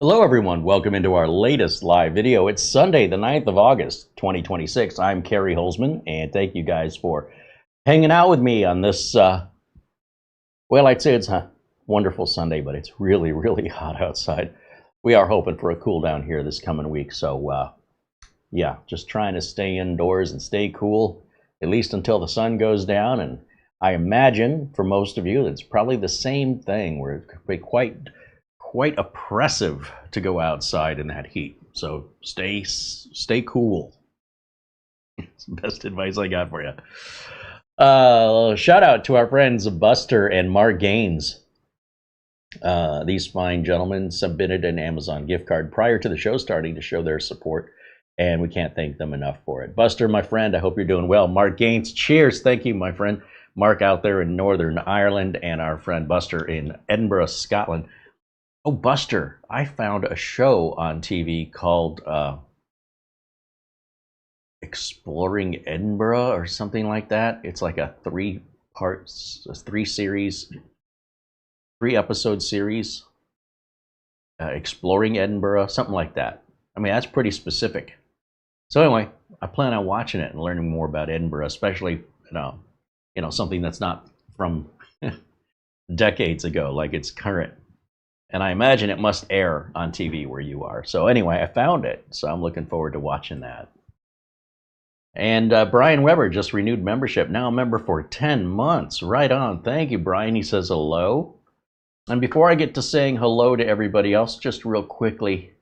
Hello everyone, welcome into our latest live video. It's Sunday, the 9th of August, 2026. I'm Carey Holzman, and thank you guys for hanging out with me on this, well, I'd say it's a wonderful Sunday, but it's really, really hot outside. We are hoping for a cool down here this coming week, so yeah, just trying to stay indoors and stay cool, at least until the sun goes down. And I imagine, for most of you, it's probably the same thing, where it could be quite oppressive to go outside in that heat. So stay cool. It's the best advice I got for you. Shout out to our friends Buster and Mark Gaines. These fine gentlemen submitted an Amazon gift card prior to the show starting to show their support, and we can't thank them enough for it. Buster, my friend, I hope you're doing well. Mark Gaines, cheers. Thank you, my friend. Mark out there in Northern Ireland, and our friend Buster in Edinburgh, Scotland. Oh, Buster, I found a show on TV called Exploring Edinburgh or something like that. It's like a three-episode series. Exploring Edinburgh, something like that. I mean, that's pretty specific. So anyway, I plan on watching it and learning more about Edinburgh, especially, you know, something that's not from decades ago, like it's current. And I imagine it must air on TV where you are. So anyway, I found it, so I'm looking forward to watching that. And Brian Weber just renewed membership, now a member for 10 months. Right on. Thank you, Brian. He says hello. And before I get to saying hello to everybody else, just real quickly,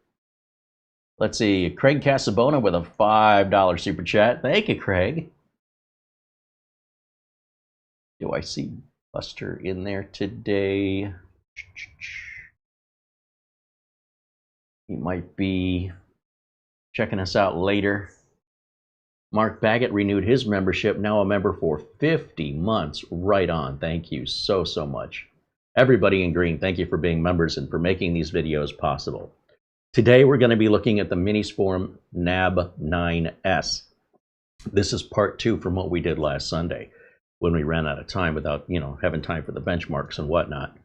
let's see, Craig Casabona with a $5 super chat. Thank you, Craig. Do I see Buster in there today? He might be checking us out later. Mark Baggett renewed his membership, now a member for 50 months. Right on. Thank you so much. Everybody in green, thank you for being members and for making these videos possible. Today we're going to be looking at the Minisforum NAB9S. This is part 2 from what we did last Sunday when we ran out of time without, having time for the benchmarks and whatnot.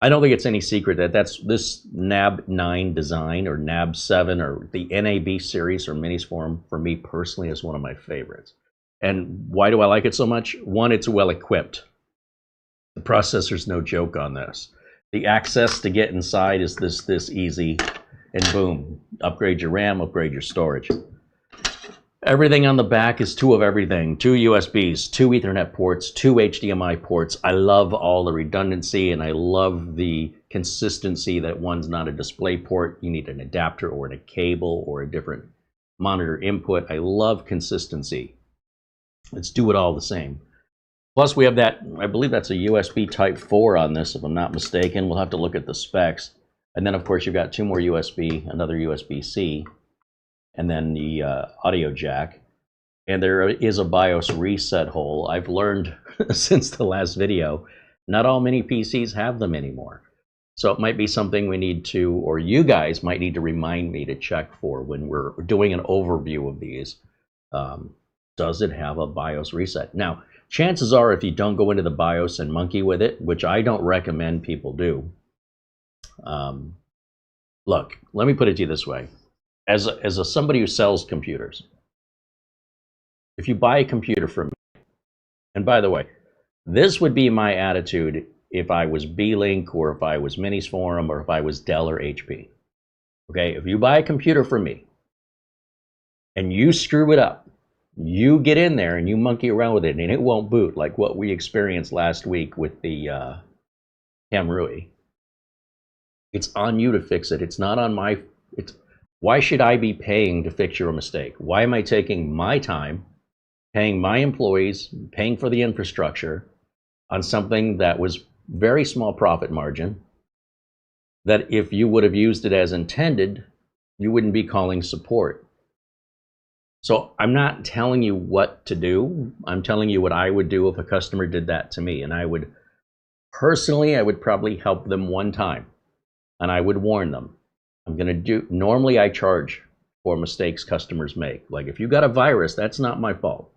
I don't think it's any secret that this NAB9 design, or NAB7, or the NAB series, or Minisforum, for me personally, is one of my favorites. And why do I like it so much? One, it's well equipped. The processor's no joke on this. The access to get inside is this easy, and boom, upgrade your RAM, upgrade your storage. Everything on the back is 2 of everything. 2 USBs, 2 Ethernet ports, 2 HDMI ports. I love all the redundancy, and I love the consistency that one's not a display port. You need an adapter or a cable or a different monitor input. I love consistency. Let's do it all the same. Plus we have that, I believe that's a USB type 4 on this, if I'm not mistaken. We'll have to look at the specs. And then of course you've got 2 more USB, another USB-C, and then the audio jack. And there is a BIOS reset hole. I've learned since the last video, not all mini PCs have them anymore. So it might be something we need to, or you guys might need to remind me to check for when we're doing an overview of these. Does it have a BIOS reset? Now, chances are if you don't go into the BIOS and monkey with it, which I don't recommend people do. Look, let me put it to you this way. As somebody who sells computers, if you buy a computer from me, and by the way, this would be my attitude if I was B-Link, or if I was Minisforum, or if I was Dell or HP. Okay, if you buy a computer from me and you screw it up, you get in there and you monkey around with it and it won't boot, like what we experienced last week with the Camrui. It's on you to fix it. It's not on my... Why should I be paying to fix your mistake? Why am I taking my time, paying my employees, paying for the infrastructure on something that was very small profit margin, that if you would have used it as intended, you wouldn't be calling support? So I'm not telling you what to do. I'm telling you what I would do if a customer did that to me. And I would probably help them one time, and I would warn them. Normally I charge for mistakes customers make. Like if you got a virus, that's not my fault.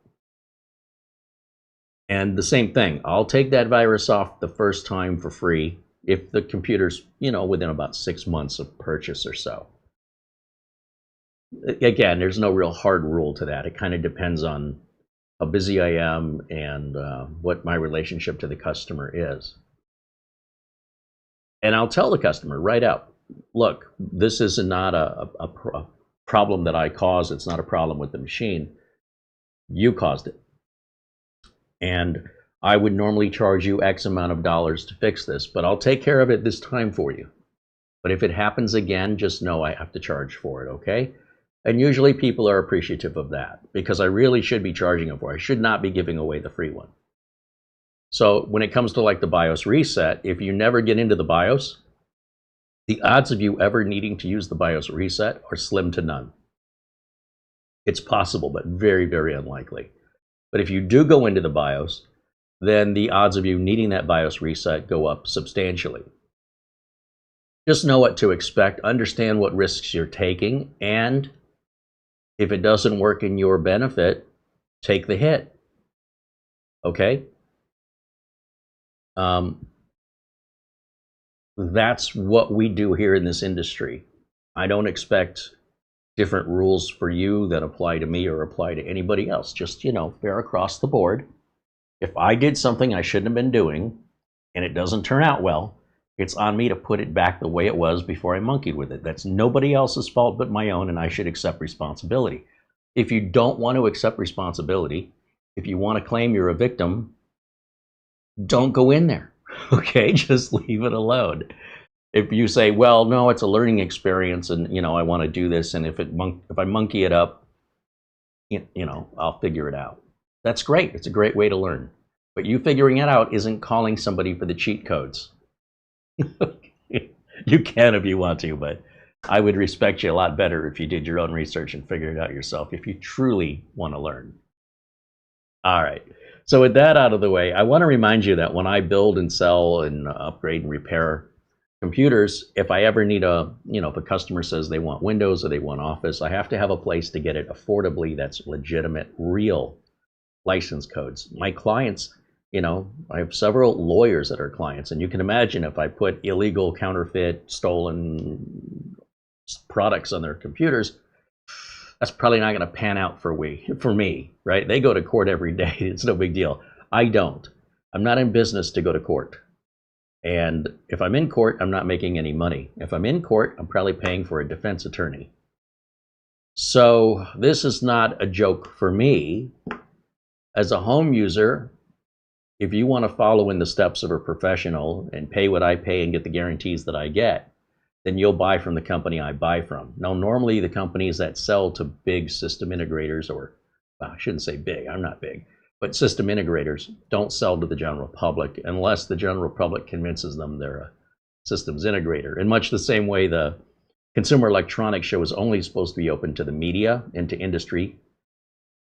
And the same thing, I'll take that virus off the first time for free if the computer's, you know, within about 6 months of purchase or so. Again, there's no real hard rule to that. It kind of depends on how busy I am and what my relationship to the customer is. And I'll tell the customer right out, look, this is not a problem that I caused. It's not a problem with the machine. You caused it. And I would normally charge you X amount of dollars to fix this, but I'll take care of it this time for you. But if it happens again, just know I have to charge for it, okay? And usually people are appreciative of that because I really should be charging them for it. I should not be giving away the free one. So when it comes to like the BIOS reset, if you never get into the BIOS, the odds of you ever needing to use the BIOS reset are slim to none. It's possible, but very, very unlikely. But if you do go into the BIOS, then the odds of you needing that BIOS reset go up substantially. Just know what to expect, understand what risks you're taking, and if it doesn't work in your benefit, take the hit. Okay? That's what we do here in this industry. I don't expect different rules for you that apply to me or apply to anybody else. Just, you know, fair across the board. If I did something I shouldn't have been doing and it doesn't turn out well, it's on me to put it back the way it was before I monkeyed with it. That's nobody else's fault but my own, and I should accept responsibility. If you don't want to accept responsibility, if you want to claim you're a victim, don't go in there, okay? Just leave it alone. If you say, well, no, it's a learning experience and, you know, I want to do this, and if I monkey it up, you know, I'll figure it out. That's great. It's a great way to learn. But you figuring it out isn't calling somebody for the cheat codes. You can if you want to, but I would respect you a lot better if you did your own research and figured it out yourself if you truly want to learn. All right. So with that out of the way, I want to remind you that when I build and sell and upgrade and repair computers, if I ever need if a customer says they want Windows or they want Office, I have to have a place to get it affordably that's legitimate, real license codes. My clients, you know, I have several lawyers that are clients, and you can imagine if I put illegal, counterfeit, stolen products on their computers, that's probably not going to pan out for me, right? They go to court every day. It's no big deal. I don't. I'm not in business to go to court. And if I'm in court, I'm not making any money. If I'm in court, I'm probably paying for a defense attorney. So this is not a joke for me. As a home user, if you want to follow in the steps of a professional and pay what I pay and get the guarantees that I get, then you'll buy from the company I buy from. Now, normally the companies that sell to big system integrators, or well, I shouldn't say big, I'm not big, but system integrators don't sell to the general public unless the general public convinces them they're a systems integrator. In much the same way the Consumer Electronics Show is only supposed to be open to the media and to industry.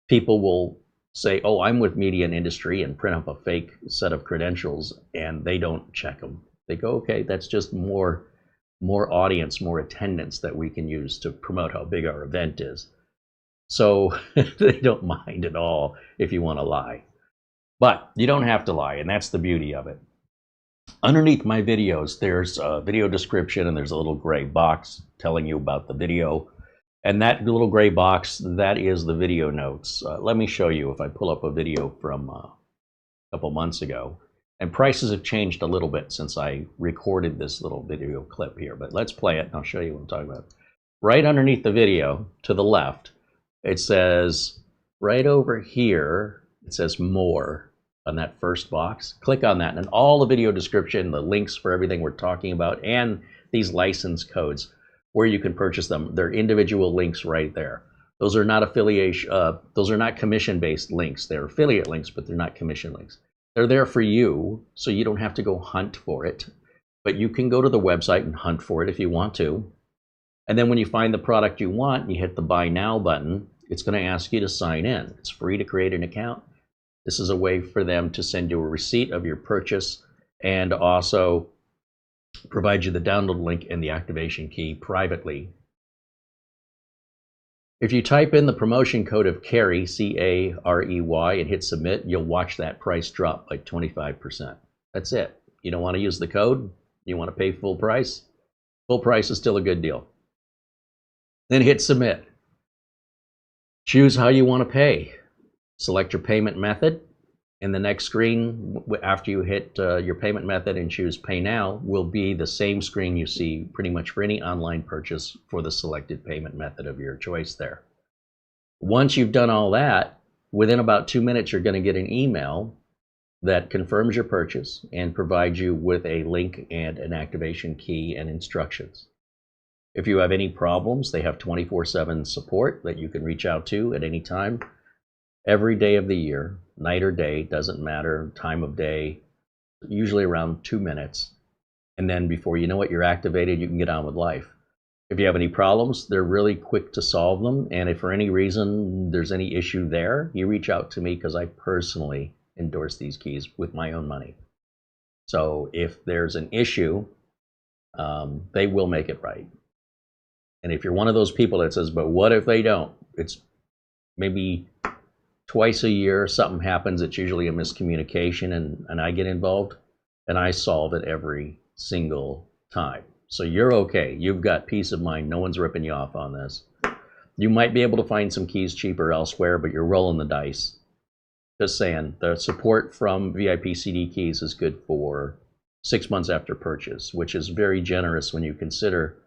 People will say, oh, I'm with media and industry, and print up a fake set of credentials, and they don't check them. They go, okay, that's just more audience, more attendance that we can use to promote how big our event is. So they don't mind at all if you want to lie. But you don't have to lie, and that's the beauty of it. Underneath my videos, there's a video description, and there's a little gray box telling you about the video. And that little gray box, that is the video notes. Let me show you if I pull up a video from a couple months ago. And prices have changed a little bit since I recorded this little video clip here. But let's play it and I'll show you what I'm talking about. Right underneath the video, to the left, it says, right over here, it says more on that first box. Click on that and all the video description, the links for everything we're talking about, and these license codes where you can purchase them. They're individual links right there. Those are not affiliation, those are not commission-based links. They're affiliate links, but they're not commission links. They're there for you, so you don't have to go hunt for it. But you can go to the website and hunt for it if you want to. And then when you find the product you want, you hit the Buy Now button. It's going to ask you to sign in. It's free to create an account. This is a way for them to send you a receipt of your purchase and also provide you the download link and the activation key privately. If you type in the promotion code of Carey, C-A-R-E-Y, and hit submit, you'll watch that price drop by 25%. That's it. You don't want to use the code? You want to pay full price? Full price is still a good deal. Then hit submit. Choose how you want to pay. Select your payment method. And the next screen, after you hit your payment method and choose Pay Now, will be the same screen you see pretty much for any online purchase for the selected payment method of your choice there. Once you've done all that, within about 2 minutes, you're going to get an email that confirms your purchase and provides you with a link and an activation key and instructions. If you have any problems, they have 24/7 support that you can reach out to at any time, every day of the year, night or day, doesn't matter, time of day, usually around 2 minutes. And then before you know it, you're activated, you can get on with life. If you have any problems, they're really quick to solve them. And if for any reason there's any issue there, you reach out to me because I personally endorse these keys with my own money. So if there's an issue, they will make it right. And if you're one of those people that says, but what if they don't? It's maybe twice a year something happens. It's usually a miscommunication, and I get involved and I solve it every single time. So you're okay. You've got peace of mind. No one's ripping you off on this. You might be able to find some keys cheaper elsewhere, but you're rolling the dice. Just saying, the support from VIP-URCDKEys is good for 6 months after purchase, which is very generous when you consider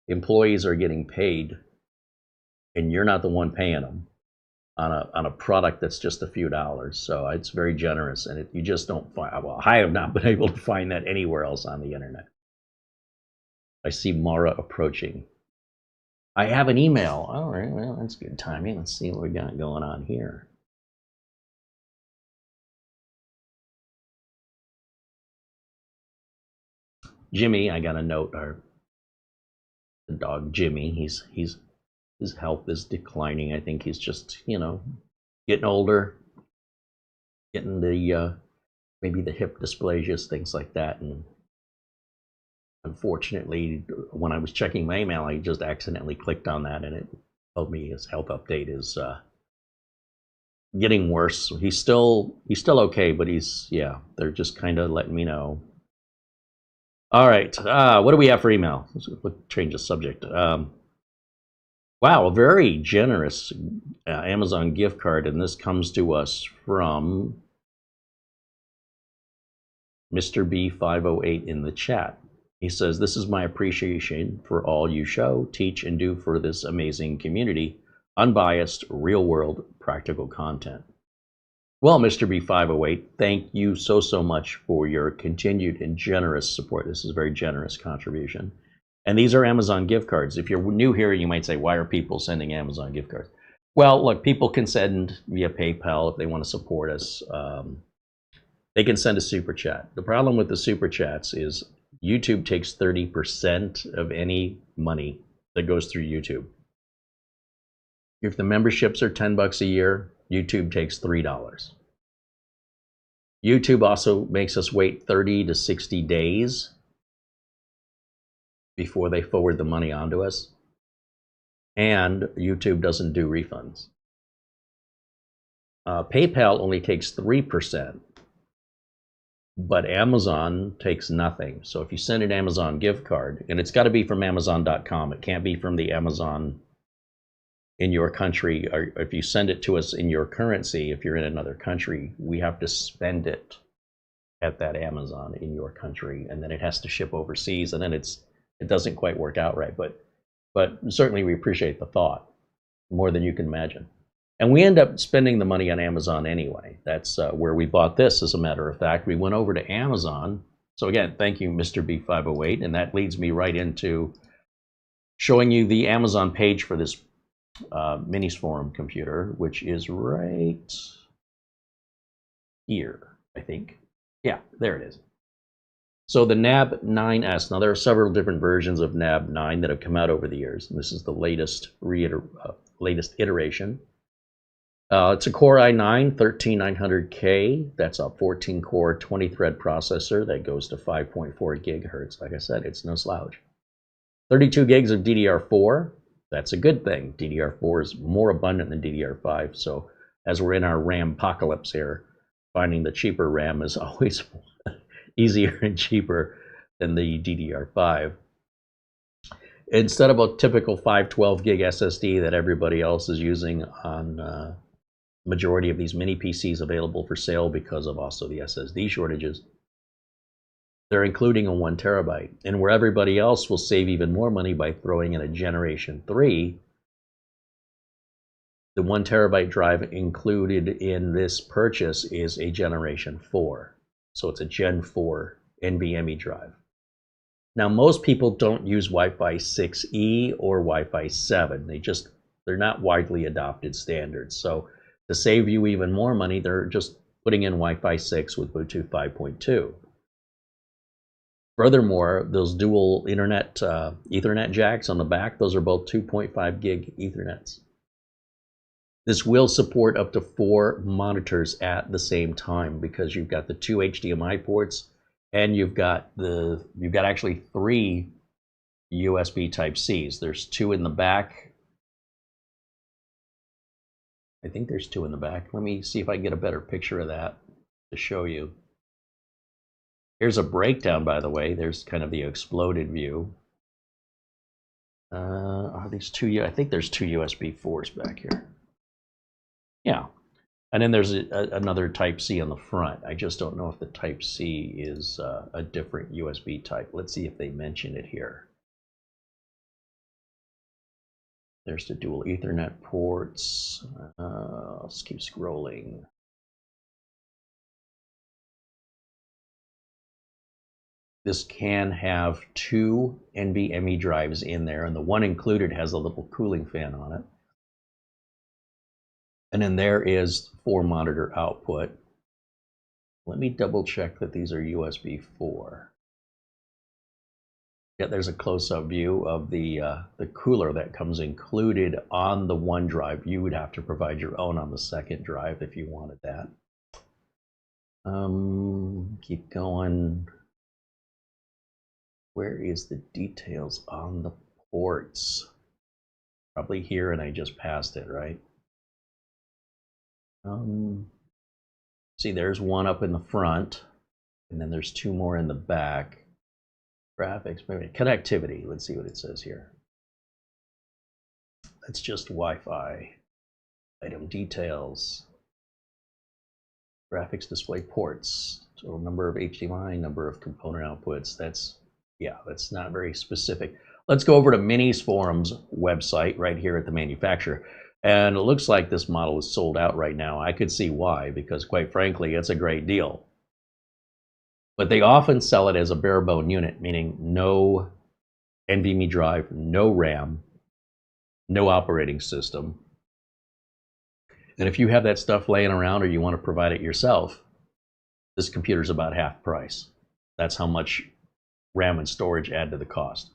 employees are getting paid and you're not the one paying them on a product that's just a few dollars. So it's very generous, and you just don't find, well, I have not been able to find that anywhere else on the internet. I see Mara approaching. I have an email. All right, well, that's good timing. Let's see what we got going on here. Jimmy, I got a note. The dog Jimmy, his health is declining. I think he's just, getting older, getting the maybe the hip dysplasias, things like that. And unfortunately, when I was checking my email, I just accidentally clicked on that, and it told me his health update is getting worse. He's still okay, but they're just kind of letting me know. All right, what do we have for email? Let's change the subject. Wow, a very generous Amazon gift card, and this comes to us from Mr. B508 in the chat. He says, "This is my appreciation for all you show, teach, and do for this amazing community. Unbiased, real-world, practical content." Well, Mr. B508, thank you so much for your continued and generous support. This is a very generous contribution. And these are Amazon gift cards. If you're new here, you might say, why are people sending Amazon gift cards? Well, look, people can send via PayPal if they want to support us. They can send a super chat. The problem with the super chats is YouTube takes 30% of any money that goes through YouTube. If the memberships are $10 a year, YouTube takes $3. YouTube also makes us wait 30 to 60 days before they forward the money onto us. And YouTube doesn't do refunds. PayPal only takes 3%, but Amazon takes nothing. So if you send an Amazon gift card, and it's got to be from Amazon.com, it can't be from the Amazon in your country, or if you send it to us in your currency, if you're in another country, we have to spend it at that Amazon in your country, and then it has to ship overseas, and then it doesn't quite work out right. But certainly we appreciate the thought more than you can imagine. And we end up spending the money on Amazon anyway. That's where we bought this, as a matter of fact. We went over to Amazon. So again, thank you, Mr. B508, and that leads me right into showing you the Amazon page for this Minisforum computer, which is right here, I think. Yeah, there it is. So the NAB9S. Now there are several different versions of NAB9 that have come out over the years, and this is the latest iteration. It's a Core i9-13900HK. That's a 14-core, 20-thread processor that goes to 5.4 gigahertz. Like I said, it's no slouch. 32 gigs of DDR4. That's a good thing. DDR4 is more abundant than DDR5. So as we're in our RAM apocalypse here, finding the cheaper RAM is always easier and cheaper than the DDR5. Instead of a typical 512 gig SSD that everybody else is using on majority of these mini PCs available for sale because of also the SSD shortages, they're including a 1 terabyte. And where everybody else will save even more money by throwing in a Generation 3, the 1 terabyte drive included in this purchase is a Generation 4. So it's a Gen 4 NVMe drive. Now, most people don't use Wi-Fi 6E or Wi-Fi 7. They're not widely adopted standards. So to save you even more money, they're just putting in Wi-Fi 6 with Bluetooth 5.2. Furthermore, those dual internet Ethernet jacks on the back, those are both 2.5 gig Ethernets. This will support up to 4 monitors at the same time because you've got the 2 HDMI ports and you've got actually 3 USB Type-Cs. There's 2 in the back. I think there's 2 in the back. Let me see if I can get a better picture of that to show you. Here's a breakdown, by the way. There's kind of the exploded view. Are these 2? I think there's 2 USB 4s back here. Yeah. And then there's another Type-C on the front. I just don't know if the Type-C is a different USB type. Let's see if they mention it here. There's the dual Ethernet ports. Let's keep scrolling. This can have 2 NVMe drives in there, and the one included has a little cooling fan on it. And then there is 4 monitor output. Let me double check that these are USB 4. Yeah, there's a close-up view of the cooler that comes included on the one drive. You would have to provide your own on the second drive if you wanted that. Keep going. Where is the details on the ports? Probably here, and I just passed it, right? See, there's one up in the front, and then there's 2 more in the back. Graphics, maybe connectivity. Let's see what it says here. That's just Wi-Fi. Item details. Graphics display ports. Total number of HDMI, number of component outputs. That's not very specific. Let's go over to Minisforum's website right here at the manufacturer. And it looks like this model is sold out right now. I could see why, because quite frankly, it's a great deal. But they often sell it as a bare bone unit, meaning no NVMe drive, no RAM, no operating system. And if you have that stuff laying around or you want to provide it yourself, this computer's about half price. That's how much RAM and storage add to the cost.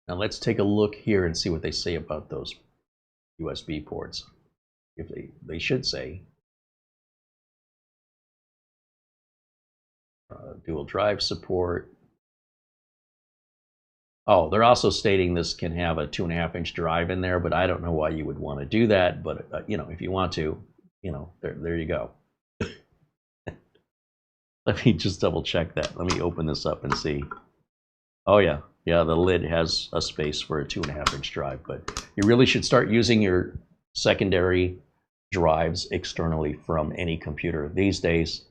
Now let's take a look here and see what they say about those USB ports. If they should say dual drive support. Oh, they're also stating this can have a 2.5-inch drive in there, but I don't know why you would want to do that. But if you want to, there you go. Let me just double check that. Let me open this up and see. Oh yeah, the lid has a space for a 2.5-inch drive, but you really should start using your secondary drives externally from any computer these days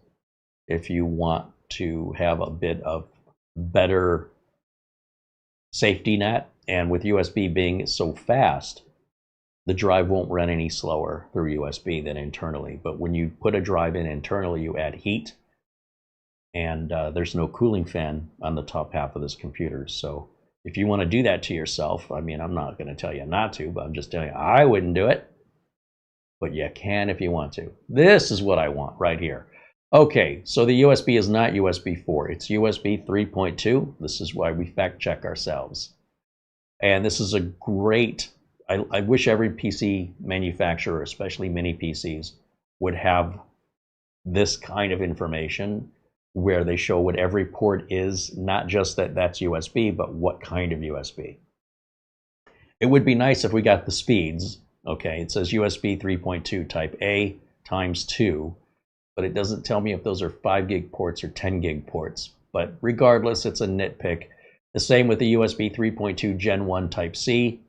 if you want to have a bit of better safety net. And with USB being so fast, the drive won't run any slower through USB than internally. But when you put a drive in internally, you add heat, and there's no cooling fan on the top half of this computer. So if you want to do that to yourself, I mean, I'm not going to tell you not to, but I'm just telling you I wouldn't do it. But you can if you want to. This is what I want right here. Okay, so the USB is not USB 4. It's USB 3.2. This is why we fact check ourselves. And this is a great, I wish every PC manufacturer, especially mini PCs, would have this kind of information where they show what every port is, not just that that's USB, but what kind of USB. It would be nice if we got the speeds. Okay, it says USB 3.2 type A times 2, but it doesn't tell me if those are 5 gig ports or 10 gig ports. but regardless, it's a nitpick. The same with the USB 3.2 Gen 1 Type-C.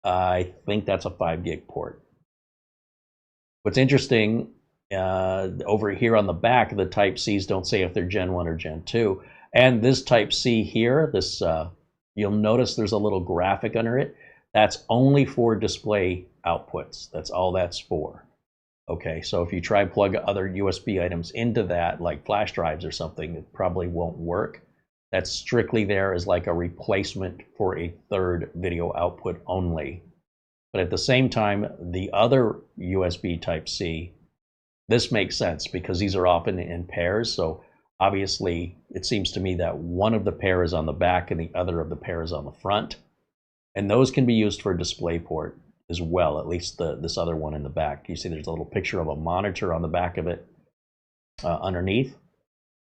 I think that's a 5 gig port. What's interesting, over here on the back, the Type-Cs don't say if they're Gen 1 or Gen 2. And this Type-C here, this you'll notice there's a little graphic under it. That's only for display outputs. That's all that's for. Okay, so if you try and plug other USB items into that, like flash drives or something, it probably won't work. That's strictly there as like a replacement for a third video output only. But at the same time, the other USB Type-C, this makes sense because these are often in pairs. So obviously, it seems to me that one of the pair is on the back and the other of the pair is on the front. And those can be used for DisplayPort as well, at least this other one in the back. You see there's a little picture of a monitor on the back of it underneath.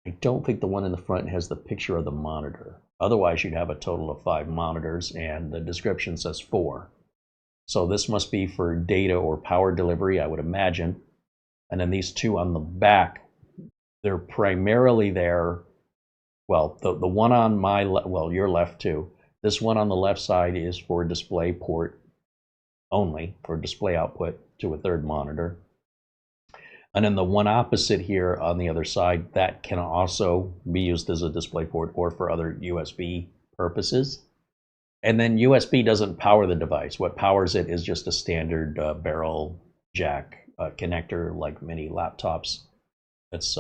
I don't think the one in the front has the picture of the monitor. Otherwise, you'd have a total of 5 monitors, and the description says 4. So this must be for data or power delivery, I would imagine. And then these two on the back, they're primarily there. Well, the one on my left, well, your left too. This one on the left side is for DisplayPort only, for display output to a third monitor. And then the one opposite here on the other side, that can also be used as a DisplayPort or for other USB purposes. And then USB doesn't power the device. What powers it is just a standard barrel jack connector, like many laptops. It's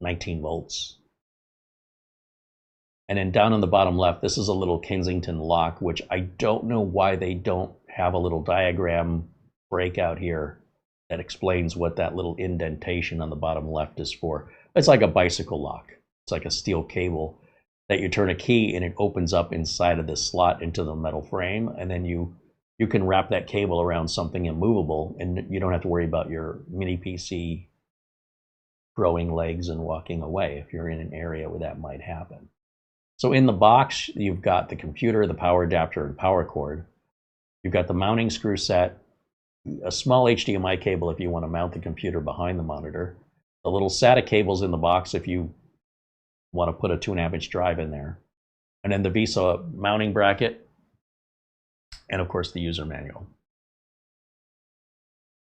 19 volts. And then down on the bottom left, this is a little Kensington lock, which I don't know why they don't have a little diagram breakout here that explains what that little indentation on the bottom left is for. It's like a bicycle lock. It's like a steel cable that you turn a key and it opens up inside of this slot into the metal frame, and then you can wrap that cable around something immovable, and you don't have to worry about your mini PC growing legs and walking away if you're in an area where that might happen. So in the box, you've got the computer, the power adapter, and power cord. You've got the mounting screw set, a small HDMI cable if you want to mount the computer behind the monitor, the little SATA cables in the box if you want to put a 2.5-inch drive in there, and then the VESA mounting bracket, and of course the user manual.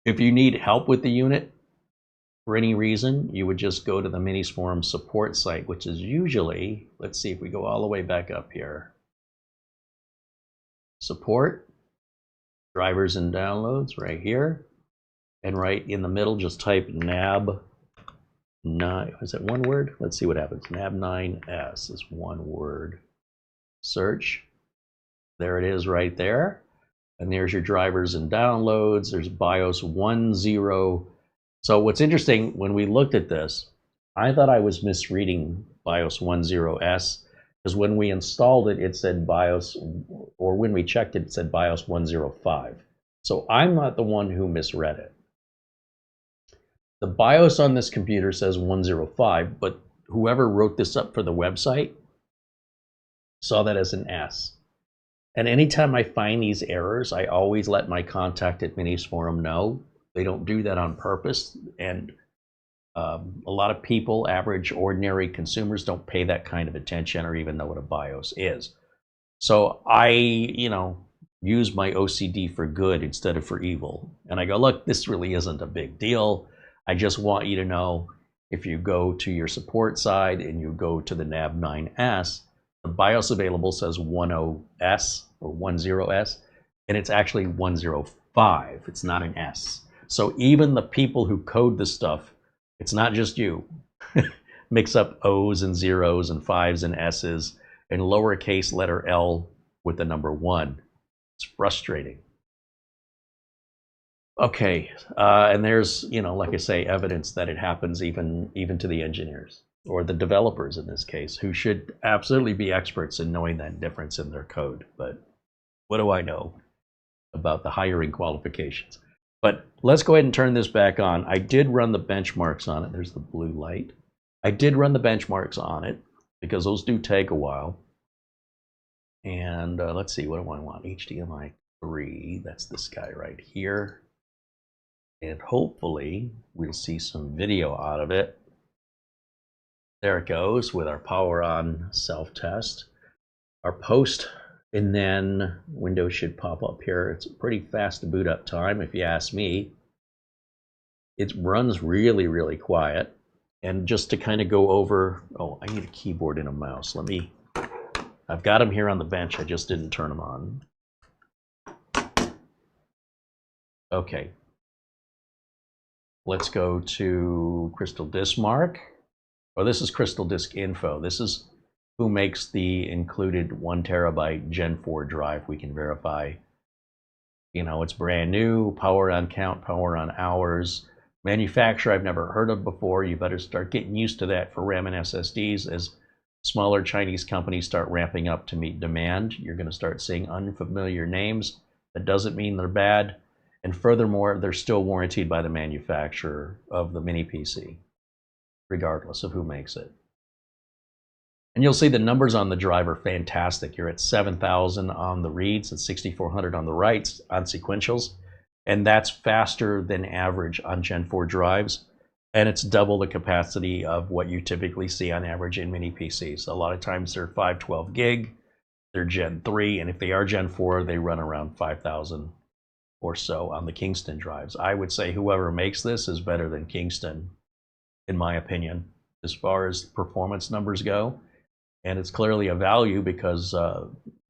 If you need help with the unit for any reason, you would just go to the Minisforum support site, which is usually, let's see if we go all the way back up here, support, drivers and downloads right here, and right in the middle just type NAB9, is that one word? Let's see what happens. NAB9S is one word. Search, there it is right there, and there's your drivers and downloads. There's BIOS 10. So what's interesting, when we looked at this, I thought I was misreading BIOS 10S, because when we installed it, it said BIOS, or when we checked it, it said BIOS 105. So I'm not the one who misread it. The BIOS on this computer says 105, but whoever wrote this up for the website saw that as an S. And anytime I find these errors, I always let my contact at Minisforum know. They don't do that on purpose, and a lot of people, average, ordinary consumers, don't pay that kind of attention or even know what a BIOS is. So I, use my OCD for good instead of for evil. And I go, look, this really isn't a big deal. I just want you to know, if you go to your support side and you go to the NAB9S, the BIOS available says 10S or 10S, and it's actually 105. It's not an S. So even the people who code this stuff, it's not just you, mix up O's and zeros and 5s and S's and lowercase letter L with the number 1. It's frustrating. Okay, and there's, like I say, evidence that it happens even to the engineers, or the developers in this case, who should absolutely be experts in knowing that difference in their code. But what do I know about the hiring qualifications? But let's go ahead and turn this back on. I did run the benchmarks on it. There's the blue light. I did run the benchmarks on it because those do take a while. And let's see, what do I want? HDMI 3, that's this guy right here. And hopefully we'll see some video out of it. There it goes with our power on self-test. Our post, and then Windows should pop up here. It's a pretty fast to boot up time, if you ask me. It runs really, really quiet. And just to kind of go over, oh, I need a keyboard and a mouse. I've got them here on the bench. I just didn't turn them on. Okay. Let's go to Crystal Disk Mark. Oh, this is Crystal Disk Info. This is who makes the included 1 terabyte Gen 4 drive. We can verify, you know, it's brand new, power on count, power on hours. Manufacturer I've never heard of before. You better start getting used to that for RAM and SSDs. As smaller Chinese companies start ramping up to meet demand, you're going to start seeing unfamiliar names. That doesn't mean they're bad. And furthermore, they're still warranted by the manufacturer of the mini PC, regardless of who makes it. And you'll see the numbers on the drive are fantastic. You're at 7,000 on the reads and 6,400 on the writes on sequentials. And that's faster than average on Gen 4 drives. And it's double the capacity of what you typically see on average in mini PCs. A lot of times they're 512 gig, they're Gen 3, and if they are Gen 4, they run around 5,000 or so on the Kingston drives. I would say whoever makes this is better than Kingston, in my opinion, as far as performance numbers go. And it's clearly a value because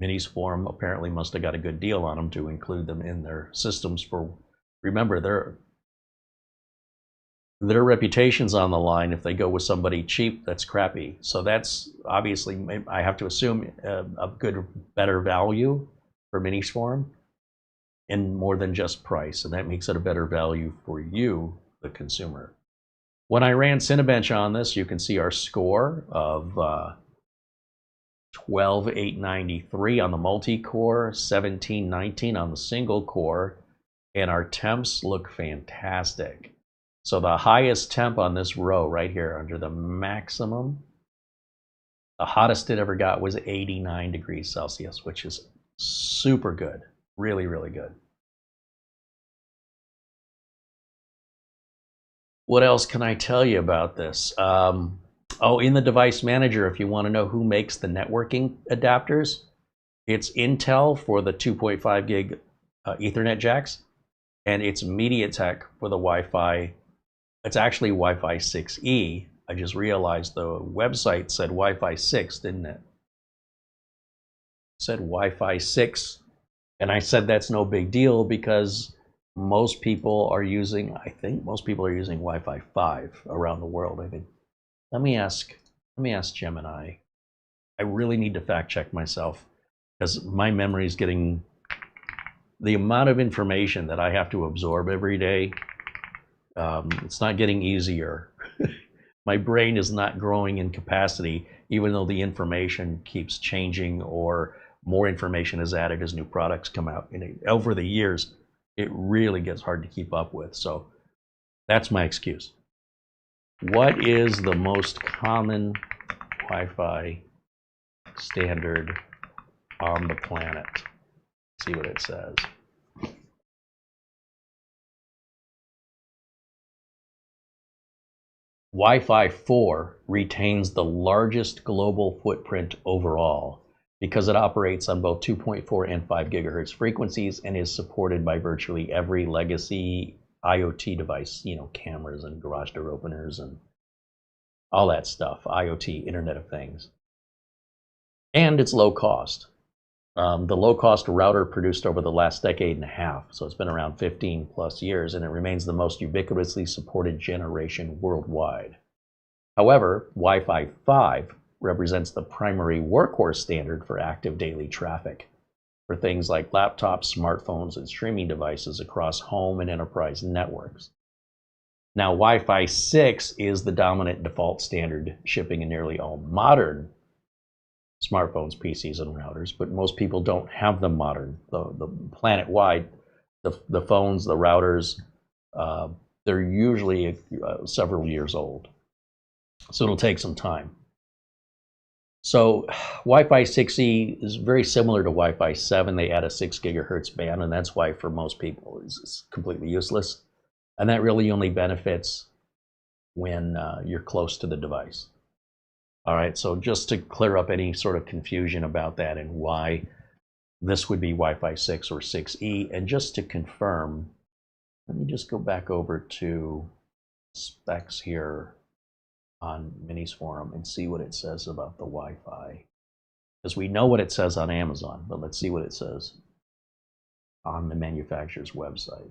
Minisforum apparently must have got a good deal on them to include them in their systems. For remember, their reputation's on the line. If they go with somebody cheap, that's crappy. So that's obviously, I have to assume, a good, better value for Minisforum, and more than just price. And that makes it a better value for you, the consumer. When I ran Cinebench on this, you can see our score of 12,893 on the multi-core, 1719 on the single core, and our temps look fantastic. So the highest temp on this row right here under the maximum, the hottest it ever got was 89 degrees Celsius, which is super good, really, really good. What else can I tell you about this? Oh, in the device manager, if you want to know who makes the networking adapters, it's Intel for the 2.5 gig Ethernet jacks, and it's MediaTek for the Wi-Fi. It's actually Wi-Fi 6E. I just realized the website said Wi-Fi 6, didn't it? It said Wi-Fi 6, and I said that's no big deal because most people are using, I think most people are using Wi-Fi 5 around the world, I think. Let me ask Gemini. I really need to fact check myself because my memory is getting, the amount of information that I have to absorb every day, it's not getting easier. My brain is not growing in capacity, even though the information keeps changing or more information is added as new products come out. And over the years, it really gets hard to keep up with. So that's my excuse. What is the most common Wi-Fi standard on the planet? Let's see what it says. Wi-Fi 4 retains the largest global footprint overall because it operates on both 2.4 and 5 gigahertz frequencies and is supported by virtually every legacy IoT device, you know, cameras and garage door openers and all that stuff, IoT, Internet of Things. And it's low cost. The low cost router produced over the last decade and a half, so it's been around 15 plus years, and it remains the most ubiquitously supported generation worldwide. However, Wi-Fi 5 represents the primary workhorse standard for active daily traffic for things like laptops, smartphones, and streaming devices across home and enterprise networks. Now, Wi-Fi 6 is the dominant default standard shipping in nearly all modern smartphones, PCs, and routers, but most people don't have the modern, the planet-wide, the phones, the routers, they're usually several years old. So it'll take some time. So Wi-Fi 6E is very similar to Wi-Fi 7. They add a 6 gigahertz band, and that's why for most people it's completely useless. And that really only benefits when you're close to the device. All right, so just to clear up any sort of confusion about that and why this would be Wi-Fi 6 or 6E, and just to confirm, let me just go back over to specs here on Minisforum and see what it says about the Wi-Fi. Because we know what it says on Amazon, but let's see what it says on the manufacturer's website.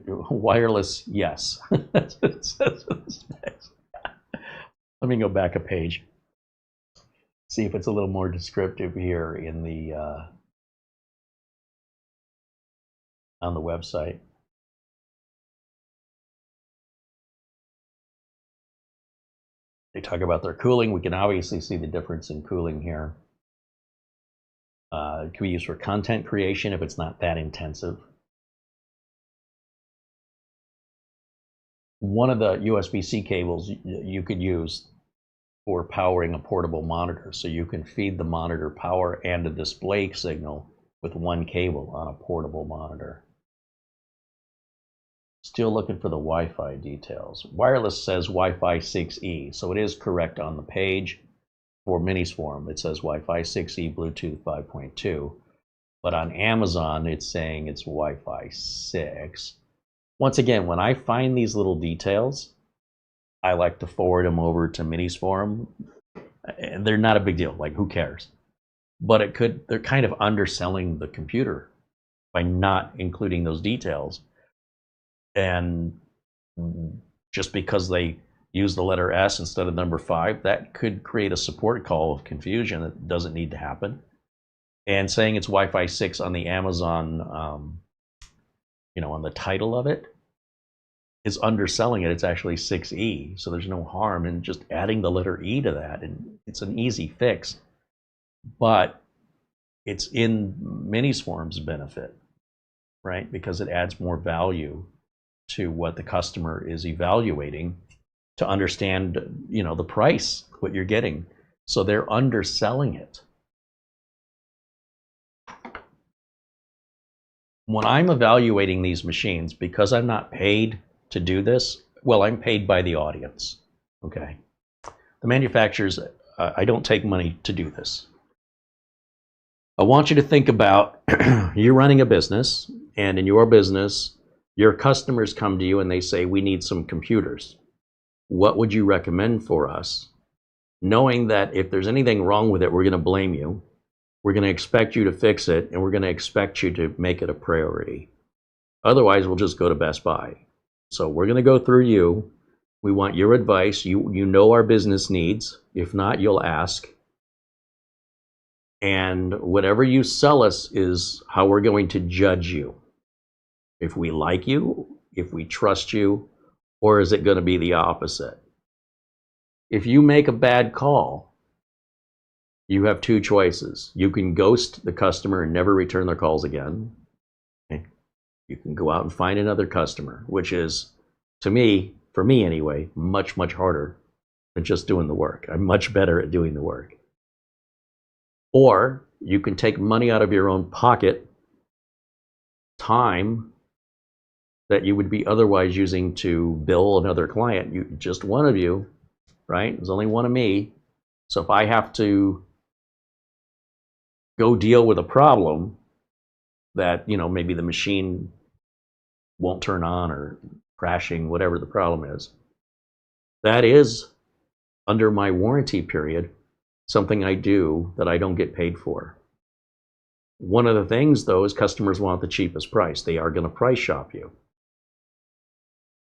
Wireless, yes. That's what it says on the specs. Let me go back a page. See if it's a little more descriptive here in the on the website. They talk about their cooling. We can obviously see the difference in cooling here. It can be used for content creation if it's not that intensive. One of the USB-C cables you could use for powering a portable monitor. So you can feed the monitor power and a display signal with one cable on a portable monitor. Still looking for the Wi-Fi details. Wireless says Wi-Fi 6E, so it is correct on the page. For Minisforum, it says Wi-Fi 6E, Bluetooth 5.2. But on Amazon, it's saying it's Wi-Fi 6. Once again, when I find these little details, I like to forward them over to Minisforum. And they're not a big deal, like who cares? But they're kind of underselling the computer by not including those details. And just because they use the letter S instead of number 5, that could create a support call of confusion that doesn't need to happen. And saying it's Wi-Fi 6 on the Amazon, on the title of it, is underselling it. It's actually 6E, so there's no harm in just adding the letter E to that, and it's an easy fix. But it's in Minisforum's benefit, right? Because it adds more value to what the customer is evaluating to understand, the price, what you're getting. So they're underselling it. When I'm evaluating these machines, because I'm not paid to do this, well, I'm paid by the audience, okay? The manufacturers, I don't take money to do this. I want you to think about you're running a business, and in your business, your customers come to you and they say, we need some computers. What would you recommend for us? Knowing that if there's anything wrong with it, we're going to blame you. We're going to expect you to fix it, and we're going to expect you to make it a priority. Otherwise, we'll just go to Best Buy. So we're going to go through you. We want your advice. You know our business needs. If not, you'll ask. And whatever you sell us is how we're going to judge you. If we like you, if we trust you, or is it going to be the opposite? If you make a bad call, you have two choices. You can ghost the customer and never return their calls again. Okay. You can go out and find another customer, which is, to me, for me anyway, much, much harder than just doing the work. I'm much better at doing the work. Or you can take money out of your own pocket, time that you would be otherwise using to bill another client. Just one of you, right? There's only one of me. So if I have to go deal with a problem that, maybe the machine won't turn on or crashing, whatever the problem is, that is, under my warranty period, something I do that I don't get paid for. One of the things, though, is customers want the cheapest price. They are going to price shop you.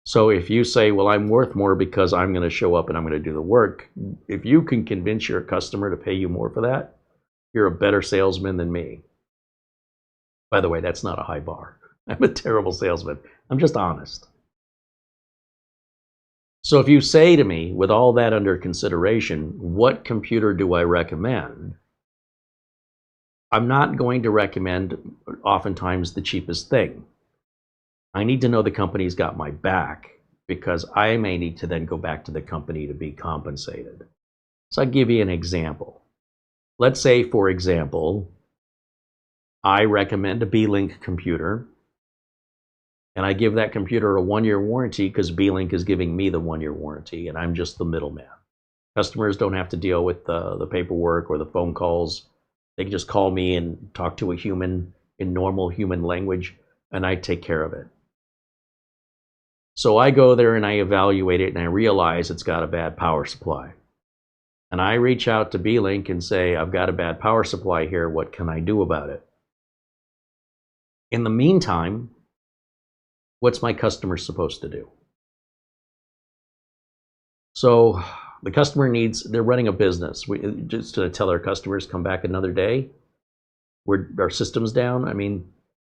So if you say, well, I'm worth more because I'm going to show up and I'm going to do the work, if you can convince your customer to pay you more for that, you're a better salesman than me. By the way, that's not a high bar. I'm a terrible salesman. I'm just honest. So if you say to me, with all that under consideration, what computer do I recommend? I'm not going to recommend oftentimes the cheapest thing. I need to know the company's got my back, because I may need to then go back to the company to be compensated. So I'll give you an example. Let's say, for example, I recommend a B-Link computer, And I give that computer a 1-year warranty because B-Link is giving me the 1-year warranty, and I'm just the middleman. Customers don't have to deal with the paperwork or the phone calls. They can just call me and talk to a human in normal human language, and I take care of it. So I go there and I evaluate it, and I realize it's got a bad power supply. And I reach out to B-Link and say, I've got a bad power supply here. What can I do about it? In the meantime, what's my customer supposed to do? So the customer needs, they're running a business. Just to tell our customers, come back another day, our system's down. I mean,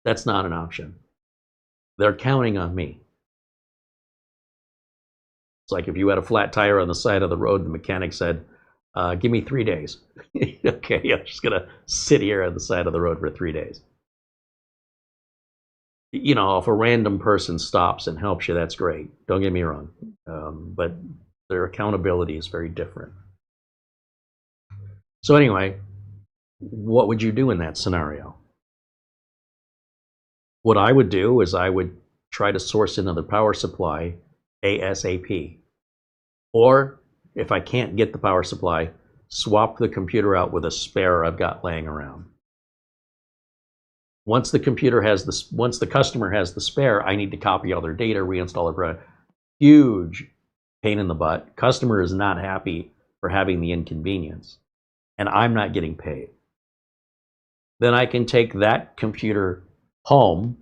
that's not an option. They're counting on me. It's like if you had a flat tire on the side of the road, the mechanic said, give me 3 days. Okay, I'm just going to sit here on the side of the road for 3 days. You know, if a random person stops and helps you, that's great. Don't get me wrong. But their accountability is very different. So anyway, what would you do in that scenario? What I would do is I would try to source another power supply ASAP. Or if I can't get the power supply, swap the computer out with a spare I've got laying around. Once the customer has the spare, I need to copy all their data, reinstall it. Huge pain in the butt. Customer is not happy for having the inconvenience, and I'm not getting paid. Then I can take that computer home,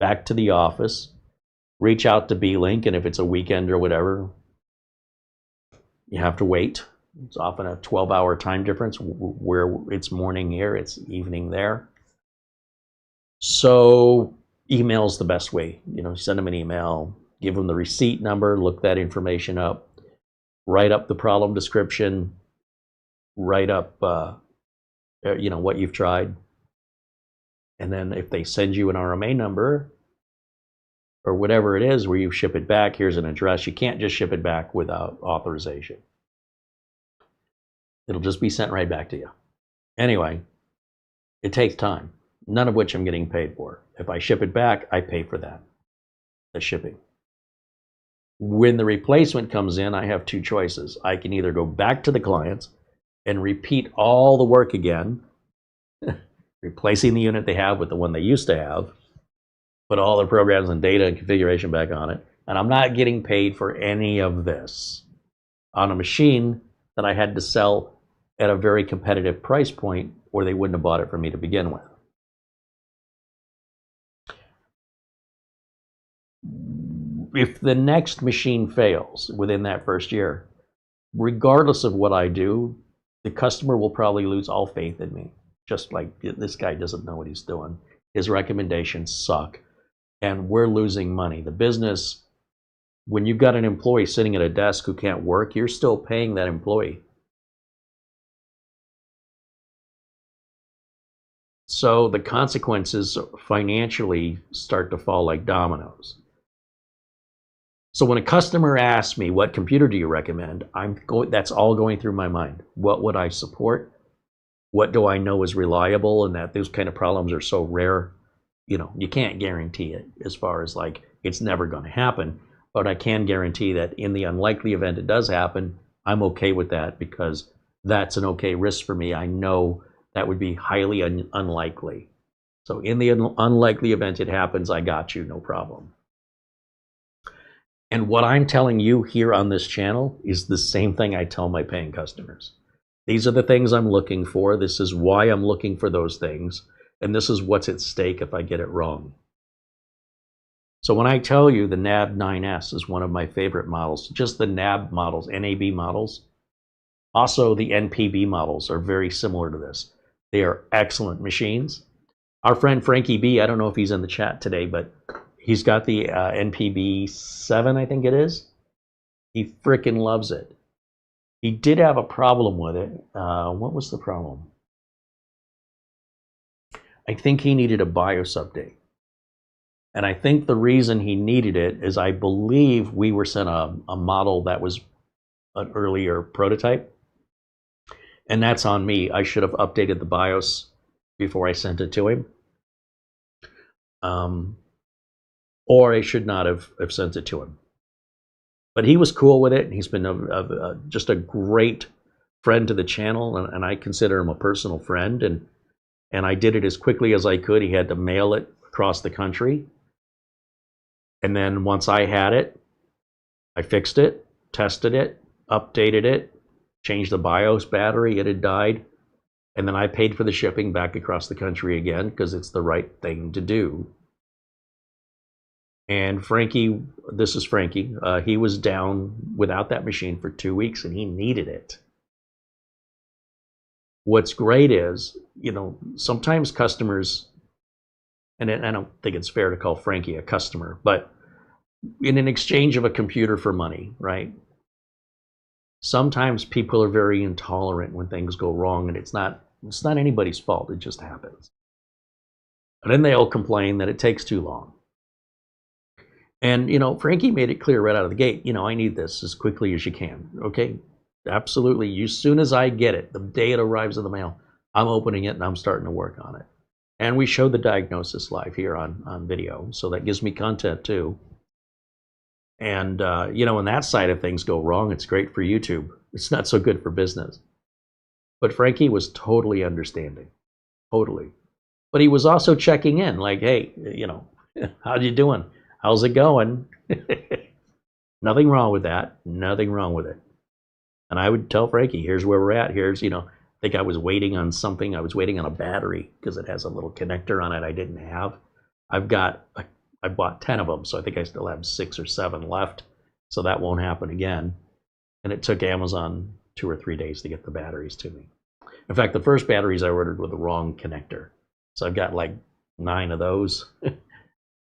back to the office, reach out to B-Link, and if it's a weekend or whatever, you have to wait. It's often a 12-hour time difference where it's morning here, it's evening there. So email's the best way. You know, send them an email, give them the receipt number, look that information up, write up the problem description, write up, you know, what you've tried. And then if they send you an RMA number or whatever it is where you ship it back, here's an address. You can't just ship it back without authorization. It'll just be sent right back to you. Anyway, it takes time, none of which I'm getting paid for. If I ship it back, I pay for that, the shipping. When the replacement comes in, I have two choices. I can either go back to the clients and repeat all the work again, replacing the unit they have with the one they used to have, put all their programs and data and configuration back on it, and I'm not getting paid for any of this on a machine that I had to sell at a very competitive price point, or they wouldn't have bought it from me to begin with. If the next machine fails within that first year, regardless of what I do, the customer will probably lose all faith in me. Just like, this guy doesn't know what he's doing. His recommendations suck. And we're losing money. The business, when you've got an employee sitting at a desk who can't work, you're still paying that employee. So the consequences financially start to fall like dominoes. So when a customer asks me, what computer do you recommend? That's all going through my mind. What would I support? What do I know is reliable, and that those kind of problems are so rare? You know, you can't guarantee it as far as like it's never going to happen, but I can guarantee that in the unlikely event it does happen, I'm okay with that because that's an okay risk for me. I know that would be highly unlikely. So in the unlikely event it happens, I got you, no problem. And what I'm telling you here on this channel is the same thing I tell my paying customers. These are the things I'm looking for. This is why I'm looking for those things. And this is what's at stake if I get it wrong. So when I tell you the NAB9S is one of my favorite models, just the NAB models, NAB models, also the NPB models are very similar to this. They are excellent machines. Our friend Frankie B, I don't know if he's in the chat today, but he's got the NPB 7, I think it is. He freaking loves it. He did have a problem with it. What was the problem? I think he needed a BIOS update. And I think the reason he needed it is I believe we were sent a model that was an earlier prototype. And that's on me. I should have updated the BIOS before I sent it to him. or I should not have sent it to him. But he was cool with it, and he's been just a great friend to the channel, and I consider him a personal friend. And I did it as quickly as I could. He had to mail it across the country. And then once I had it, I fixed it, tested it, updated it, changed the BIOS battery. It had died. And then I paid for the shipping back across the country again because it's the right thing to do. And Frankie, this is Frankie, he was down without that machine for 2 weeks, and he needed it. What's great is, you know, sometimes customers, and I don't think it's fair to call Frankie a customer, but in an exchange of a computer for money, right? Sometimes people are very intolerant when things go wrong, and it's not anybody's fault, it just happens. And then they'll complain that it takes too long. And, you know, Frankie made it clear right out of the gate, you know, I need this as quickly as you can. Okay, absolutely. As soon as I get it, the day it arrives in the mail, I'm opening it and I'm starting to work on it. And we showed the diagnosis live here on video, so that gives me content too. And, you know, when that side of things go wrong, it's great for YouTube. It's not so good for business. But Frankie was totally understanding, totally. But he was also checking in, like, hey, you know, how you doing? How's it going? Nothing wrong with that. Nothing wrong with it. And I would tell Frankie, here's where we're at. Here's, you know, I think I was waiting on something. I was waiting on a battery because it has a little connector on it I didn't have. I bought 10 of them, so I think I still have 6 or 7 left. So that won't happen again. And it took Amazon 2 or 3 days to get the batteries to me. In fact, the first batteries I ordered were the wrong connector. So I've got like 9 of those.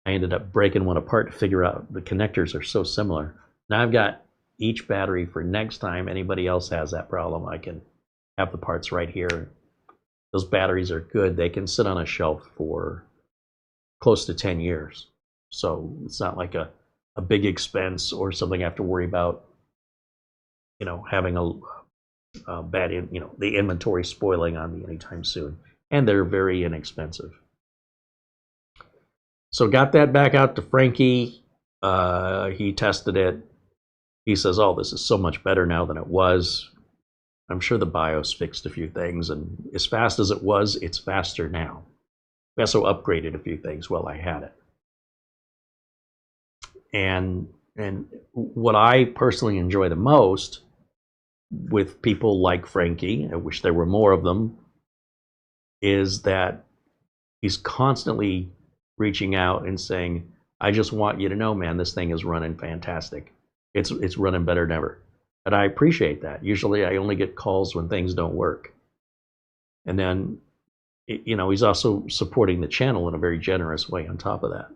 I ended up breaking one apart to figure out the connectors are so similar. Now I've got each battery for next time anybody else has that problem. I can have the parts right here. Those batteries are good. They can sit on a shelf for close to 10 years. So it's not like a big expense or something I have to worry about, you know, having a bad, you know, the inventory spoiling on me anytime soon. And they're very inexpensive. So got that back out to Frankie. He tested it. He says, oh, this is so much better now than it was. I'm sure the BIOS fixed a few things, and as fast as it was, it's faster now. We also upgraded a few things while I had it. And what I personally enjoy the most with people like Frankie, I wish there were more of them, is that he's constantly reaching out and saying, I just want you to know, man, this thing is running fantastic. It's running better than ever. And I appreciate that. Usually I only get calls when things don't work. And then, you know, he's also supporting the channel in a very generous way on top of that.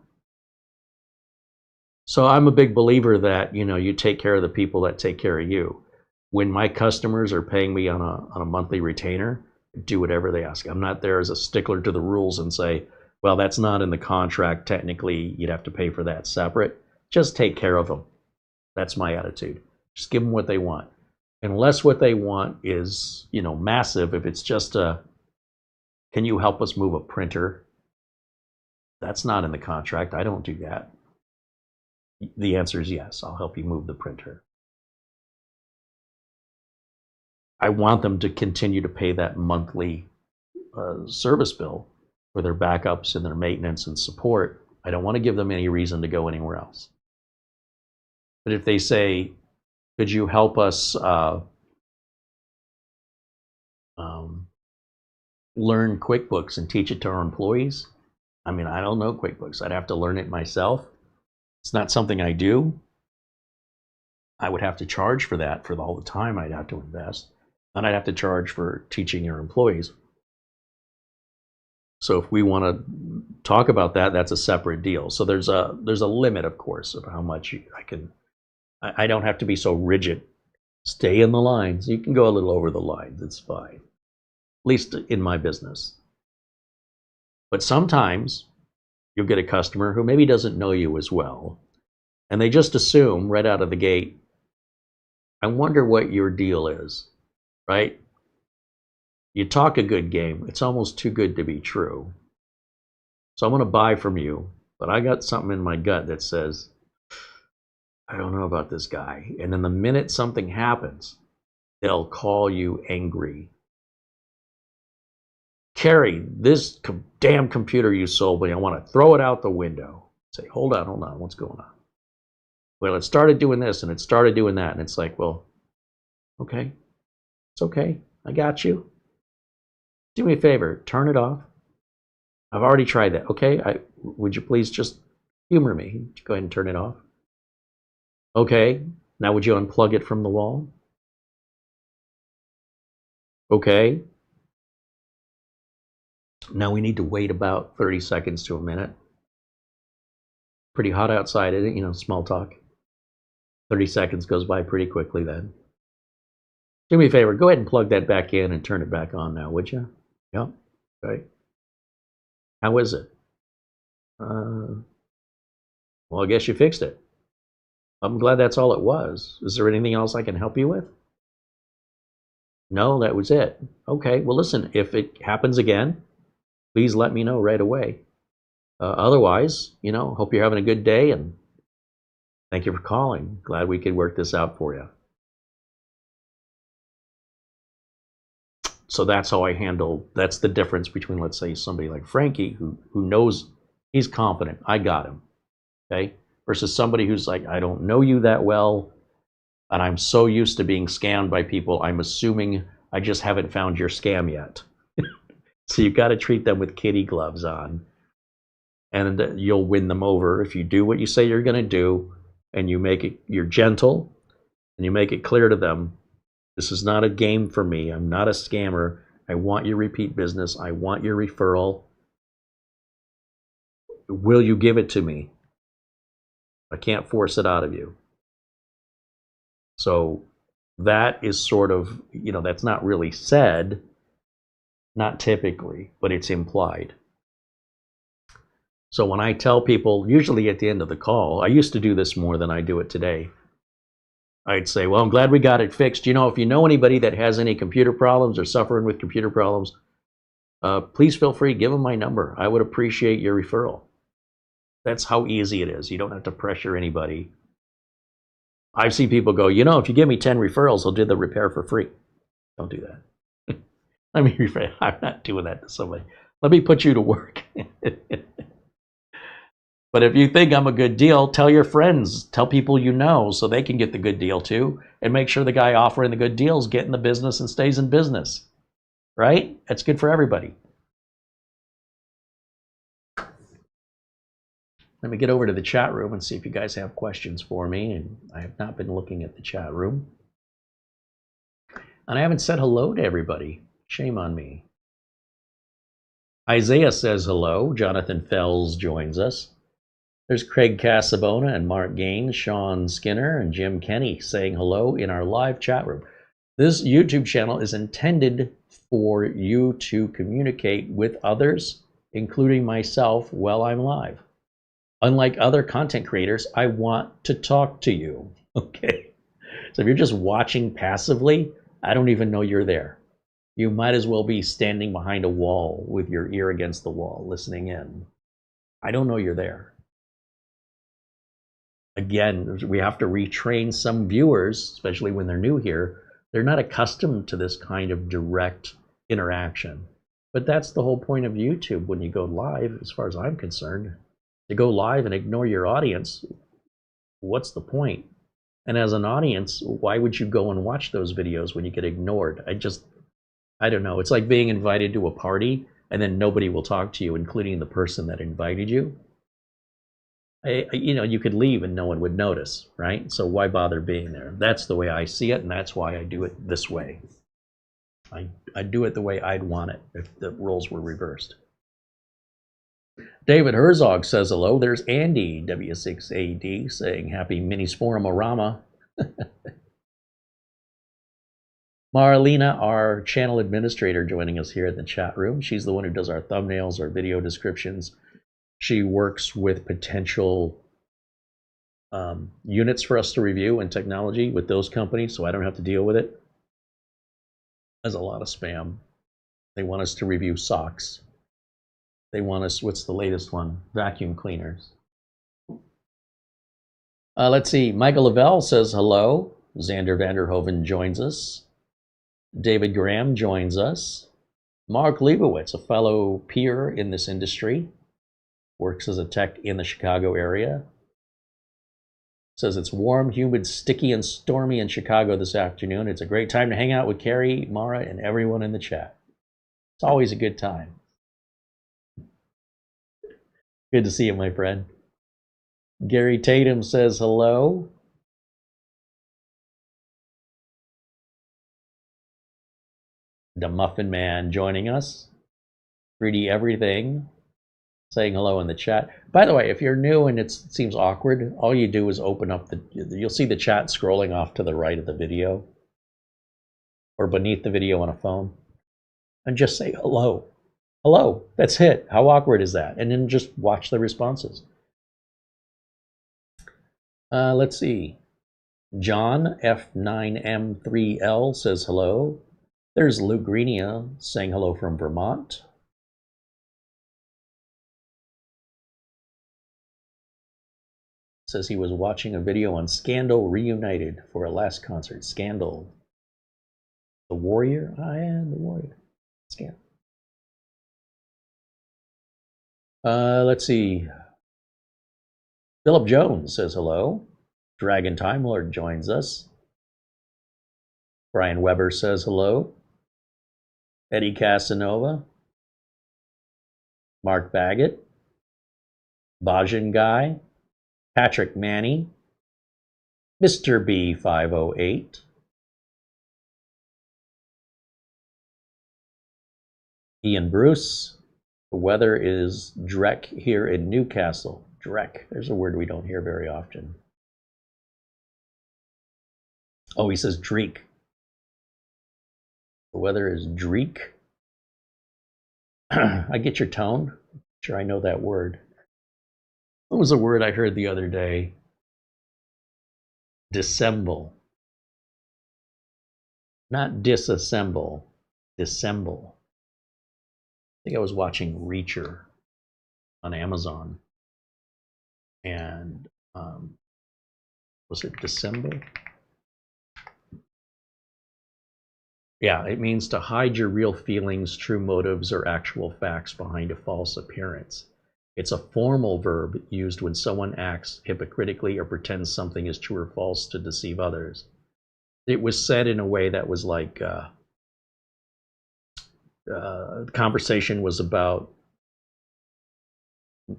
So I'm a big believer that, you know, you take care of the people that take care of you. When my customers are paying me on a monthly retainer, do whatever they ask. I'm not there as a stickler to the rules and say, well, that's not in the contract. Technically, you'd have to pay for that separate. Just take care of them. That's my attitude. Just give them what they want. Unless what they want is, you know, massive. If it's just a, can you help us move a printer? That's not in the contract. I don't do that. The answer is yes. I'll help you move the printer. I want them to continue to pay that monthly service bill for their backups and their maintenance and support. I don't want to give them any reason to go anywhere else. But if they say, could you help us learn QuickBooks and teach it to our employees? I mean, I don't know QuickBooks. I'd have to learn it myself. It's not something I do. I would have to charge for that, for all the time I'd have to invest. And I'd have to charge for teaching your employees. So if we want to talk about that, that's a separate deal. So there's a limit, of course, of how much I can. I don't have to be so rigid. Stay in the lines. You can go a little over the lines. It's fine. At least in my business. But sometimes you'll get a customer who maybe doesn't know you as well, and they just assume right out of the gate, I wonder what your deal is, right? You talk a good game. It's almost too good to be true. So I'm going to buy from you, but I got something in my gut that says, I don't know about this guy. And then the minute something happens, they'll call you angry. Carey, this damn computer you sold me, I want to throw it out the window. Say, hold on, what's going on? Well, it started doing this and it started doing that. And it's like, well, okay, it's okay. I got you. Do me a favor, turn it off. I've already tried that. Okay, would you please just humor me? Go ahead and turn it off. Okay, now would you unplug it from the wall? Okay. Now we need to wait about 30 seconds to a minute. Pretty hot outside, isn't it? You know, small talk. 30 seconds goes by pretty quickly then. Do me a favor, go ahead and plug that back in and turn it back on now, would you? Yep. Okay. How is it? Well, I guess you fixed it. I'm glad that's all it was. Is there anything else I can help you with? No, that was it. Okay, well listen, if it happens again, please let me know right away. Otherwise, you know, hope you're having a good day and thank you for calling. Glad we could work this out for you. So that's how I handle, that's the difference between, let's say, somebody like Frankie who knows he's confident, I got him, okay? Versus somebody who's like, I don't know you that well, and I'm so used to being scammed by people, I'm assuming I just haven't found your scam yet. So you've got to treat them with kitty gloves on, and you'll win them over if you do what you say you're going to do, and you make it, you're gentle, and you make it clear to them, this is not a game for me. I'm not a scammer. I want your repeat business. I want your referral. Will you give it to me? I can't force it out of you. So that is sort of, you know, that's not really said, not typically, but it's implied. So when I tell people, usually at the end of the call, I used to do this more than I do it today. I'd say, well, I'm glad we got it fixed. You know, if you know anybody that has any computer problems or suffering with computer problems, please feel free, give them my number. I would appreciate your referral. That's how easy it is. You don't have to pressure anybody. I've seen people go, you know, if you give me 10 referrals, I'll do the repair for free. Don't do that. Let me rephrase. I'm not doing that to somebody. Let me put you to work. But if you think I'm a good deal, tell your friends, tell people you know so they can get the good deal too, and make sure the guy offering the good deal is getting the business and stays in business, right? That's good for everybody. Let me get over to the chat room and see if you guys have questions for me, and I have not been looking at the chat room. And I haven't said hello to everybody. Shame on me. Isaiah says hello. Jonathan Fells joins us. There's Craig Casabona and Mark Gaines, Sean Skinner, and Jim Kenny saying hello in our live chat room. This YouTube channel is intended for you to communicate with others, including myself, while I'm live. Unlike other content creators, I want to talk to you, okay? So if you're just watching passively, I don't even know you're there. You might as well be standing behind a wall with your ear against the wall, listening in. I don't know you're there. Again, we have to retrain some viewers, especially when they're new here. They're not accustomed to this kind of direct interaction. But that's the whole point of YouTube when you go live, as far as I'm concerned. To go live and ignore your audience, what's the point? And as an audience, why would you go and watch those videos when you get ignored? I don't know. It's like being invited to a party and then nobody will talk to you, including the person that invited you. You know, you could leave and no one would notice, right? So why bother being there? That's the way I see it, and that's why I do it this way. I do it the way I'd want it if the roles were reversed. David Herzog says hello. There's Andy W6AD saying happy Minisforum. Marlena, our channel administrator, joining us here in the chat room. She's the one who does our thumbnails, our video descriptions. She works with potential units for us to review and technology with those companies, so I don't have to deal with it. There's a lot of spam. They want us to review socks. They want us, what's the latest one? Vacuum cleaners. Let's see. Michael Lavelle says hello. Xander Vanderhoven joins us. David Graham joins us. Mark Leibowitz, a fellow peer in this industry, works as a tech in the Chicago area. Says it's warm, humid, sticky, and stormy in Chicago this afternoon. It's a great time to hang out with Carey, Mara, and everyone in the chat. It's always a good time. Good to see you, my friend. Gary Tatum says hello. The Muffin Man joining us. 3D Everything saying hello in the chat. By the way, if you're new and it seems awkward, all you do is open up you'll see the chat scrolling off to the right of the video or beneath the video on a phone, and just say hello. Hello, that's it. How awkward is that? And then just watch the responses. Let's see. John F9M3L says hello. There's Luke Greenia saying hello from Vermont. Says he was watching a video on Scandal Reunited for a last concert. Scandal. The Warrior? I am the Warrior. Scandal. Let's see. Philip Jones says hello. Dragon Time Lord joins us. Brian Weber says hello. Eddie Casanova. Mark Baggett. Bajan Guy. Patrick Manny. Mr. B508. Ian Bruce. The weather is dreck here in Newcastle. Dreck. There's a word we don't hear very often. Oh, he says dreek. The weather is dreek. I get your tone. I'm sure I know that word. What was a word I heard the other day? Dissemble. Not disassemble. Dissemble. I think I was watching Reacher on Amazon. And was it dissemble? Yeah, it means to hide your real feelings, true motives, or actual facts behind a false appearance. It's a formal verb used when someone acts hypocritically or pretends something is true or false to deceive others. It was said in a way that was like, the conversation was about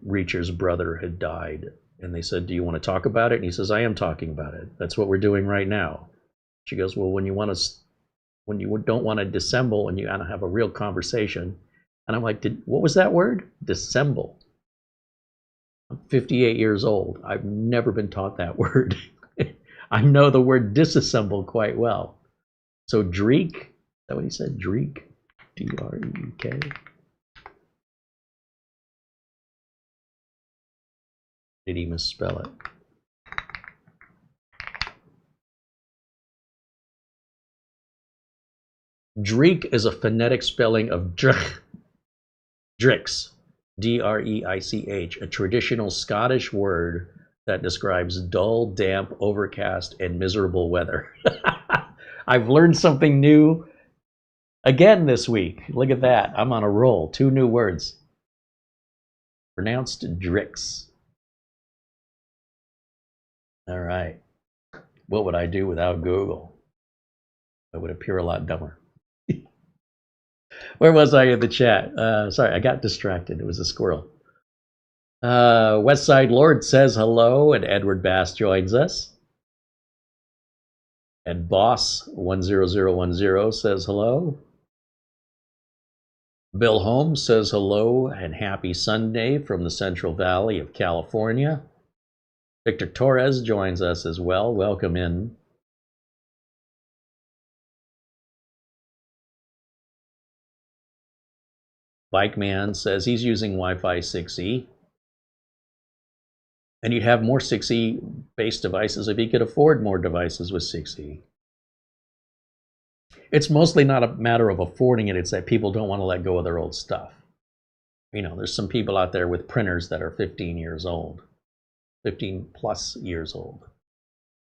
Reacher's brother had died. And they said, do you want to talk about it? And he says, I am talking about it. That's what we're doing right now. She goes, well, when you don't want to dissemble and you want to have a real conversation. And I'm like, what was that word? Dissemble. I'm 58 years old. I've never been taught that word. I know the word disassemble quite well. So dreek, is that what he said? Dreek, D-R-E-E-K. Did he misspell it? Dreek is a phonetic spelling of drich, D-R-E-I-C-H, a traditional Scottish word that describes dull, damp, overcast, and miserable weather. I've learned something new again this week. Look at that. I'm on a roll. 2 new words. Pronounced drix. All right. What would I do without Google? I would appear a lot dumber. Where was I in the chat? Sorry, I got distracted. It was a squirrel. Westside Lord says hello, and Edward Bass joins us. And Boss 10010 says hello. Bill Holmes says hello and happy Sunday from the Central Valley of California. Victor Torres joins us as well. Welcome in. Bike Man says he's using Wi-Fi 6E. And you'd have more 6E based devices if you could afford more devices with 6E. It's mostly not a matter of affording it, it's that people don't want to let go of their old stuff. You know, there's some people out there with printers that are 15 years old. 15 plus years old.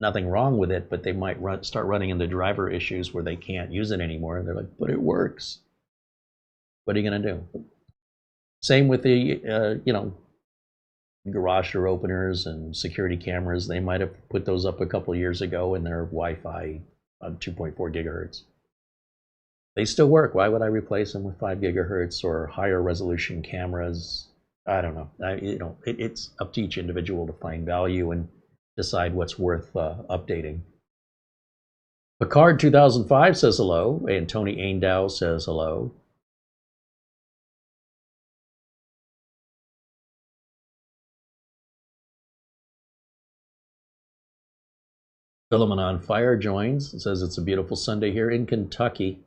Nothing wrong with it, but they might start running into driver issues where they can't use it anymore. And they're like, but it works. What are you going to do? Same with the, garage door openers and security cameras. They might have put those up a couple of years ago and they're Wi-Fi on 2.4 gigahertz. They still work. Why would I replace them with 5 gigahertz or higher resolution cameras? I don't know. It's up to each individual to find value and decide what's worth updating. Picard 2005 says hello, and Tony Aindow says hello. Philemon on Fire joins and says it's a beautiful Sunday here in Kentucky.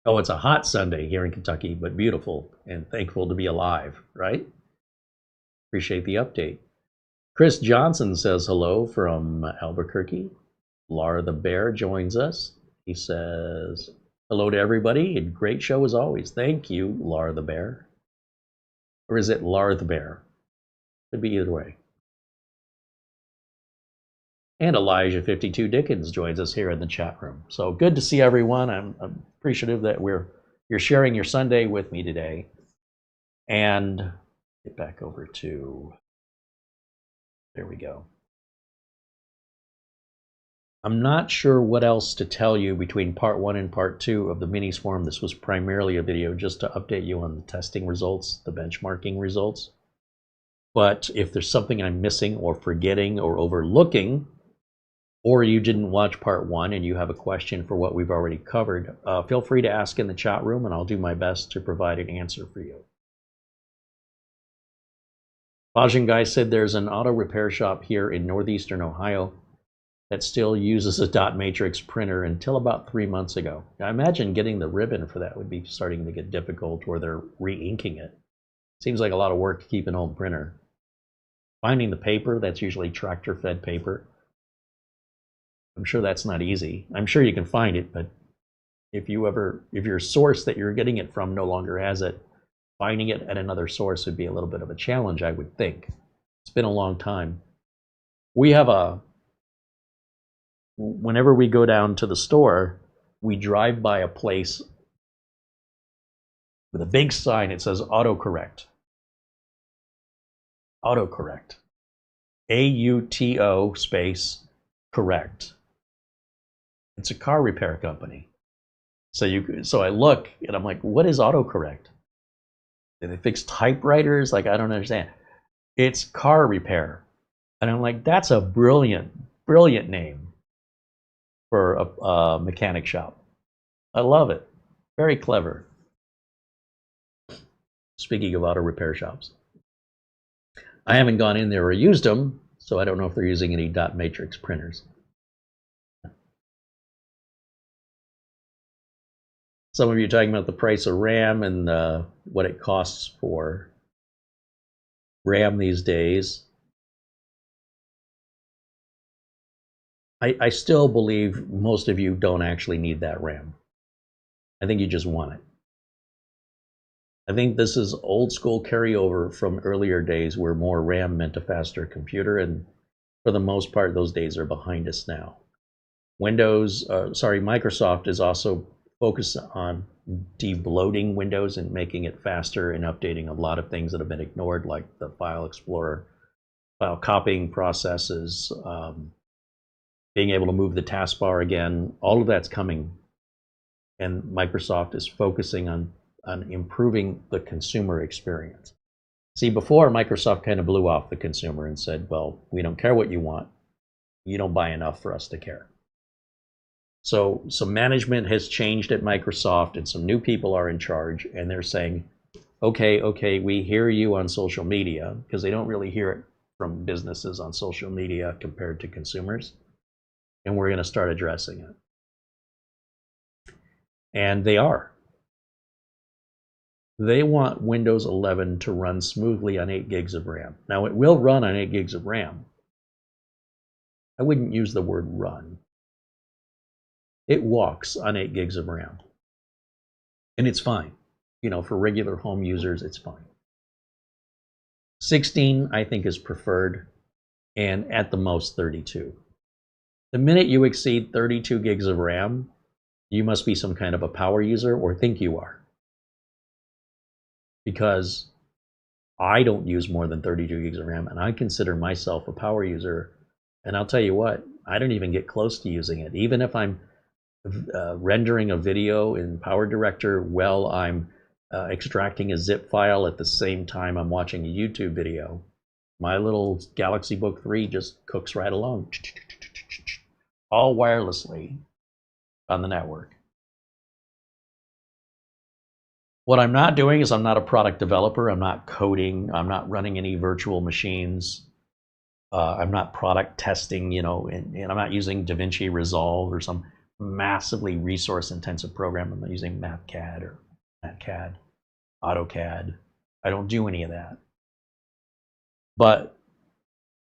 Oh, it's a hot Sunday here in Kentucky, but beautiful and thankful to be alive, right? Appreciate the update. Chris Johnson says hello from Albuquerque. Laura the Bear joins us. He says, hello to everybody, and great show as always. Thank you, Laura the Bear. Or is it Lar the Bear? Could be either way. And Elijah 52 Dickens joins us here in the chat room. So good to see everyone. I'm appreciative that you're sharing your Sunday with me today. And get back over to, there we go. I'm not sure what else to tell you between part 1 and part 2 of the Minisforum. This was primarily a video just to update you on the testing results, the benchmarking results. But if there's something I'm missing or forgetting or overlooking, or you didn't watch part 1 and you have a question for what we've already covered, feel free to ask in the chat room and I'll do my best to provide an answer for you. Bajan Guy said there's an auto repair shop here in northeastern Ohio that still uses a dot matrix printer until about 3 months ago. I imagine getting the ribbon for that would be starting to get difficult, or they're re-inking it. Seems like a lot of work to keep an old printer. Finding the paper, that's usually tractor-fed paper. I'm sure that's not easy. I'm sure you can find it, but if your source that you're getting it from no longer has it, finding it at another source would be a little bit of a challenge, I would think. It's been a long time. We have whenever we go down to the store, we drive by a place with a big sign. It says autocorrect. Autocorrect. AUTO space correct. It's a car repair company. So I look and I'm like, what is autocorrect? Do they fix typewriters? Like, I don't understand. It's car repair. And I'm like, that's a brilliant, brilliant name for a mechanic shop. I love it. Very clever. Speaking of auto repair shops, I haven't gone in there or used them, so I don't know if they're using any dot matrix printers. Some of you are talking about the price of RAM and what it costs for RAM these days. I still believe most of you don't actually need that RAM. I think you just want it. I think this is old school carryover from earlier days where more RAM meant a faster computer, and for the most part, those days are behind us now. Microsoft is also focused on de-bloating Windows and making it faster and updating a lot of things that have been ignored, like the File Explorer, file copying processes, being able to move the taskbar again. All of that's coming, and Microsoft is focusing on improving the consumer experience. See, before, Microsoft kind of blew off the consumer and said, well, we don't care what you want. You don't buy enough for us to care. So management has changed at Microsoft, and some new people are in charge, and they're saying, okay, we hear you on social media, because they don't really hear it from businesses on social media compared to consumers, and we're going to start addressing it. And they are. They want Windows 11 to run smoothly on 8 gigs of RAM. Now, it will run on 8 gigs of RAM. I wouldn't use the word run. It walks on 8 gigs of RAM. And it's fine. You know, for regular home users, it's fine. 16, I think, is preferred, and at the most 32. The minute you exceed 32 gigs of RAM, you must be some kind of a power user or think you are. Because I don't use more than 32 gigs of RAM, and I consider myself a power user. And I'll tell you what, I don't even get close to using it. Even if I'm rendering a video in Power Director while I'm extracting a zip file at the same time I'm watching a YouTube video, my little Galaxy Book 3 just cooks right along, all wirelessly on the network. What I'm not doing is I'm not a product developer. I'm not coding. I'm not running any virtual machines. I'm not product testing, you know, and I'm not using DaVinci Resolve or some massively resource-intensive program. I'm not using MathCAD or MatCAD, AutoCAD. I don't do any of that. But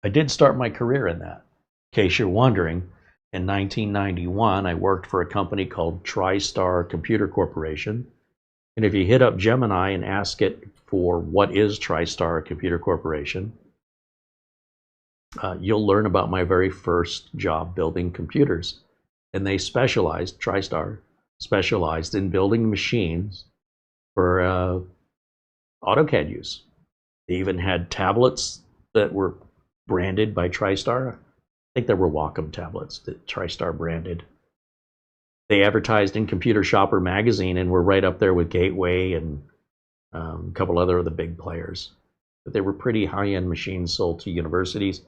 I did start my career in that. In case you're wondering, in 1991, I worked for a company called TriStar Computer Corporation. And if you hit up Gemini and ask it for what is TriStar Computer Corporation, you'll learn about my very first job building computers. And they specialized, TriStar specialized in building machines for AutoCAD use. They even had tablets that were branded by TriStar. I think there were Wacom tablets that TriStar branded. They advertised in Computer Shopper magazine and were right up there with Gateway and a couple other of the big players. But they were pretty high-end machines sold to universities.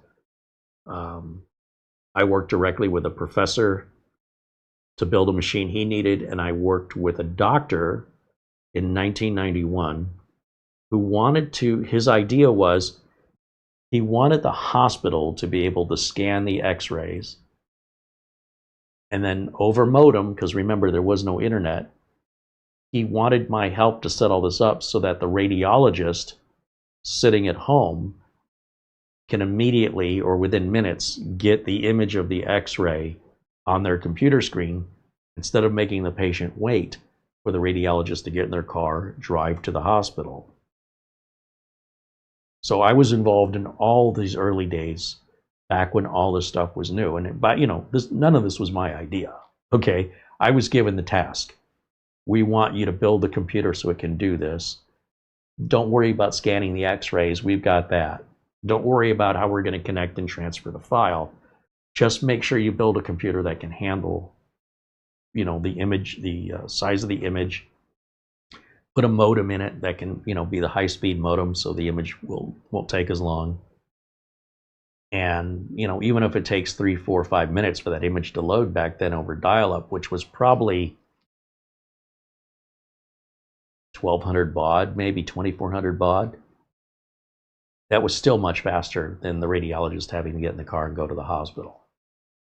I worked directly with a professor to build a machine he needed, and I worked with a doctor in 1991 who wanted to, his idea was he wanted the hospital to be able to scan the x-rays and then over modem, because remember there was no internet, he wanted my help to set all this up so that the radiologist sitting at home can immediately or within minutes get the image of the x-ray on their computer screen instead of making the patient wait for the radiologist to get in their car, drive to the hospital. So I was involved in all these early days back when all this stuff was new. And but you know, none of this was my idea. Okay, I was given the task. We want you to build the computer so it can do this. Don't worry about scanning the x-rays. We've got that. Don't worry about how we're going to connect and transfer the file. Just make sure you build a computer that can handle, you know, the image, the size of the image. Put a modem in it that can, you know, be the high-speed modem so the image won't take as long. And, you know, even if it takes 3, 4, 5 minutes for that image to load back then over dial-up, which was probably 1200 baud, maybe 2400 baud, that was still much faster than the radiologist having to get in the car and go to the hospital.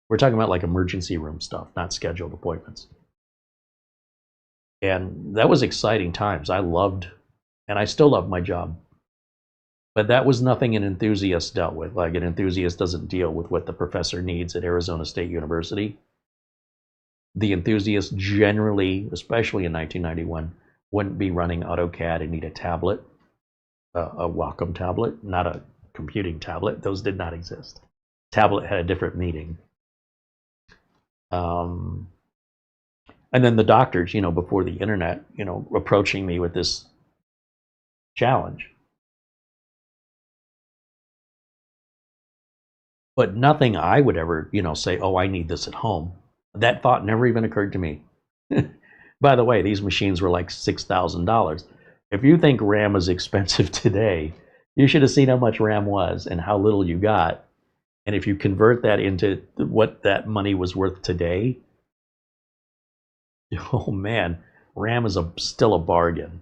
We're talking about like emergency room stuff, not scheduled appointments. And that was exciting times. I loved, and I still love my job. But that was nothing an enthusiast dealt with. Like an enthusiast doesn't deal with what the professor needs at Arizona State University. The enthusiast generally, especially in 1991, wouldn't be running AutoCAD and need a tablet, a Wacom tablet, not a computing tablet. Those did not exist. Tablet had a different meaning. And then the doctors, you know, before the internet, you know, approaching me with this challenge. But nothing I would ever, you know, say, oh, I need this at home. That thought never even occurred to me. By the way, these machines were like $6,000. If you think RAM is expensive today, you should have seen how much RAM was and how little you got. And if you convert that into what that money was worth today, oh man, RAM is still a bargain.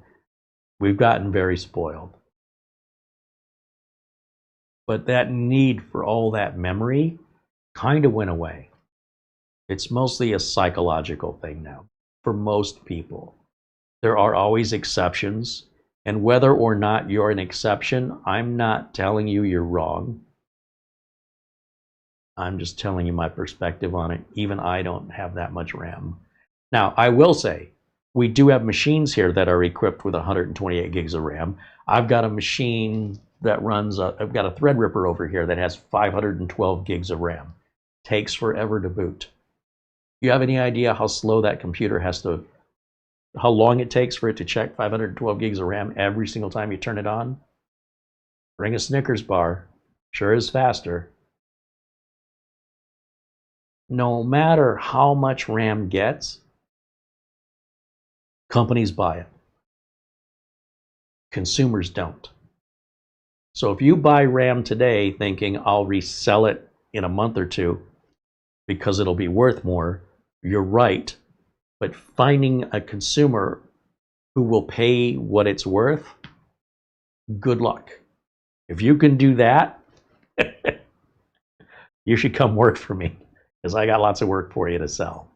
We've gotten very spoiled. But that need for all that memory kind of went away. It's mostly a psychological thing now for most people. There are always exceptions, and whether or not you're an exception, I'm not telling you you're wrong. I'm just telling you my perspective on it. Even I don't have that much RAM. Now, I will say, we do have machines here that are equipped with 128 gigs of RAM. I've got a machine that runs, I've got a Threadripper over here that has 512 gigs of RAM. Takes forever to boot. You have any idea how slow that computer has to, how long it takes for it to check 512 gigs of RAM every single time you turn it on? Bring a Snickers bar. Sure is faster. No matter how much RAM gets, companies buy it. Consumers don't. So if you buy RAM today thinking I'll resell it in a month or two because it'll be worth more, you're right. But finding a consumer who will pay what it's worth, good luck. If you can do that, you should come work for me, because I got lots of work for you to sell.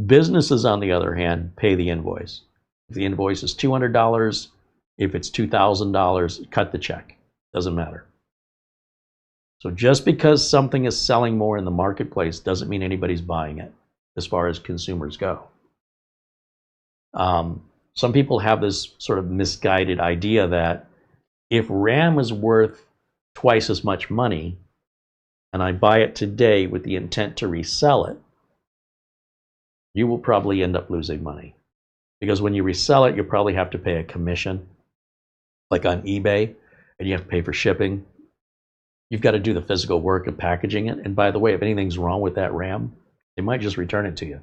Businesses, on the other hand, pay the invoice. If the invoice is $200, if it's $2,000, cut the check. Doesn't matter. So just because something is selling more in the marketplace doesn't mean anybody's buying it, as far as consumers go. Some people have this sort of misguided idea that if RAM is worth twice as much money, and I buy it today with the intent to resell it, you will probably end up losing money. Because when you resell it, you'll probably have to pay a commission, like on eBay, and you have to pay for shipping. You've got to do the physical work of packaging it. And by the way, if anything's wrong with that RAM, they might just return it to you.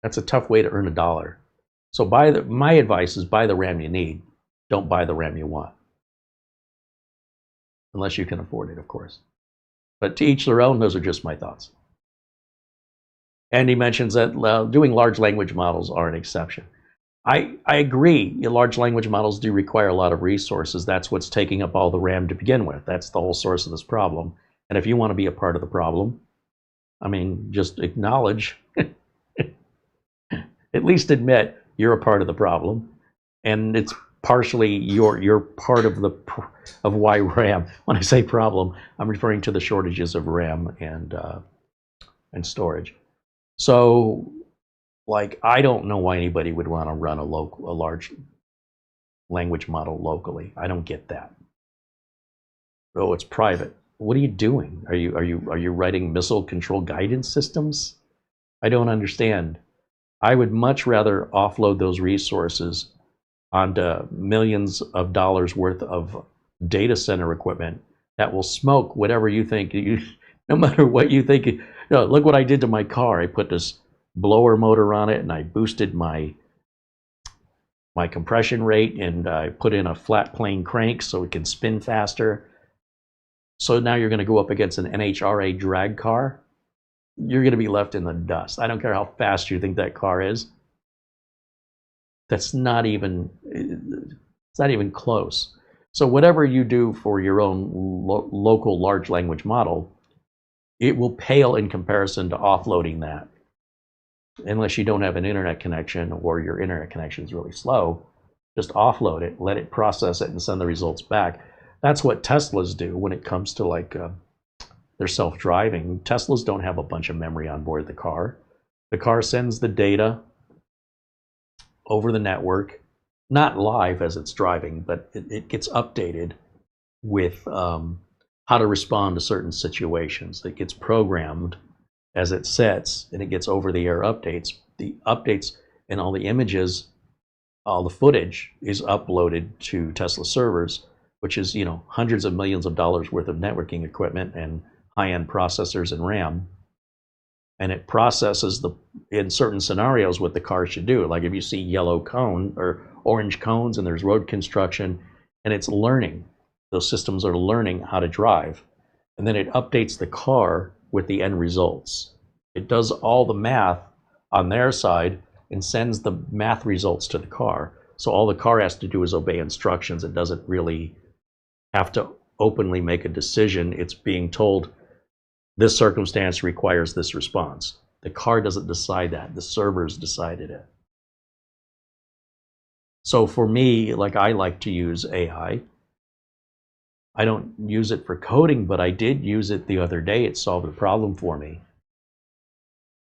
That's a tough way to earn a dollar. So my advice is buy the RAM you need. Don't buy the RAM you want. Unless you can afford it, of course. But to each their own, those are just my thoughts. Andy mentions that doing large language models are an exception. I agree. Large language models do require a lot of resources. That's what's taking up all the RAM to begin with. That's the whole source of this problem. And if you want to be a part of the problem, I mean, just acknowledge, at least admit you're a part of the problem. And it's partially you're part of why RAM. When I say problem, I'm referring to the shortages of RAM and storage. So, like, I don't know why anybody would want to run a large language model locally. I don't get that. Oh, it's private. What are you doing? Are you writing missile control guidance systems? I don't understand. I would much rather offload those resources onto millions of dollars worth of data center equipment that will smoke whatever you think. No matter what you think. Look what I did to my car. I put this blower motor on it, and I boosted my compression rate, and I put in a flat plane crank so it can spin faster. So now you're going to go up against an NHRA drag car. You're going to be left in the dust. I don't care how fast you think that car is. That's not even, it's not even close. So whatever you do for your own local large language model, it will pale in comparison to offloading that. Unless you don't have an internet connection or your internet connection is really slow, just offload it, let it process it, and send the results back. That's what Teslas do when it comes to like their self-driving. Teslas don't have a bunch of memory on board the car. The car sends the data over the network, not live as it's driving, but it gets updated with how to respond to certain situations. It gets programmed as it sets, and it gets over-the-air updates. The updates and all the images, all the footage is uploaded to Tesla servers, which is, hundreds of millions of dollars worth of networking equipment and high-end processors and RAM. And it processes in certain scenarios what the car should do. Like if you see yellow cone or orange cones and there's road construction, and it's learning. Those systems are learning how to drive. And then it updates the car with the end results. It does all the math on their side and sends the math results to the car. So all the car has to do is obey instructions. It doesn't really have to openly make a decision. It's being told this circumstance requires this response. The car doesn't decide that. The servers decided it. So for me, like, I like to use AI. I don't use it for coding, but I did use it the other day. It solved a problem for me.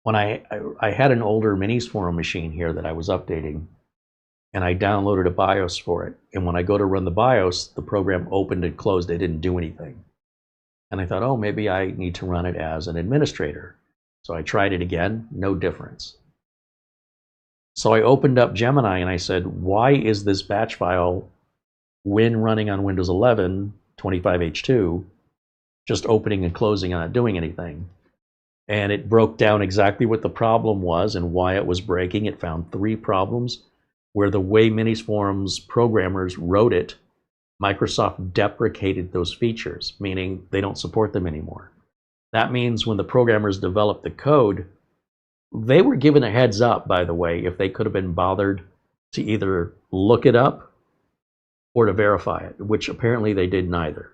When I had an older Minisforum machine here that I was updating, and I downloaded a BIOS for it. And when I go to run the BIOS, the program opened and closed. It didn't do anything. And I thought, oh, maybe I need to run it as an administrator. So I tried it again, no difference. So I opened up Gemini and I said, why is this batch file, when running on Windows 11, 25H2, just opening and closing and not doing anything? And it broke down exactly what the problem was and why it was breaking. It found 3 problems where the way Minisforum's programmers wrote it, Microsoft deprecated those features, meaning they don't support them anymore. That means when the programmers developed the code, they were given a heads up, by the way, if they could have been bothered to either look it up or to verify it, which apparently they did neither.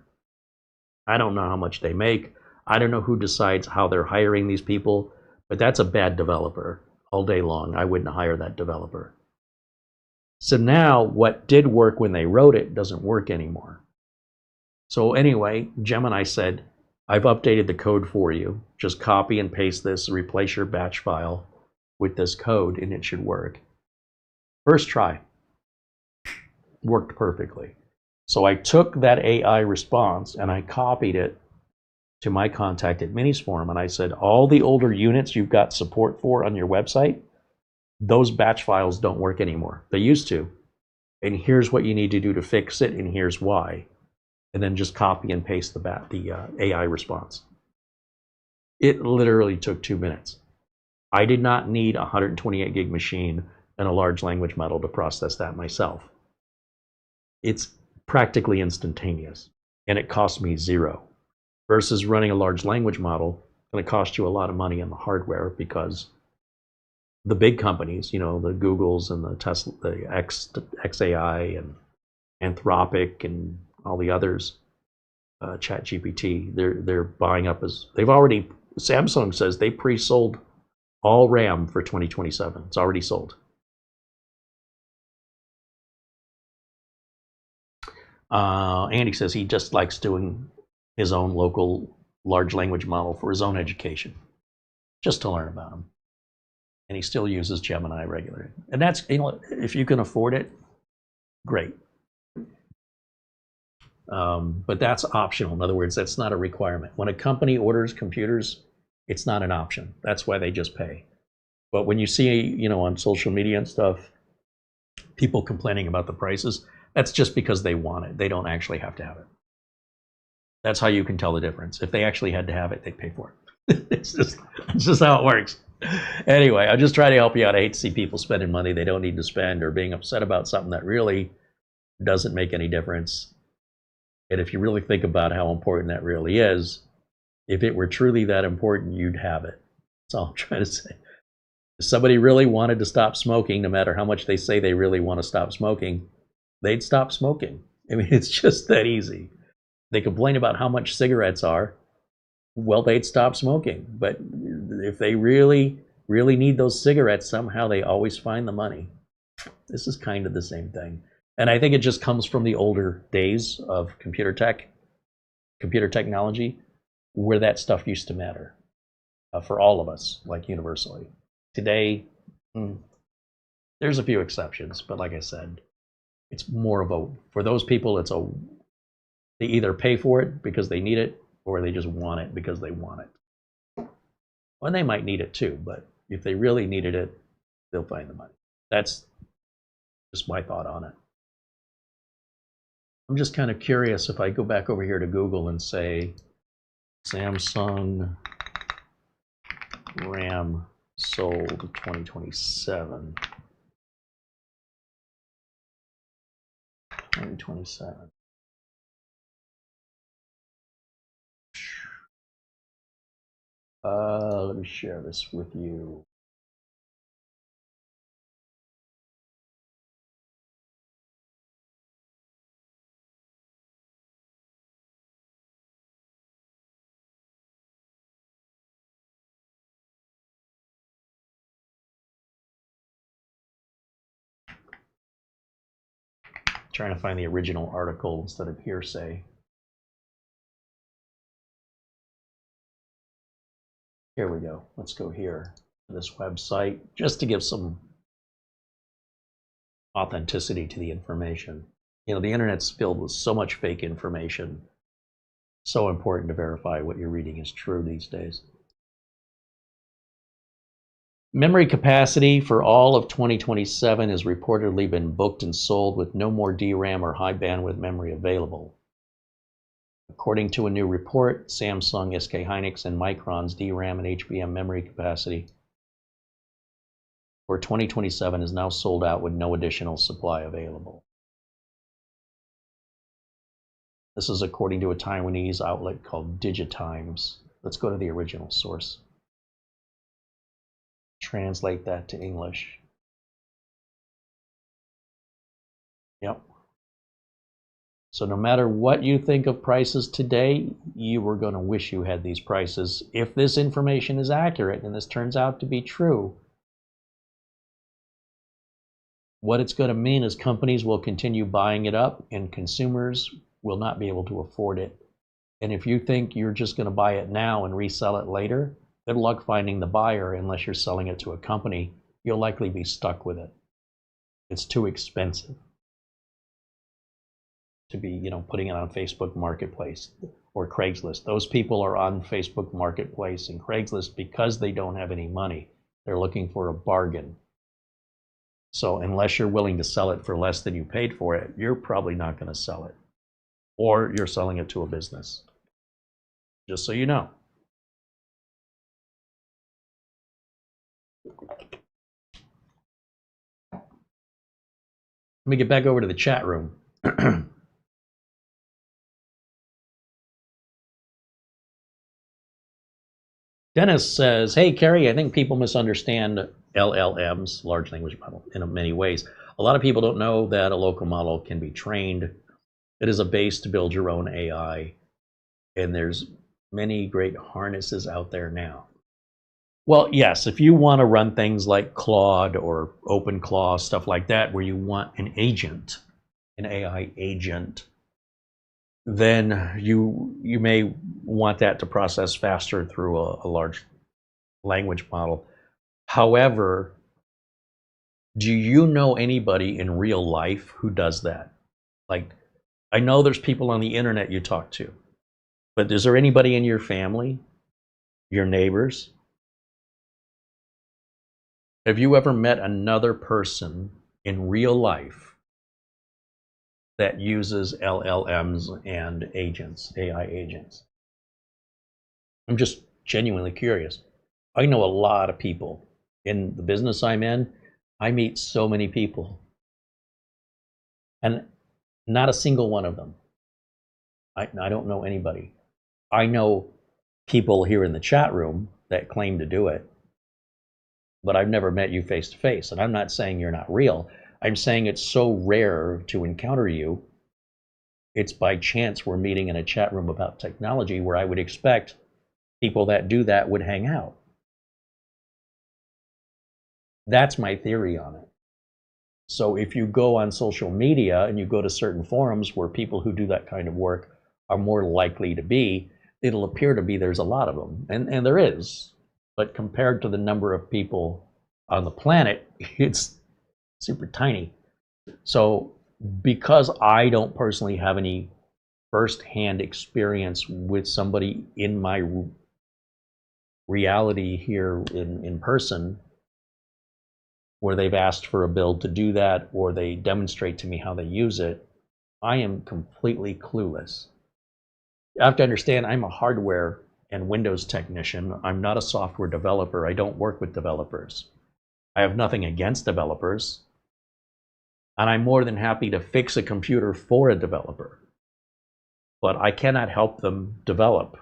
I don't know how much they make. I don't know who decides how they're hiring these people, but that's a bad developer all day long. I wouldn't hire that developer. So now what did work when they wrote it doesn't work anymore. So anyway, Gemini said, I've updated the code for you. Just copy and paste this, replace your batch file with this code, and it should work. First try. Worked perfectly. So I took that AI response and I copied it to my contact at Minisforum, and I said, all the older units you've got support for on your website, those batch files don't work anymore. They used to. And here's what you need to do to fix it, and here's why. And then just copy and paste the AI response. It literally took 2 minutes. I did not need a 128 gig machine and a large language model to process that myself. It's practically instantaneous, and it cost me $0. Versus running a large language model, it's going to cost you a lot of money in the hardware, because the big companies, you know, the Googles and the Tesla, the XAI and Anthropic and all the others, ChatGPT, they're buying up as they've already. Samsung says they pre-sold all RAM for 2027. It's already sold. Andy says he just likes doing his own local large language model for his own education, just to learn about them. And he still uses Gemini regularly. And that's, you know, if you can afford it, great. But that's optional. In other words, that's not a requirement. When a company orders computers, it's not an option. That's why they just pay. But when you see, you know, on social media and stuff, people complaining about the prices, that's just because they want it. They don't actually have to have it. That's how you can tell the difference. If they actually had to have it, they'd pay for it. It's just how it works. Anyway, I'm just trying to help you out. I hate to see people spending money they don't need to spend, or being upset about something that really doesn't make any difference. And if you really think about how important that really is, if it were truly that important, you'd have it. That's all I'm trying to say. If somebody really wanted to stop smoking, no matter how much they say they really want to stop smoking, they'd stop smoking. I mean, it's just that easy. They complain about how much cigarettes are. Well, they'd stop smoking. But if they really, really need those cigarettes, somehow they always find the money. This is kind of the same thing. And I think it just comes from the older days of computer technology, where that stuff used to matter for all of us, like universally. Today, there's a few exceptions, but like I said, it's more of a, for those people, it's a, they either pay for it because they need it, or they just want it because they want it. Well, they might need it too, but if they really needed it, they'll find the money. That's just my thought on it. I'm just kind of curious, if I go back over here to Google and say Samsung RAM sold 2027. 2027. Let me share this with you. Trying to find the original article instead of hearsay. Here we go. Let's go here to this website just to give some authenticity to the information. You know, the internet's filled with so much fake information. So important to verify what you're reading is true these days. Memory capacity for all of 2027 has reportedly been booked and sold with no more DRAM or high bandwidth memory available. According to a new report, Samsung, SK Hynix, and Micron's DRAM and HBM memory capacity for 2027 is now sold out with no additional supply available. This is according to a Taiwanese outlet called Digitimes. Let's go to the original source. Translate that to English. Yep. So no matter what you think of prices today, you were going to wish you had these prices. If this information is accurate and this turns out to be true, what it's going to mean is companies will continue buying it up and consumers will not be able to afford it. And if you think you're just going to buy it now and resell it later, good luck finding the buyer unless you're selling it to a company. You'll likely be stuck with it. It's too expensive to be, you know, putting it on Facebook Marketplace or Craigslist. Those people are on Facebook Marketplace and Craigslist because they don't have any money. They're looking for a bargain. So unless you're willing to sell it for less than you paid for it, you're probably not going to sell it. Or you're selling it to a business. Just so you know. Let me get back over to the chat room. Dennis says, hey, Carey, I think people misunderstand LLMs, large language model, in many ways. A lot of people don't know that a local model can be trained. It is a base to build your own AI. And there's many great harnesses out there now. Well, yes, if you want to run things like Claude or OpenClaw, stuff like that, where you want an agent, an AI agent, then you may want that to process faster through a large language model. However, do you know anybody in real life who does that? Like, I know there's people on the internet you talk to, but is there anybody in your family, your neighbors? Have you ever met another person in real life that uses LLMs and agents, AI agents? I'm just genuinely curious. I know a lot of people. In the business I'm in, I meet so many people. And not a single one of them. I don't know anybody. I know people here in the chat room that claim to do it, but I've never met you face to face. And I'm not saying you're not real. I'm saying it's so rare to encounter you. It's by chance we're meeting in a chat room about technology where I would expect people that do that would hang out. That's my theory on it. So if you go on social media and you go to certain forums where people who do that kind of work are more likely to be, it'll appear to be there's a lot of them. And there is. But compared to the number of people on the planet, it's super tiny. So because I don't personally have any first-hand experience with somebody in my reality here in person, where they've asked for a build to do that, or they demonstrate to me how they use it, I am completely clueless. You have to understand, I'm a hardware and Windows technician. I'm not a software developer. I don't work with developers. I have nothing against developers. And I'm more than happy to fix a computer for a developer. But I cannot help them develop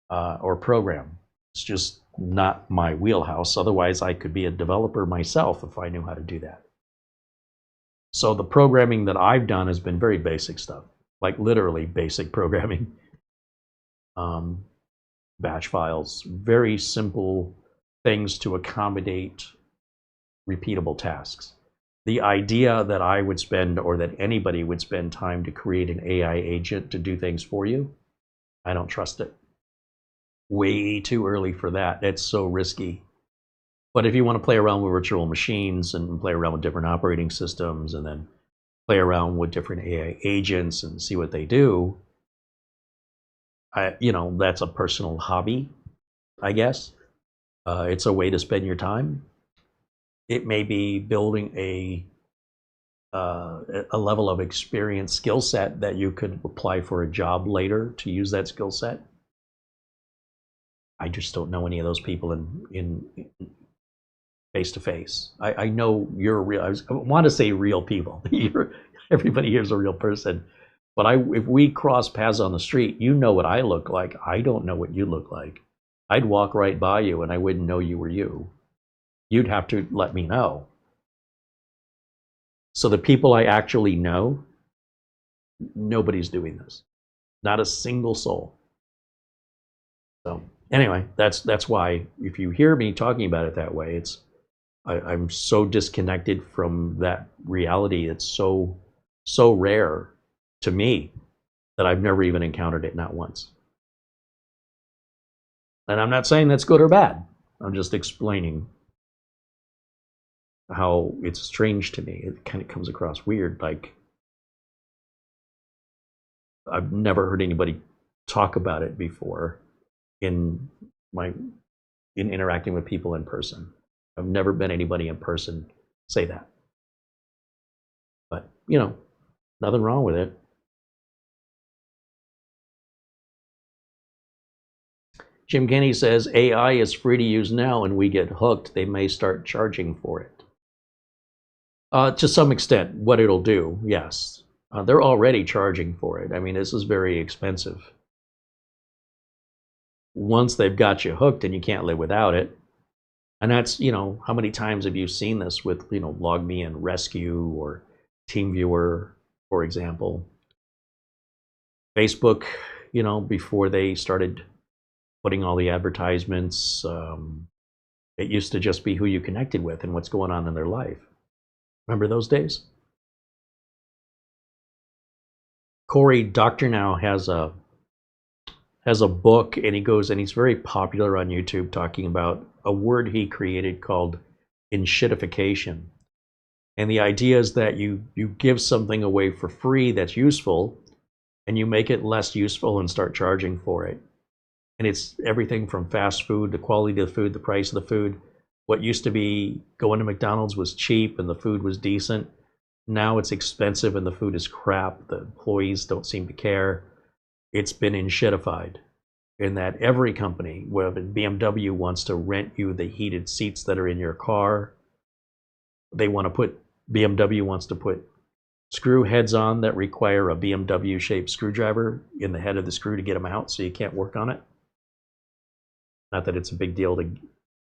or program. It's just not my wheelhouse. Otherwise, I could be a developer myself if I knew how to do that. So the programming that I've done has been very basic stuff, like literally basic programming. Batch files, very simple things to accommodate repeatable tasks. The idea that I would spend, or that anybody would spend time to create an AI agent to do things for you, I don't trust it. Way too early for that. It's so risky. But if you want to play around with virtual machines and play around with different operating systems and then play around with different AI agents and see what they do, that's a personal hobby, I guess. It's a way to spend your time. It may be building a level of experience skill set that you could apply for a job later to use that skill set. I just don't know any of those people in face to face. I know you're real. I want to say real people. Everybody here is a real person. But if we cross paths on the street, you know what I look like. I don't know what you look like. I'd walk right by you and I wouldn't know you were you. You'd have to let me know. So the people I actually know, nobody's doing this. Not a single soul. So anyway, that's why if you hear me talking about it that way, I'm so disconnected from that reality. It's so rare to me that I've never even encountered it, not once. And I'm not saying that's good or bad. I'm just explaining how it's strange to me. It kind of comes across weird. Like, I've never heard anybody talk about it before in interacting with people in person. I've never been anybody in person say that. But, nothing wrong with it. Jim Kenny says, AI is free to use now and we get hooked. They may start charging for it. To some extent, what it'll do, yes. They're already charging for it. I mean, this is very expensive. Once they've got you hooked and you can't live without it, and that's, how many times have you seen this with, LogMe and Rescue or TeamViewer, for example. Facebook, before they started putting all the advertisements, it used to just be who you connected with and what's going on in their life. Remember those days? Corey Doctor Now has a book, and he's very popular on YouTube talking about a word he created called enshittification. And the idea is that you give something away for free that's useful, and you make it less useful and start charging for it. And it's everything from fast food, the quality of the food, the price of the food. What used to be going to McDonald's was cheap and the food was decent. Now it's expensive and the food is crap. The employees don't seem to care. It's been enshittified in that every company, whether BMW wants to rent you the heated seats that are in your car, BMW wants to put screw heads on that require a BMW-shaped screwdriver in the head of the screw to get them out so you can't work on it. Not that it's a big deal to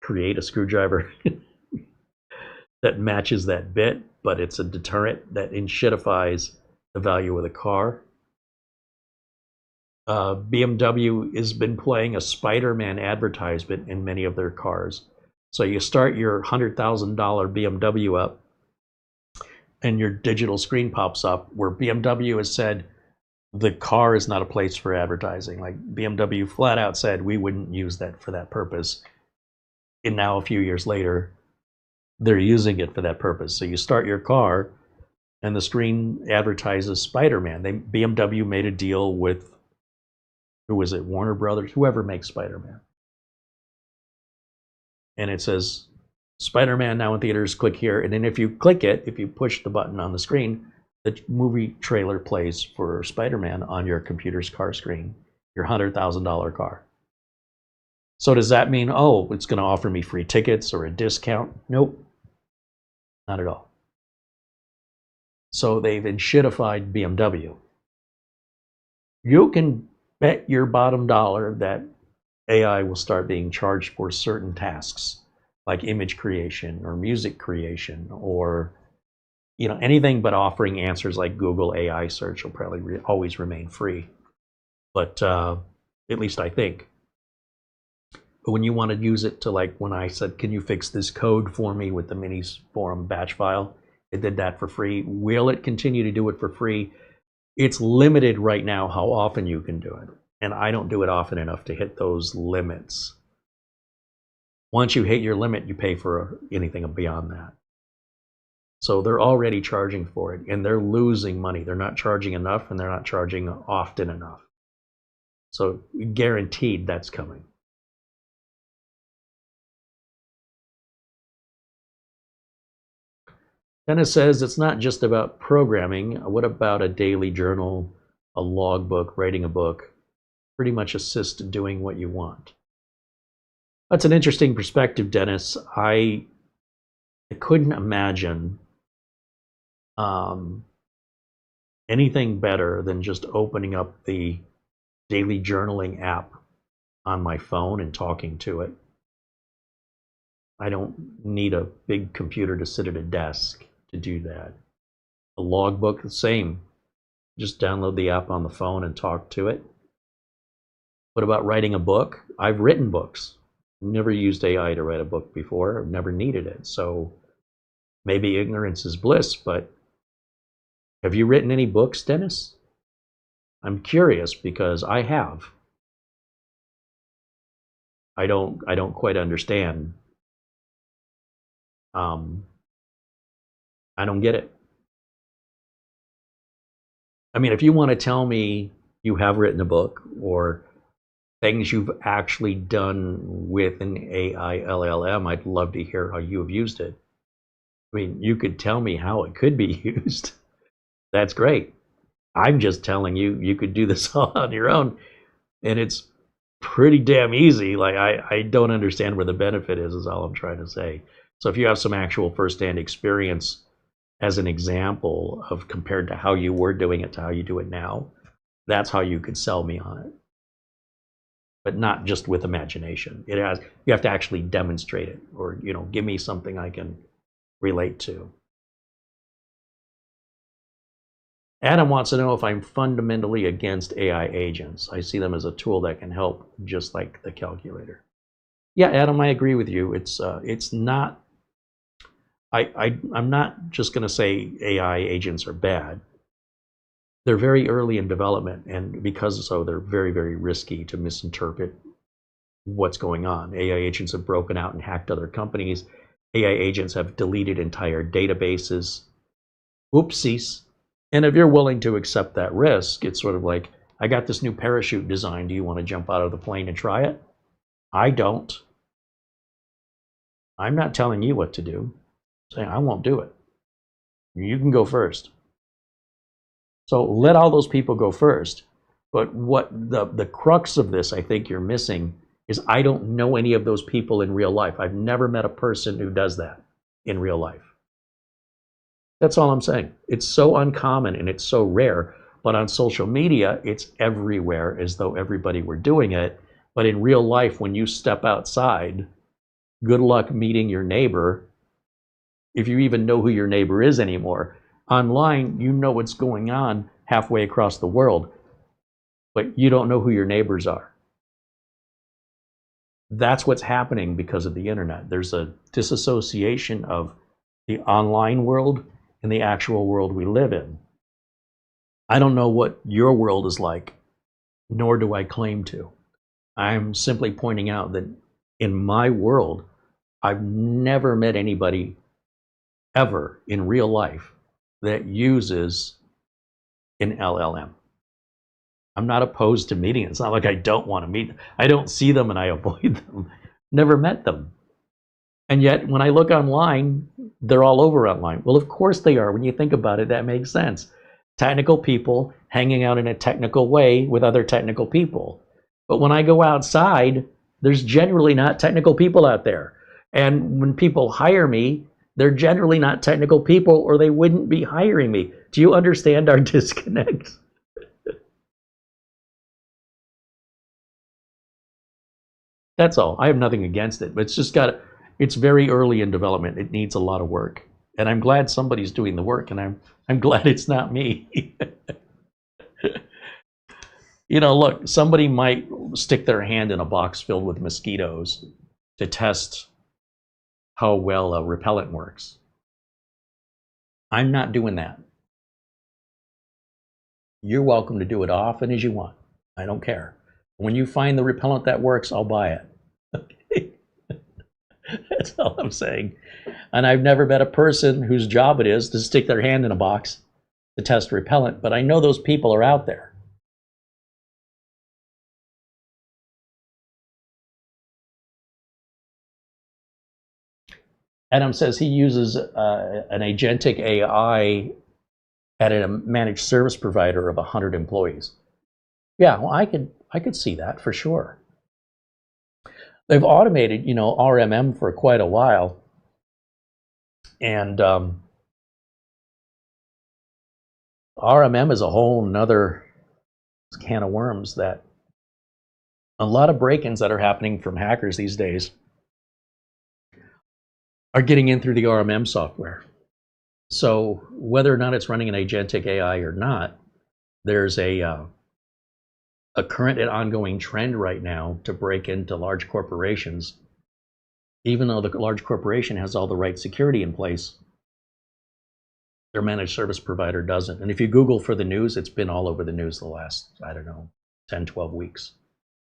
create a screwdriver that matches that bit, but it's a deterrent that enshittifies the value of the car. BMW has been playing a Spider-Man advertisement in many of their cars. So you start your $100,000 BMW up, and your digital screen pops up where BMW has said the car is not a place for advertising. Like BMW flat out said, we wouldn't use that for that purpose. And now a few years later, they're using it for that purpose. So you start your car and the screen advertises Spider-Man. BMW made a deal with, who was it, Warner Brothers, whoever makes Spider-Man. And it says, Spider-Man now in theaters, click here. And then if you click it, if you push the button on the screen, the movie trailer plays for Spider-Man on your computer's car screen, your $100,000 car. So does that mean, oh, it's going to offer me free tickets or a discount? Nope, not at all. So they've enshittified BMW. You can bet your bottom dollar that AI will start being charged for certain tasks, like image creation or music creation, or anything but offering answers like Google AI search will probably always remain free. But at least I think. But when you want to use it to, like when I said, can you fix this code for me with the Minisforum batch file? It did that for free. Will it continue to do it for free? It's limited right now how often you can do it. And I don't do it often enough to hit those limits. Once you hit your limit, you pay for anything beyond that. So they're already charging for it, and they're losing money. They're not charging enough, and they're not charging often enough. So guaranteed that's coming. Dennis says it's not just about programming. What about a daily journal, a logbook, writing a book? Pretty much assist doing what you want. That's an interesting perspective, Dennis. I couldn't imagine anything better than just opening up the daily journaling app on my phone and talking to it. I don't need a big computer to sit at a desk to do that. A logbook, the same. Just download the app on the phone and talk to it. What about writing a book? I've written books. Never used AI to write a book before. I've never needed it. So maybe ignorance is bliss, but have you written any books, Dennis? I'm curious because I have. I don't quite understand. I don't get it. I mean, if you want to tell me you have written a book or things you've actually done with an AI LLM, I'd love to hear how you have used it. I mean, you could tell me how it could be used. That's great. I'm just telling you, you could do this all on your own, and it's pretty damn easy. Like, I don't understand where the benefit is all I'm trying to say. So if you have some actual first-hand experience as an example of compared to how you were doing it to how you do it now, that's how you could sell me on it. But not just with imagination. You have to actually demonstrate it, or give me something I can relate to. Adam wants to know if I'm fundamentally against AI agents. I see them as a tool that can help, just like the calculator. Yeah, Adam, I agree with you. It's not. I'm not just going to say AI agents are bad. They're very early in development, and because so, they're very, very risky to misinterpret what's going on. AI agents have broken out and hacked other companies. AI agents have deleted entire databases. Oopsies. And if you're willing to accept that risk, it's sort of like, I got this new parachute design. Do you want to jump out of the plane and try it? I don't. I'm not telling you what to do. I'm saying I won't do it. You can go first. So let all those people go first. But what the crux of this I think you're missing is I don't know any of those people in real life. I've never met a person who does that in real life. That's all I'm saying. It's so uncommon and it's so rare. But on social media, it's everywhere as though everybody were doing it. But in real life, when you step outside, good luck meeting your neighbor, if you even know who your neighbor is anymore. Online, you know what's going on halfway across the world, but you don't know who your neighbors are. That's what's happening because of the internet. There's a disassociation of the online world and the actual world we live in. I don't know what your world is like, nor do I claim to. I'm simply pointing out that in my world, I've never met anybody ever in real life that uses an LLM. I'm not opposed to meeting it. It's not like I don't want to meet them. I don't see them and I avoid them. Never met them. And yet, when I look online, they're all over online. Well, of course they are. When you think about it, that makes sense. Technical people hanging out in a technical way with other technical people. But when I go outside, there's generally not technical people out there. And when people hire me, they're generally not technical people or they wouldn't be hiring me. Do you understand our disconnect? That's all. I have nothing against it, but it's just it's very early in development. It needs a lot of work. And I'm glad somebody's doing the work, and I'm glad it's not me. Look, somebody might stick their hand in a box filled with mosquitoes to test how well a repellent works. I'm not doing that. You're welcome to do it often as you want. I don't care. When you find the repellent that works, I'll buy it. Okay? That's all I'm saying. And I've never met a person whose job it is to stick their hand in a box to test repellent, but I know those people are out there. Adam says he uses an agentic AI at a managed service provider of 100 employees. Yeah, well, I could see that for sure. They've automated, RMM for quite a while, and RMM is a whole nother can of worms. That a lot of break-ins that are happening from hackers these days are getting in through the RMM software. So whether or not it's running an agentic AI or not, there's a current and ongoing trend right now to break into large corporations, even though the large corporation has all the right security in place. Their managed service provider doesn't. And if you Google for the news, it's been all over the news the last, 10, 12 weeks.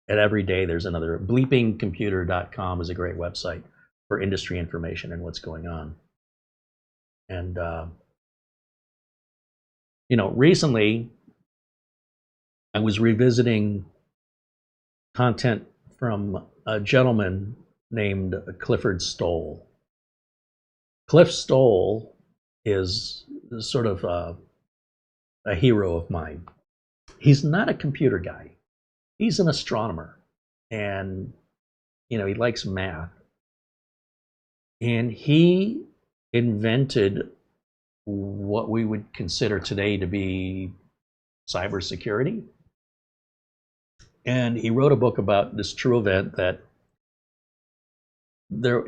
And every day there's another. Bleepingcomputer.com is a great website for industry information and what's going on. And, recently I was revisiting content from a gentleman named Clifford Stoll. Cliff Stoll is sort of a hero of mine. He's not a computer guy. He's an astronomer, and he likes math. And he invented what we would consider today to be cybersecurity. And he wrote a book about this true event that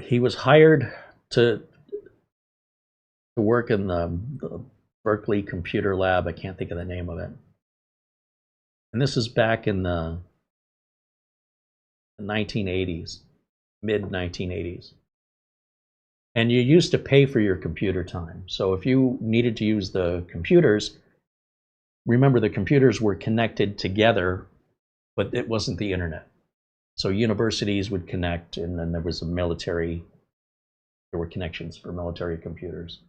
he was hired to work in the Berkeley computer lab. I can't think of the name of it. And this is back in the 1980s, mid 1980s. And you used to pay for your computer time. So if you needed to use the computers, remember the computers were connected together, but it wasn't the internet. So universities would connect, and then there was there were connections for military computers.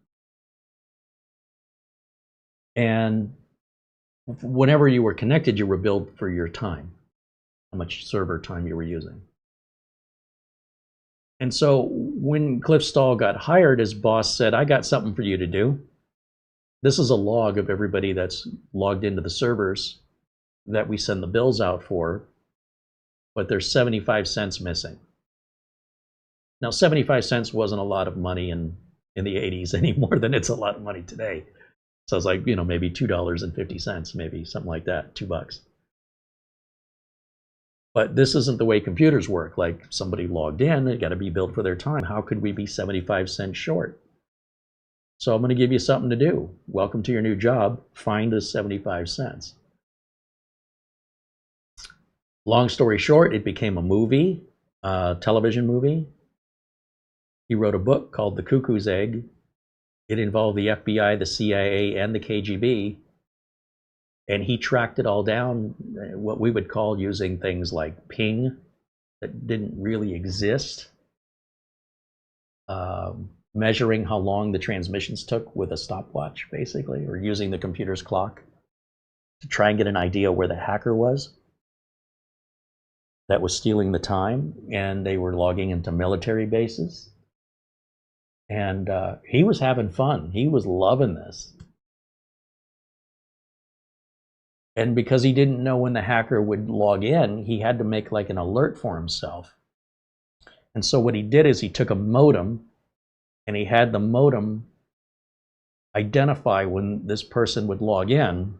And whenever you were connected, you were billed for your time, how much server time you were using. And so when Cliff Stoll got hired, his boss said, I got something for you to do. This is a log of everybody that's logged into the servers that we send the bills out for, but there's 75 cents missing. Now, 75 cents wasn't a lot of money in the 80s any more than it's a lot of money today. So it's like, maybe $2.50, maybe something like that, $2. But this isn't the way computers work. Like, somebody logged in, they got to be billed for their time. How could we be 75 cents short? So I'm going to give you something to do. Welcome to your new job. Find us 75 cents. Long story short, it became a movie, a television movie. He wrote a book called The Cuckoo's Egg. It involved the FBI, the CIA, and the KGB. And he tracked it all down, what we would call using things like ping that didn't really exist, measuring how long the transmissions took with a stopwatch, basically, or using the computer's clock to try and get an idea where the hacker was that was stealing the time, and they were logging into military bases. And he was having fun. He was loving this. And because he didn't know when the hacker would log in, he had to make like an alert for himself. And so what he did is he took a modem, and he had the modem identify when this person would log in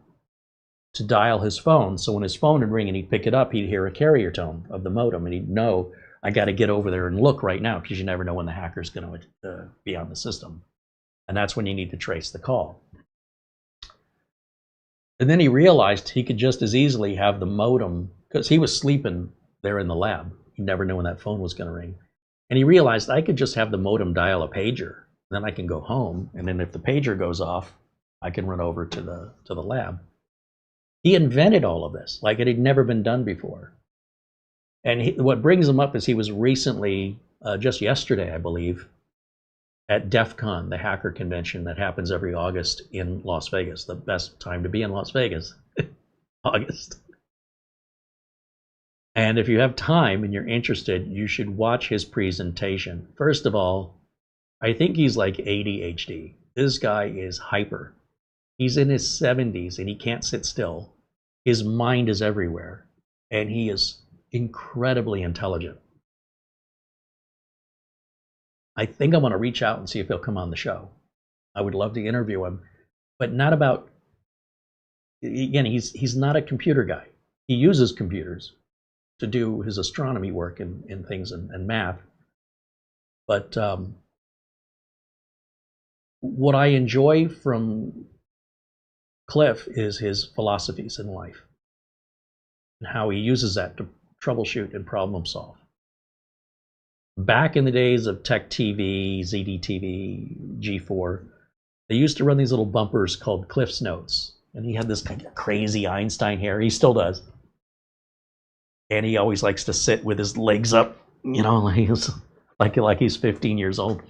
to dial his phone. So when his phone would ring and he'd pick it up, he'd hear a carrier tone of the modem, and he'd know, I got to get over there and look right now, because you never know when the hacker's going to be on the system. And that's when you need to trace the call. And then he realized he could just as easily have the modem, because he was sleeping there in the lab. He never knew when that phone was going to ring. And he realized I could just have the modem dial a pager. Then I can go home, and then if the pager goes off, I can run over to the lab. He invented all of this like it had never been done before. And what brings him up is he was recently just yesterday, I believe, at DEF CON, the hacker convention that happens every August in Las Vegas. The best time to be in Las Vegas, August. And if you have time and you're interested, you should watch his presentation. First of all, I think he's like ADHD. This guy is hyper. He's in his 70s and he can't sit still. His mind is everywhere, and he is incredibly intelligent. I think I'm going to reach out and see if he'll come on the show. I would love to interview him, but not about, again, he's not a computer guy. He uses computers to do his astronomy work and things and math. But what I enjoy from Cliff is his philosophies in life and how he uses that to troubleshoot and problem solve. Back in the days of Tech TV, ZDTV, G4, they used to run these little bumpers called Cliff's Notes. And he had this kind of crazy Einstein hair. He still does. And he always likes to sit with his legs up, you know, like he's 15 years old.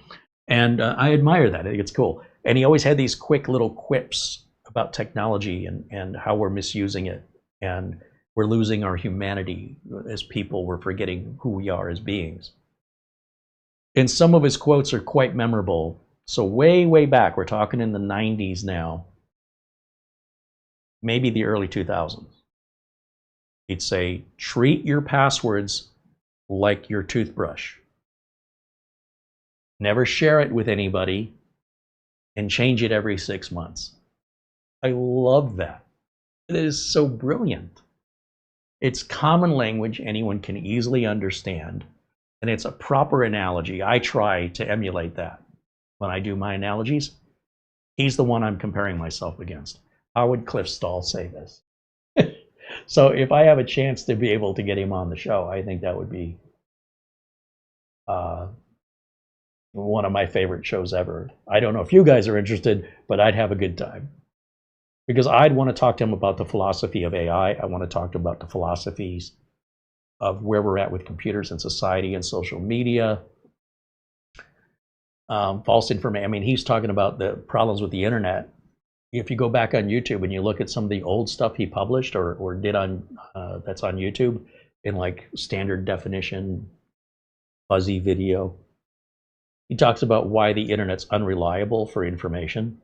And I admire that. I think it's cool. And he always had these quick little quips about technology and how we're misusing it. And we're losing our humanity as people. We're forgetting who we are as beings. And some of his quotes are quite memorable. So way, way back, we're talking in the 90s now, maybe the early 2000s. He'd say, treat your passwords like your toothbrush. Never share it with anybody and change it every 6 months. I love that. It is so brilliant. It's common language anyone can easily understand. And it's a proper analogy. I try to emulate that when I do my analogies. He's the one I'm comparing myself against. How would Cliff Stahl say this? So if I have a chance to be able to get him on the show, I think that would be one of my favorite shows ever. I don't know if you guys are interested, but I'd have a good time. Because I'd want to talk to him about the philosophy of AI. I want to talk to him about the philosophies of where we're at with computers and society and social media, false information. I mean, he's talking about the problems with the internet. If you go back on YouTube and you look at some of the old stuff he published or did on that's on YouTube in like standard definition, fuzzy video, he talks about why the internet's unreliable for information,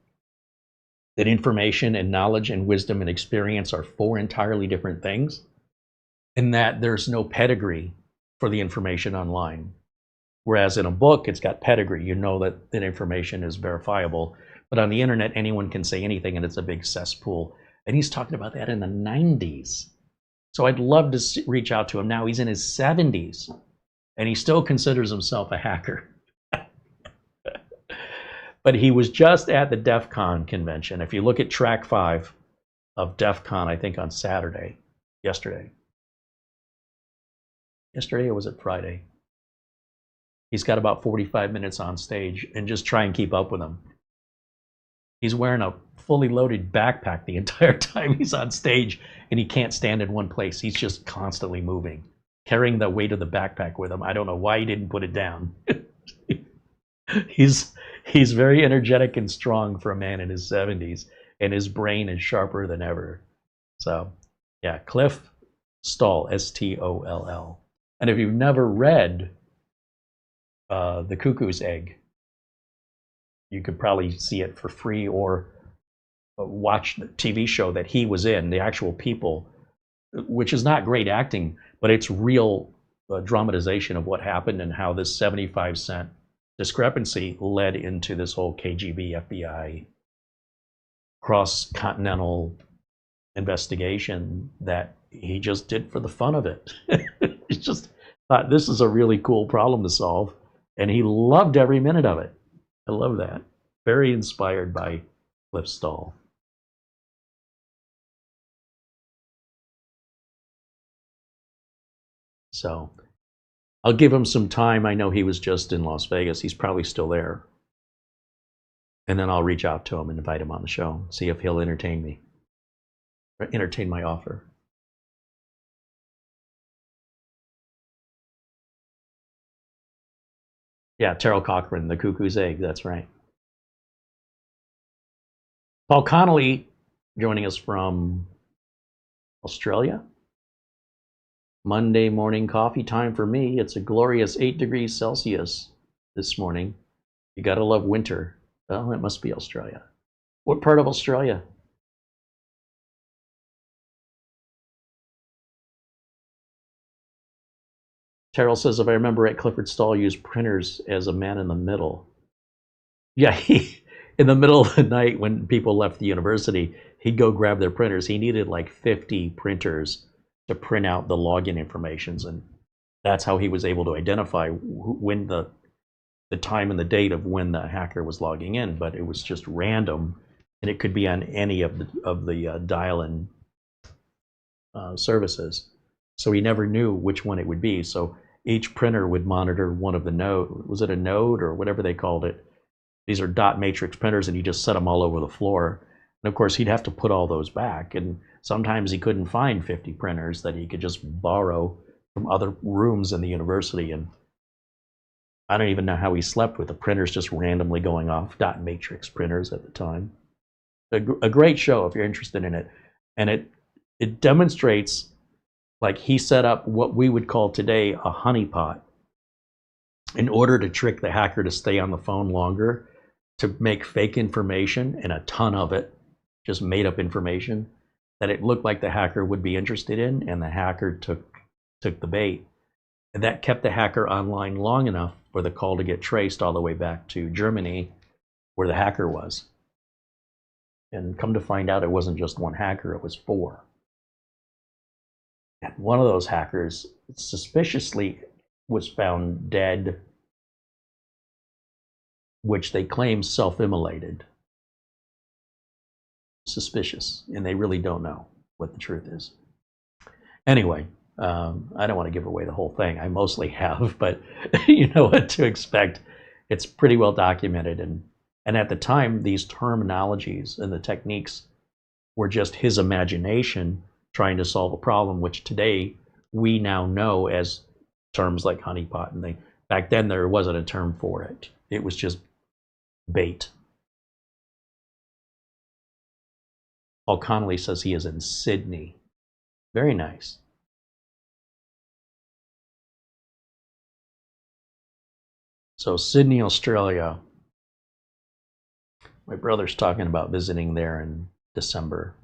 that information and knowledge and wisdom and experience are four entirely different things, and that there's no pedigree for the information online. Whereas in a book, it's got pedigree. You know that that information is verifiable. But on the internet, anyone can say anything, and it's a big cesspool. And he's talking about that in the 90s. So I'd love to reach out to him now. He's in his 70s, and he still considers himself a hacker. But he was just at the DEF CON convention. If you look at track 5 of DEF CON, I think on Saturday, yesterday or was it Friday? He's got about 45 minutes on stage, and just try and keep up with him. He's wearing a fully loaded backpack the entire time he's on stage, and he can't stand in one place. He's just constantly moving, carrying the weight of the backpack with him. I don't know why he didn't put it down. He's very energetic and strong for a man in his 70s, and his brain is sharper than ever. So, yeah, Cliff Stahl, S-T-O-L-L. And if you've never read The Cuckoo's Egg, you could probably see it for free or watch the TV show that he was in, the actual people, which is not great acting, but it's real dramatization of what happened and how this 75-cent discrepancy led into this whole KGB, FBI, cross-continental investigation that he just did for the fun of it. He just thought this is a really cool problem to solve, and he loved every minute of it. I love that. Very inspired by Cliff Stahl. So I'll give him some time. I know he was just in Las Vegas. He's probably still there. And then I'll reach out to him and invite him on the show, see if he'll entertain me, or entertain my offer. Yeah, Terrell Cochran, the cuckoo's egg. That's right. Paul Connolly joining us from Australia. Monday morning coffee time for me. It's a glorious 8 degrees Celsius this morning. You gotta love winter. Well, it must be Australia. What part of Australia? Terrell says, if I remember right, Clifford Stahl used printers as a man in the middle. Yeah, in the middle of the night when people left the university, he'd go grab their printers. He needed like 50 printers to print out the login informations, and that's how he was able to identify when the time and the date of when the hacker was logging in. But it was just random, and it could be on any of the dial-in services. So he never knew which one it would be. So each printer would monitor one of the node. Was it a node or whatever they called it? These are dot matrix printers, and he just set them all over the floor. And of course, he'd have to put all those back. And sometimes he couldn't find 50 printers that he could just borrow from other rooms in the university. And I don't even know how he slept with the printers just randomly going off, dot matrix printers at the time. A great show if you're interested in it. And it demonstrates, like, he set up what we would call today a honeypot in order to trick the hacker to stay on the phone longer, to make fake information, and a ton of it, just made up information that it looked like the hacker would be interested in, and the hacker took the bait. And that kept the hacker online long enough for the call to get traced all the way back to Germany, where the hacker was. And come to find out, it wasn't just one hacker, it was 4. And one of those hackers suspiciously was found dead, which they claim self-immolated. Suspicious, and they really don't know what the truth is. Anyway, I don't want to give away the whole thing. I mostly have, but you know what to expect. It's pretty well documented, and at the time, these terminologies and the techniques were just his imagination trying to solve a problem, which today we now know as terms like honeypot and things. Back then, there wasn't a term for it. It was just bait. Paul Connolly says he is in Sydney. Very nice. So Sydney, Australia. My brother's talking about visiting there in December.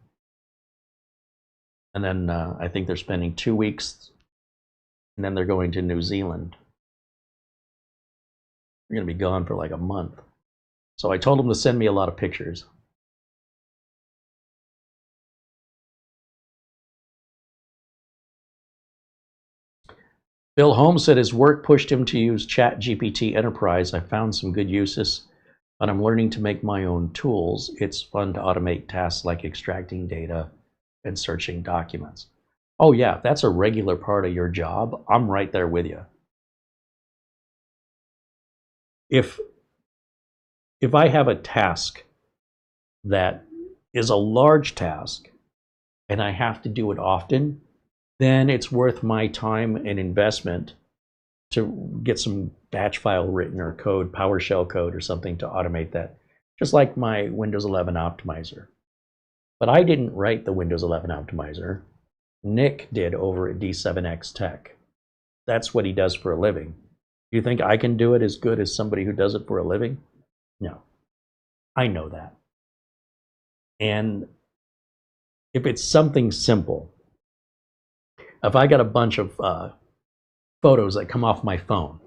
And then I think they're spending 2 weeks, and then they're going to New Zealand. They're going to be gone for like a month. So I told them to send me a lot of pictures. Bill Holmes said his work pushed him to use ChatGPT Enterprise. I found some good uses, but I'm learning to make my own tools. It's fun to automate tasks like extracting data and searching documents. Oh yeah, if that's a regular part of your job, I'm right there with you. If I have a task that is a large task and I have to do it often, then it's worth my time and investment to get some batch file written or code, PowerShell code or something to automate that, just like my Windows 11 optimizer. But I didn't write the Windows 11 optimizer. Nick did over at D7X Tech. That's what he does for a living. You think I can do it as good as somebody who does it for a living? No. I know that. And if it's something simple, if I got a bunch of photos that come off my phone,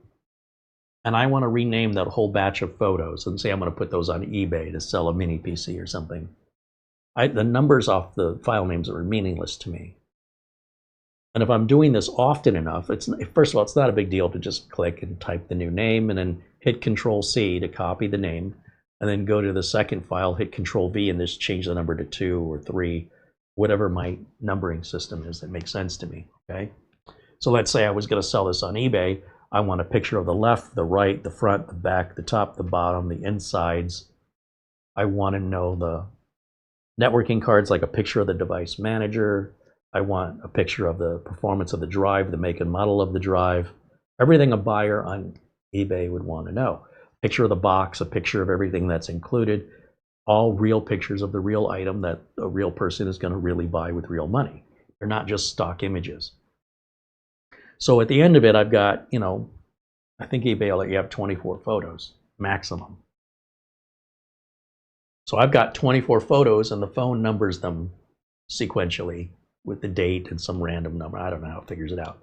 and I want to rename that whole batch of photos and say I'm going to put those on eBay to sell a mini PC or something, the numbers off the file names are meaningless to me. And if I'm doing this often enough, first of all, it's not a big deal to just click and type the new name and then hit Control-C to copy the name, and then go to the second file, hit Control-V, and just change the number to 2 or 3, whatever my numbering system is that makes sense to me, okay? So let's say I was going to sell this on eBay. I want a picture of the left, the right, the front, the back, the top, the bottom, the insides. I want to know the networking cards, like a picture of the device manager. I want a picture of the performance of the drive, the make and model of the drive. Everything a buyer on eBay would want to know. Picture of the box, a picture of everything that's included, all real pictures of the real item that a real person is going to really buy with real money. They're not just stock images. So at the end of it, I've got, I think eBay will let you have 24 photos maximum. So I've got 24 photos, and the phone numbers them sequentially with the date and some random number. I don't know how it figures it out.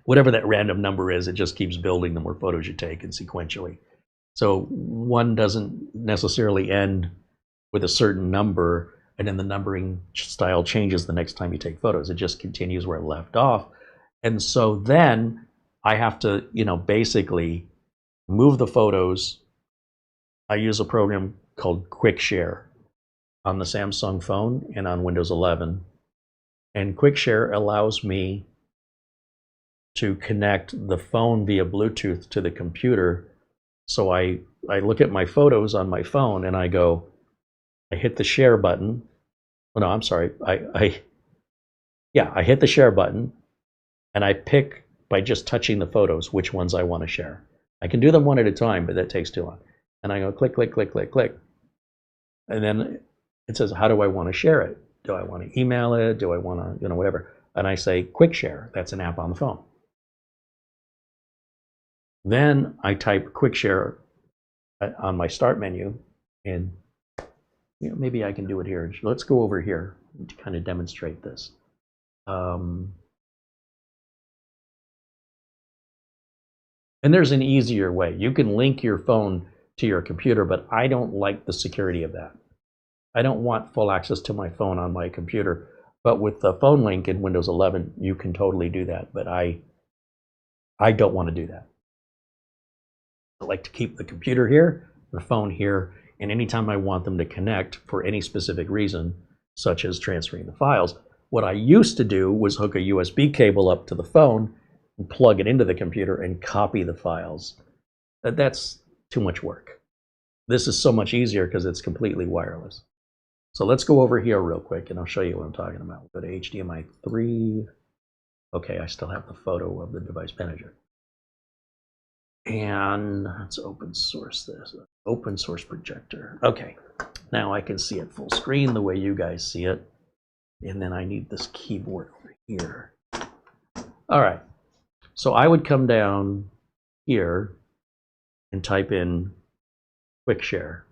Whatever that random number is, it just keeps building the more photos you take and sequentially. So one doesn't necessarily end with a certain number and then the numbering style changes the next time you take photos. It just continues where it left off. And so then I have to, basically move the photos. I use a program called Quick Share on the Samsung phone and on Windows 11. And Quick Share allows me to connect the phone via Bluetooth to the computer. So I look at my photos on my phone and I hit the share button. Oh, no, I'm sorry. I hit the share button and I pick by just touching the photos which ones I want to share. I can do them one at a time, but that takes too long. And I go click, click, click, click, click. And then it says, how do I want to share it? Do I want to email it? Do I want to, whatever? And I say Quick Share. That's an app on the phone. Then I type Quick Share on my start menu, and maybe I can do it here. Let's go over here to kind of demonstrate this. And there's an easier way. You can link your phone to your computer, but I don't like the security of that. I don't want full access to my phone on my computer. But with the phone link in Windows 11, you can totally do that. But I don't want to do that. I like to keep the computer here, the phone here, and anytime I want them to connect for any specific reason, such as transferring the files, what I used to do was hook a USB cable up to the phone and plug it into the computer and copy the files. That's too much work. This is so much easier because it's completely wireless. So let's go over here real quick and I'll show you what I'm talking about. Go to HDMI 3. Okay, I still have the photo of the device manager. And let's open source this. Open source projector. Okay, now I can see it full screen the way you guys see it. And then I need this keyboard over here. All right, so I would come down here and type in Quick Share.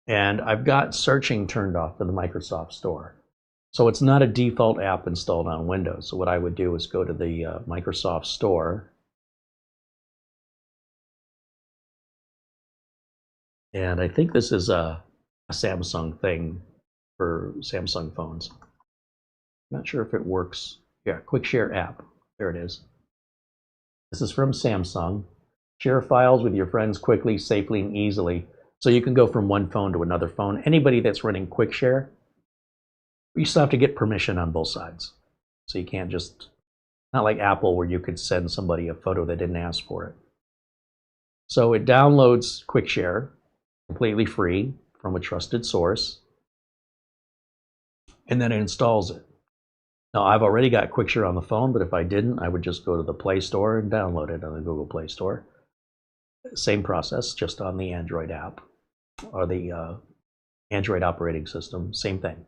And I've got searching turned off in the Microsoft Store. So it's not a default app installed on Windows. So what I would do is go to the Microsoft Store. And I think this is a Samsung thing for Samsung phones. I'm not sure if it works. Yeah, Quick Share app. There it is. This is from Samsung. Share files with your friends quickly, safely, and easily. So you can go from one phone to another phone. Anybody that's running Quick Share, you still have to get permission on both sides. So you can't just, not like Apple where you could send somebody a photo that didn't ask for it. So it downloads Quick Share, completely free from a trusted source, and then it installs it. Now I've already got Quick Share on the phone, but if I didn't, I would just go to the Play Store and download it on the Google Play Store. Same process, just on the Android app or the Android operating system, same thing.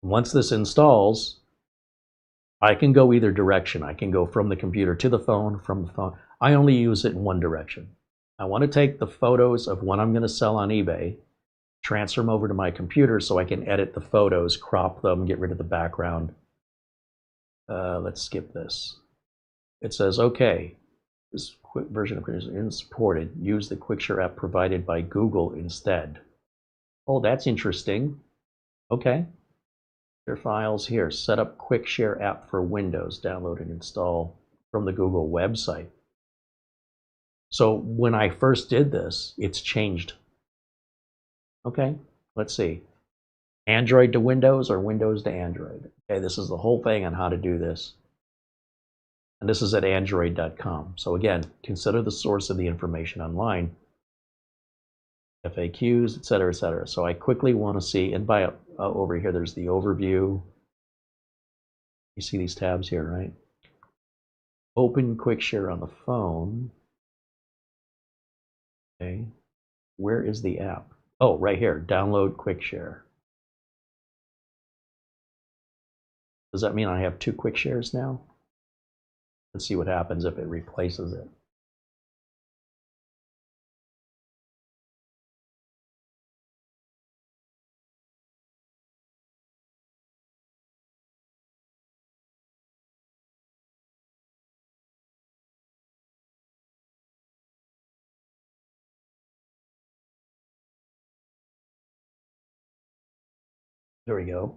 Once this installs, I can go either direction. I can go from the computer to the phone, from the phone. I only use it in one direction. I want to take the photos of what I'm going to sell on eBay, transfer them over to my computer so I can edit the photos, crop them, get rid of the background. Let's skip this. It says, okay, this quick version of Quick Share isn't supported. Use the Quick Share app provided by Google instead. Oh, that's interesting. Okay. Share files here. Set up Quick Share app for Windows. Download and install from the Google website. So when I first did this, it's changed. Okay, let's see. Android to Windows or Windows to Android. Okay, this is the whole thing on how to do this. And this is at android.com. So again, consider the source of the information online. FAQs, etc., etc. So I quickly want to see, and by over here, there's the overview. You see these tabs here, right? Open quick share on the phone. Okay. Where is the app? Oh, right here, download quick share. Does that mean I have 2 quick shares now? Let's see what happens if it replaces it. There we go.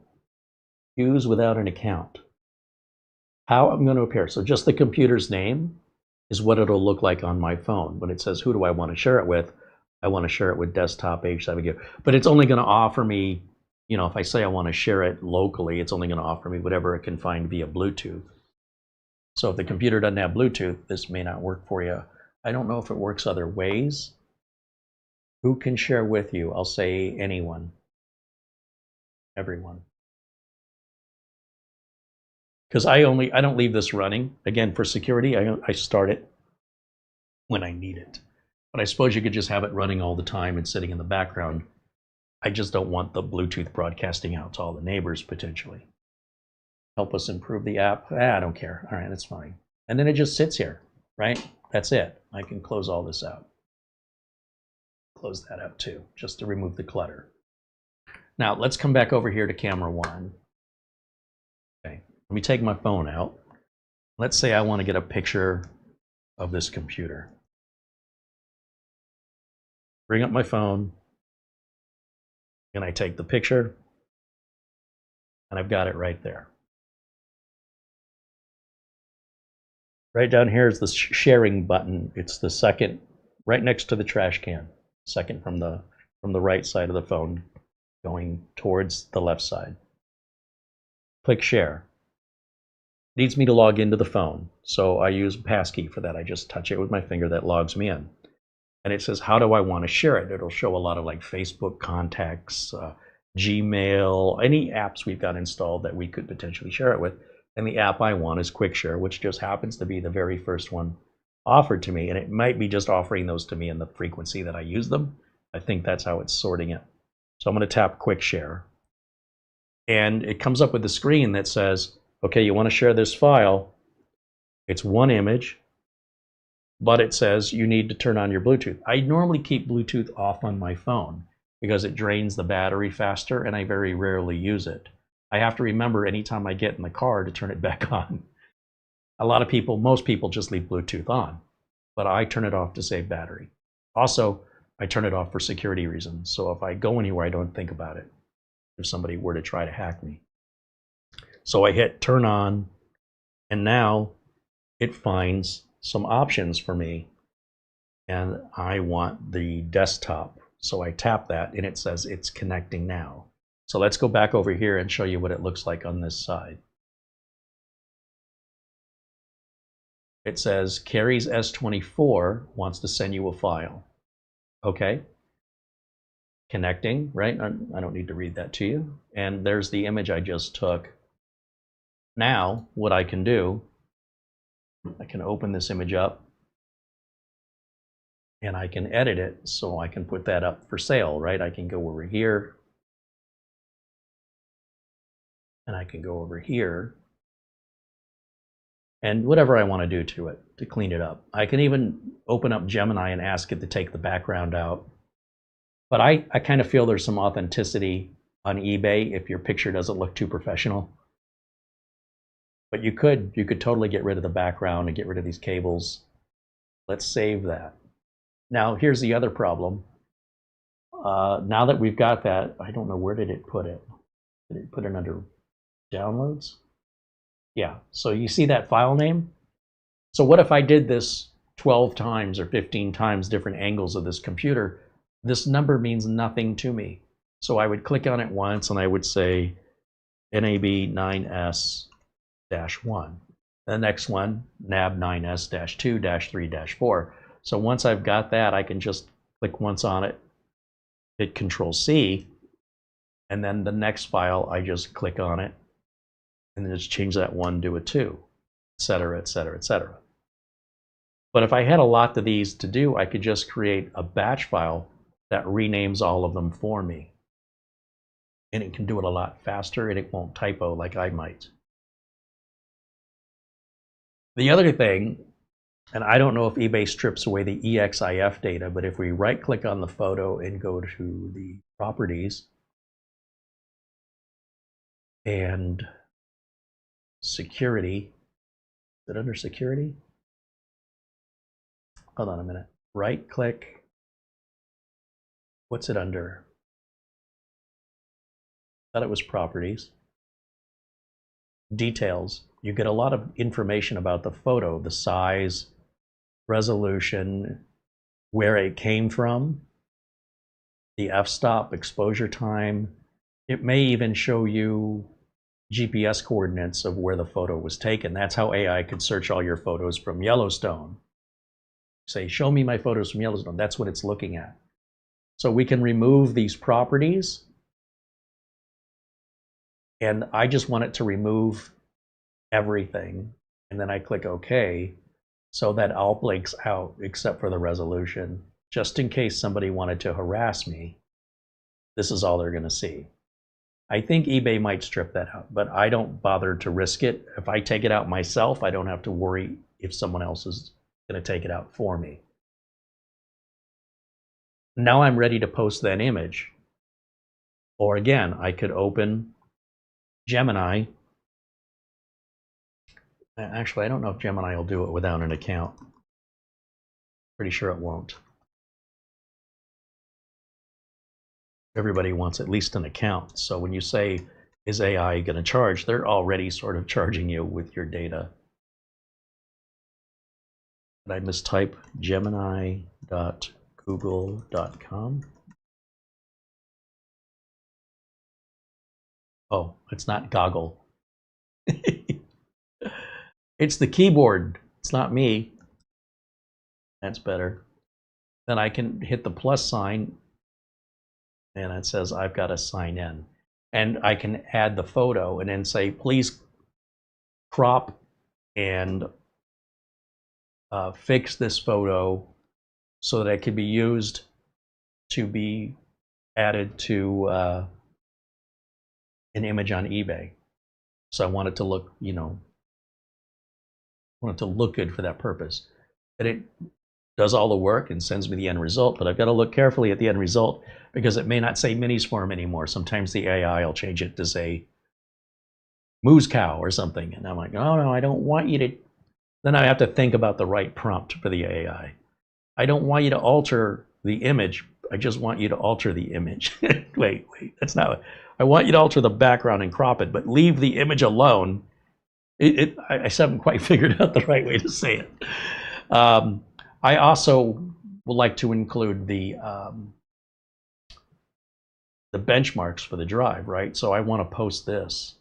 Use without an account. How I'm going to appear. So just the computer's name is what it'll look like on my phone. When it says, who do I want to share it with? I want to share it with desktop H7. But it's only going to offer me, you know, if I say I want to share it locally, it's only going to offer me whatever it can find via Bluetooth. So if the computer doesn't have Bluetooth, this may not work for you. I don't know if it works other ways. Who can share with you? I'll say anyone. Everyone. Because I don't leave this running. Again, for security, I start it when I need it. But I suppose you could just have it running all the time and sitting in the background. I just don't want the Bluetooth broadcasting out to all the neighbors potentially. Help us improve the app. I don't care. All right, that's fine. And then it just sits here, right? That's it. I can close all this out. Close that out too, just to remove the clutter. Now let's come back over here to camera 1. Okay, let me take my phone out. Let's say I want to get a picture of this computer. Bring up my phone, and I take the picture, and I've got it right there. Right down here is the sharing button. It's the second, right next to the trash can. Second from the right side of the phone, going towards the left side. Click share. Needs me to log into the phone, so I use passkey for that. I just touch it with my finger, that logs me in. And it says, how do I want to share it? It'll show a lot of like Facebook contacts, Gmail, any apps we've got installed that we could potentially share it with. And the app I want is QuickShare, which just happens to be the very first one offered to me. And it might be just offering those to me in the frequency that I use them. I think that's how it's sorting it. So I'm going to tap QuickShare. And it comes up with a screen that says, okay, you want to share this file. It's one image, but it says you need to turn on your Bluetooth. I normally keep Bluetooth off on my phone because it drains the battery faster and I very rarely use it. I have to remember anytime I get in the car to turn it back on. A lot of people, most people just leave Bluetooth on, but I turn it off to save battery. Also, I turn it off for security reasons. So if I go anywhere, I don't think about it if somebody were to try to hack me. So I hit turn on, and now it finds some options for me, and I want the desktop. So I tap that, and it says it's connecting now. So let's go back over here and show you what it looks like on this side. It says Carey's S24 wants to send you a file. Okay. Connecting, right? I don't need to read that to you. And there's the image I just took. Now, what I can do, I can open this image up and I can edit it so I can put that up for sale, right? I can go over here and I can go over here and whatever I want to do to it to clean it up. I can even open up Gemini and ask it to take the background out. But I kind of feel there's some authenticity on eBay if your picture doesn't look too professional. But you could totally get rid of the background and get rid of these cables. Let's save that. Now here's the other problem. Now that we've got that, I don't know, where did it put it? Did it put it under downloads? Yeah, so you see that file name? So what if I did this 12 times or 15 times different angles of this computer? This number means nothing to me. So I would click on it once and I would say NAB9S-1. The next one, NAB9S-2-3-4. So once I've got that, I can just click once on it hit Control-C, and then the next file, I just click on it, and then just change that 1 to a 2, etc., etc., etc. But if I had a lot of these to do, I could just create a batch file that renames all of them for me. And it can do it a lot faster, and it won't typo like I might. The other thing, and I don't know if eBay strips away the EXIF data, but if we right-click on the photo and go to the properties and security, is it under security? Hold on a minute. Right-click. What's it under? I thought it was properties. Details. You get a lot of information about the photo, the size, resolution, where it came from, the f-stop, exposure time. It may even show you GPS coordinates of where the photo was taken. That's how AI could search all your photos from Yellowstone. Say, show me my photos from Yellowstone. That's what it's looking at. So we can remove these properties. And I just want it to remove everything. And then I click OK. So that all blinks out except for the resolution. Just in case somebody wanted to harass me, this is all they're going to see. I think eBay might strip that out, but I don't bother to risk it. If I take it out myself, I don't have to worry if someone else is going to take it out for me. Now I'm ready to post that image. Or again, I could open Gemini. Actually, I don't know if Gemini will do it without an account. Pretty sure it won't. Everybody wants at least an account. So when you say, is AI going to charge, they're already sort of charging you with your data. Did I mistype gemini.google.com? Oh, it's not Goggle. It's the keyboard. It's not me. That's better. Then I can hit the plus sign, and it says I've got to sign in. And I can add the photo and then say, please crop and fix this photo so that it can be used to be added to an image on eBay. So I want it to look, I want it to look good for that purpose. And it does all the work and sends me the end result, but I've got to look carefully at the end result because it may not say Minisforum anymore. Sometimes the AI will change it to say moose cow or something. And I'm like, oh no, I don't want you to. Then I have to think about the right prompt for the AI. I don't want you to alter the image. I just want you to alter the image. wait, that's not. I want you to alter the background and crop it, but leave the image alone. I haven't quite figured out the right way to say it. I also would like to include the benchmarks for the drive, right? So I want to post this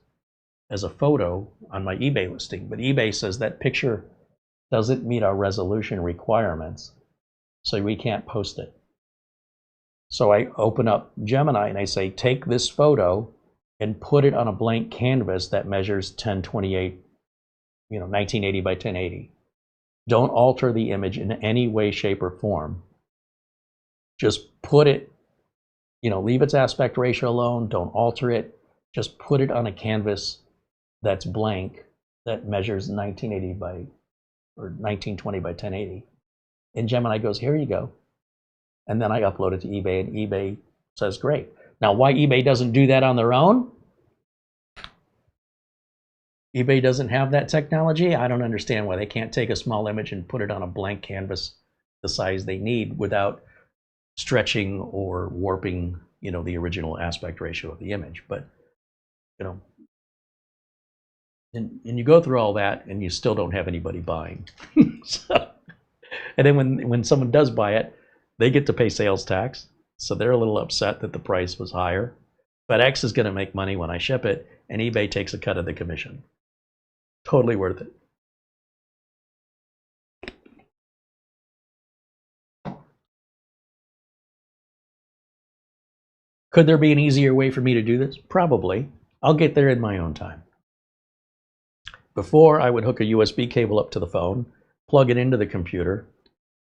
as a photo on my eBay listing, but eBay says that picture doesn't meet our resolution requirements, so we can't post it. So I open up Gemini and I say, take this photo and put it on a blank canvas that measures 1028, 1980 by 1080. Don't alter the image in any way, shape, or form. Just put it, leave its aspect ratio alone. Don't alter it. Just put it on a canvas that's blank that measures 1980 by or 1920 by 1080. And Gemini goes, here you go. And then I upload it to eBay, and eBay says, great. Now, why eBay doesn't do that on their own? eBay doesn't have that technology. I don't understand why they can't take a small image and put it on a blank canvas the size they need without stretching or warping, the original aspect ratio of the image. But, and you go through all that and you still don't have anybody buying. And then when someone does buy it, they get to pay sales tax. So they're a little upset that the price was higher. FedEx is going to make money when I ship it, and eBay takes a cut of the commission. Totally worth it. Could there be an easier way for me to do this? Probably. I'll get there in my own time. Before, I would hook a USB cable up to the phone, plug it into the computer,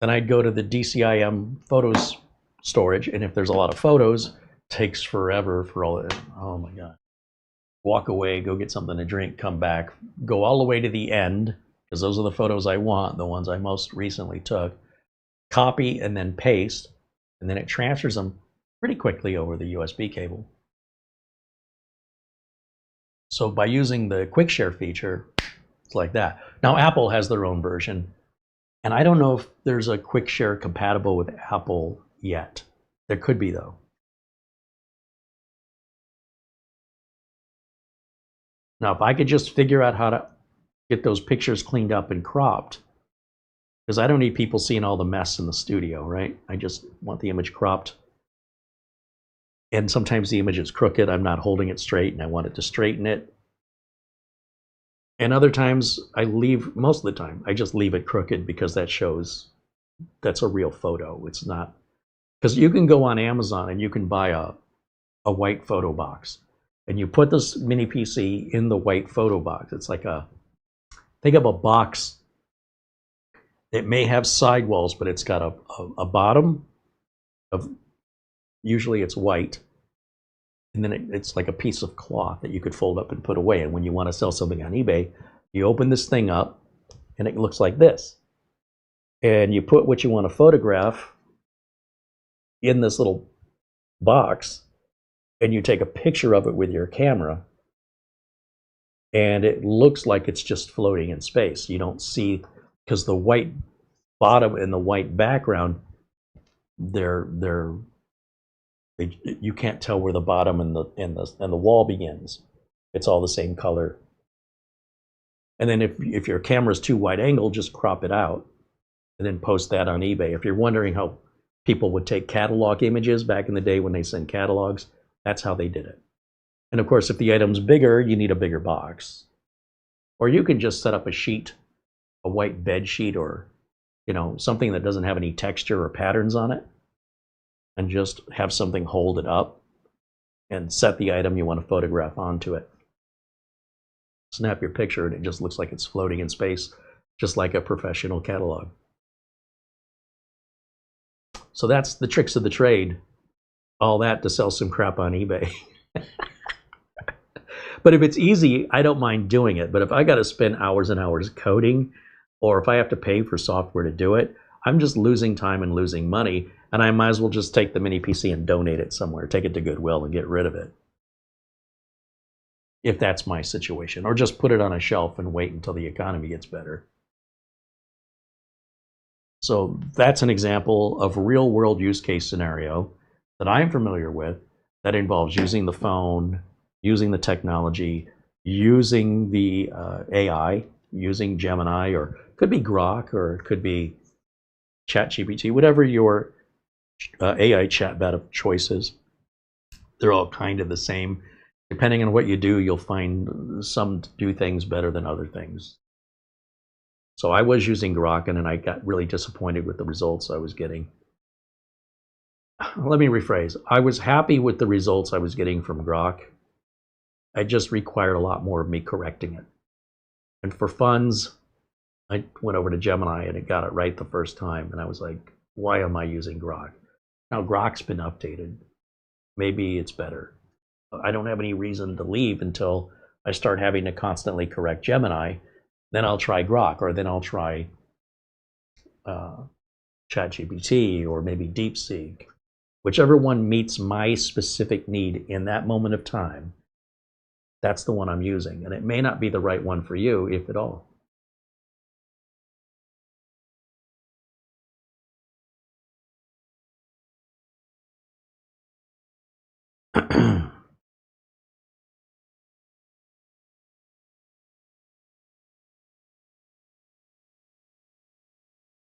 then I'd go to the DCIM photos storage, and if there's a lot of photos, it takes forever for all of it. Oh my God. Walk away, go get something to drink, come back, go all the way to the end, because those are the photos I want, the ones I most recently took, copy and then paste, and then it transfers them pretty quickly over the USB cable. So by using the quick share feature, it's like that. Now Apple has their own version, and I don't know if there's a quick share compatible with Apple yet. There could be though. Now if I could just figure out how to get those pictures cleaned up and cropped, because I don't need people seeing all the mess in the studio, right? I just want the image cropped. And sometimes the image is crooked, I'm not holding it straight, and I want it to straighten it. And other times, most of the time, I just leave it crooked because that shows that's a real photo. It's not, because you can go on Amazon and you can buy a white photo box. And you put this mini PC in the white photo box. It's like think of a box. It may have sidewalls, but it's got a bottom of, usually it's white, and then it's like a piece of cloth that you could fold up and put away. And when you want to sell something on eBay, you open this thing up and it looks like this. And you put what you want to photograph in this little box, and you take a picture of it with your camera, and it looks like it's just floating in space. You don't see, because the white bottom and the white background, you can't tell where the bottom and the wall begins. It's all the same color. And then if your camera's too wide angle, just crop it out and then post that on eBay. If you're wondering how people would take catalog images back in the day when they sent catalogs, that's how they did it. And of course, if the item's bigger, you need a bigger box. Or you can just set up a sheet, a white bed sheet, or something that doesn't have any texture or patterns on it, and just have something hold it up and set the item you want to photograph onto it. Snap your picture and it just looks like it's floating in space, just like a professional catalog. So that's the tricks of the trade. All that to sell some crap on eBay. But if it's easy, I don't mind doing it. But if I got to spend hours and hours coding, or if I have to pay for software to do it, I'm just losing time and losing money. And I might as well just take the mini PC and donate it somewhere, take it to Goodwill and get rid of it, if that's my situation. Or just put it on a shelf and wait until the economy gets better. So that's an example of a real world use case scenario that I'm familiar with that involves using the phone, using the technology, using the AI, using Gemini, or it could be Grok, or it could be ChatGPT, whatever your AI chatbot of choice is. They're all kind of the same. Depending on what you do, you'll find some do things better than other things. So I was using Grok, and then I got really disappointed with the results I was getting. Let me rephrase. I was happy with the results I was getting from Grok. I just required a lot more of me correcting it. And for funds, I went over to Gemini and it got it right the first time. And I was like, why am I using Grok? Now Grok's been updated. Maybe it's better. I don't have any reason to leave until I start having to constantly correct Gemini. Then I'll try Grok, or then I'll try ChatGPT, or maybe DeepSeek. Whichever one meets my specific need in that moment of time, that's the one I'm using. And it may not be the right one for you, if at all.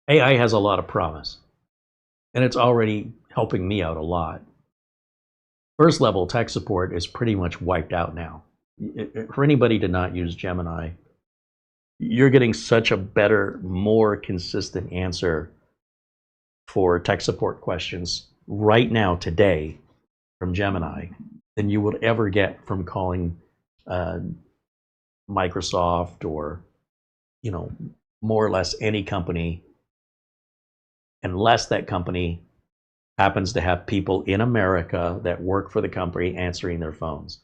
AI has a lot of promise, and it's already helping me out a lot. First level tech support is pretty much wiped out now. For anybody to not use Gemini, you're getting such a better, more consistent answer for tech support questions right now, today, from Gemini than you would ever get from calling Microsoft or, more or less any company, unless that company happens to have people in America that work for the company answering their phones.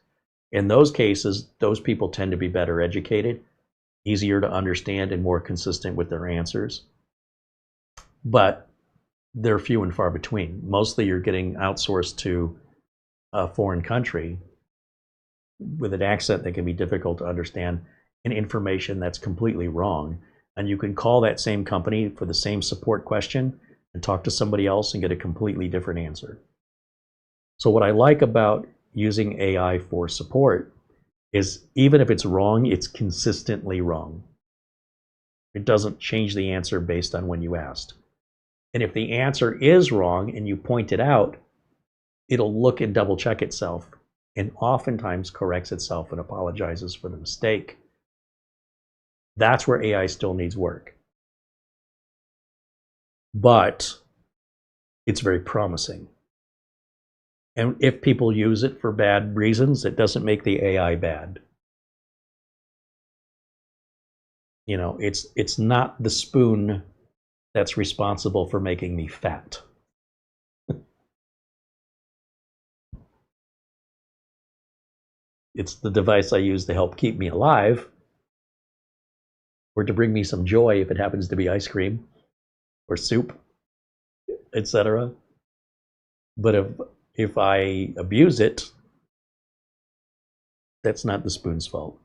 In those cases, those people tend to be better educated, easier to understand, and more consistent with their answers. But they're few and far between. Mostly you're getting outsourced to a foreign country with an accent that can be difficult to understand and information that's completely wrong. And you can call that same company for the same support question and talk to somebody else and get a completely different answer. So what I like about using AI for support is even if it's wrong, it's consistently wrong. It doesn't change the answer based on when you asked. And if the answer is wrong and you point it out, it'll look and double check itself and oftentimes corrects itself and apologizes for the mistake. That's where AI still needs work. But it's very promising. And if people use it for bad reasons, it doesn't make the AI bad. It's not the spoon that's responsible for making me fat. It's the device I use to help keep me alive, or to bring me some joy if it happens to be ice cream or soup, etc. But if I abuse it, that's not the spoon's fault.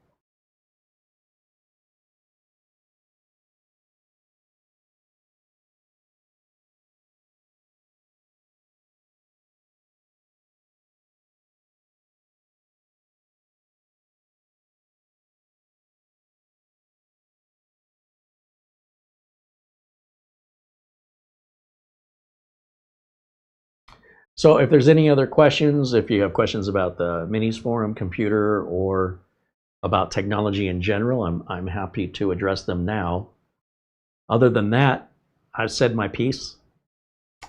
So if there's any other questions, if you have questions about the Minisforum computer or about technology in general, I'm happy to address them now. Other than that, I've said my piece.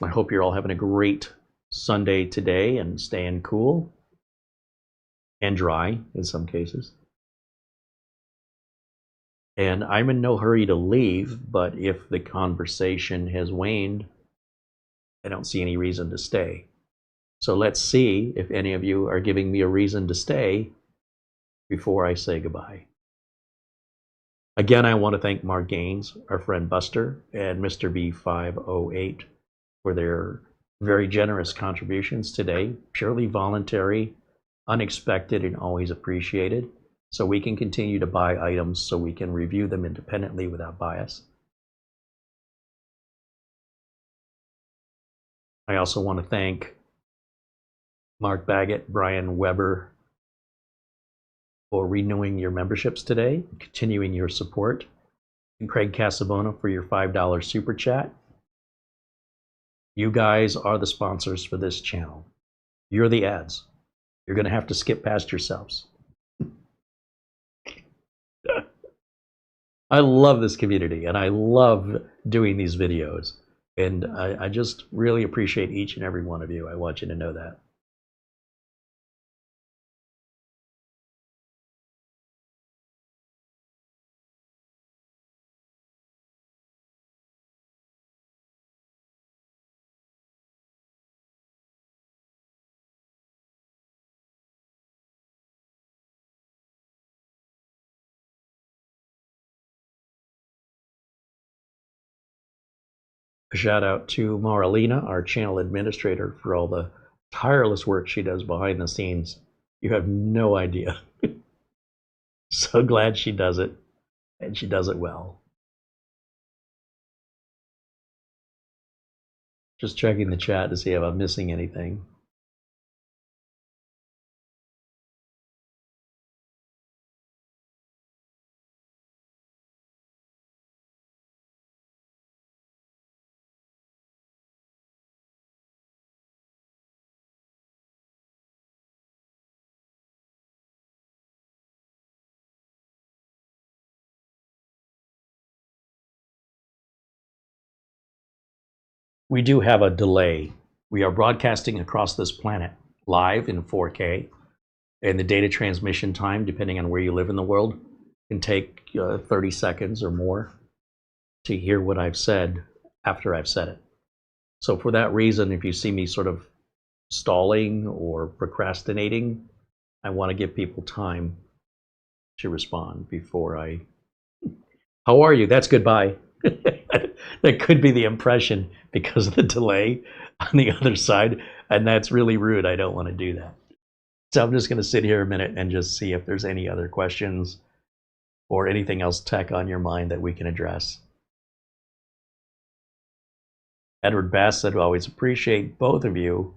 I hope you're all having a great Sunday today and staying cool and dry in some cases. And I'm in no hurry to leave, but if the conversation has waned, I don't see any reason to stay. So let's see if any of you are giving me a reason to stay before I say goodbye. Again, I want to thank Mark Gaines, our friend Buster, and Mr. B508 for their very generous contributions today. Purely voluntary, unexpected, and always appreciated. So we can continue to buy items so we can review them independently without bias. I also want to thank Mark Baggett, Brian Weber, for renewing your memberships today, continuing your support, and Craig Casabona for your $5 super chat. You guys are the sponsors for this channel. You're the ads. You're going to have to skip past yourselves. I love this community, and I love doing these videos. And I just really appreciate each and every one of you. I want you to know that. A shout out to Marlena, our channel administrator, for all the tireless work she does behind the scenes. You have no idea. So glad she does it, and she does it well. Just checking the chat to see if I'm missing anything. We do have a delay. We are broadcasting across this planet live in 4K. And the data transmission time, depending on where you live in the world, can take 30 seconds or more to hear what I've said after I've said it. So for that reason, if you see me sort of stalling or procrastinating, I want to give people time to respond before I... How are you? That's goodbye. That could be the impression because of the delay on the other side, and that's really rude. I don't want to do that. So I'm just going to sit here a minute and just see if there's any other questions or anything else tech on your mind that we can address. Edward Bass said, "We always appreciate both of you."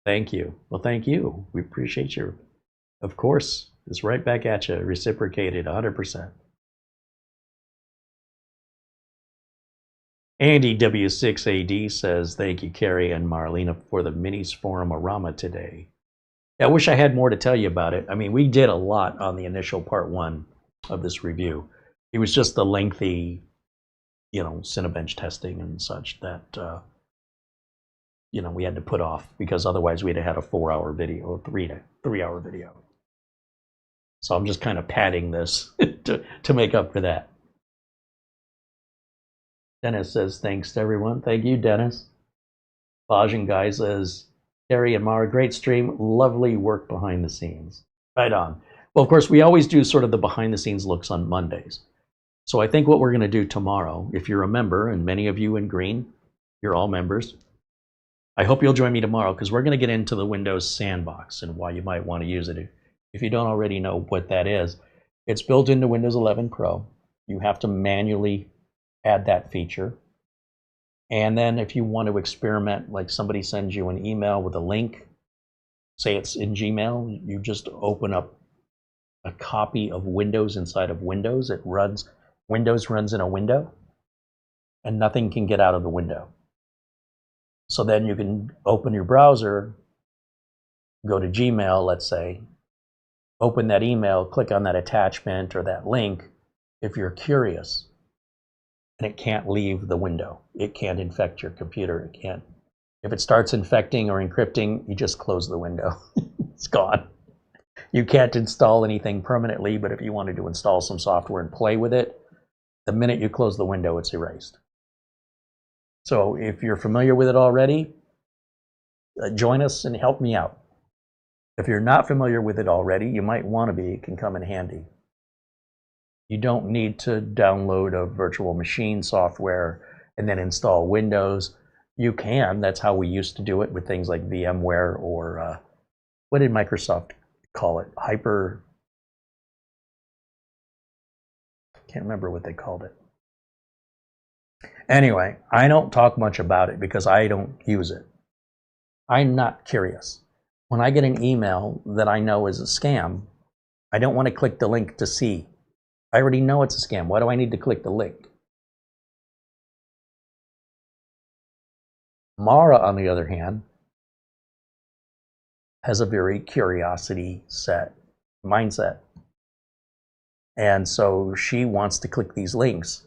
Thank you. Well, thank you. We appreciate you. Of course, it's right back at you, reciprocated 100%. Andy W6AD says, "Thank you, Carey and Marlena, for the Minisforum Arama today." I wish I had more to tell you about it. I mean, we did a lot on the initial part 1 of this review. It was just the lengthy, Cinebench testing and such that, we had to put off, because otherwise we'd have had a 4-hour video or 3-hour video. So I'm just kind of padding this to make up for that. Dennis says, "Thanks to everyone." Thank you, Dennis. Bajan Guy says, "Carey and Mara, great stream. Lovely work behind the scenes." Right on. Well, of course, we always do sort of the behind the scenes looks on Mondays. So I think what we're going to do tomorrow, if you're a member, and many of you in green, you're all members, I hope you'll join me tomorrow, because we're going to get into the Windows Sandbox and why you might want to use it. If you don't already know what that is, it's built into Windows 11 Pro. You have to manually add that feature. And then if you want to experiment, like somebody sends you an email with a link, say it's in Gmail, you just open up a copy of Windows inside of Windows. Windows runs in a window, and nothing can get out of the window. So then you can open your browser, go to Gmail, let's say, open that email, click on that attachment or that link if you're curious. And it can't leave the window. It can't infect your computer. It can't. If it starts infecting or encrypting, you just close the window. It's gone. You can't install anything permanently, but if you wanted to install some software and play with it, the minute you close the window, it's erased. So if you're familiar with it already, join us and help me out. If you're not familiar with it already, you might want to be. It can come in handy. You don't need to download a virtual machine software and then install Windows. You can. That's how we used to do it with things like VMware or what did Microsoft call it? Can't remember what they called it. Anyway, I don't talk much about it because I don't use it. I'm not curious. When I get an email that I know is a scam, I don't want to click the link to see. I already know it's a scam. Why do I need to click the link? Mara, on the other hand, has a very curiosity set mindset. And so she wants to click these links.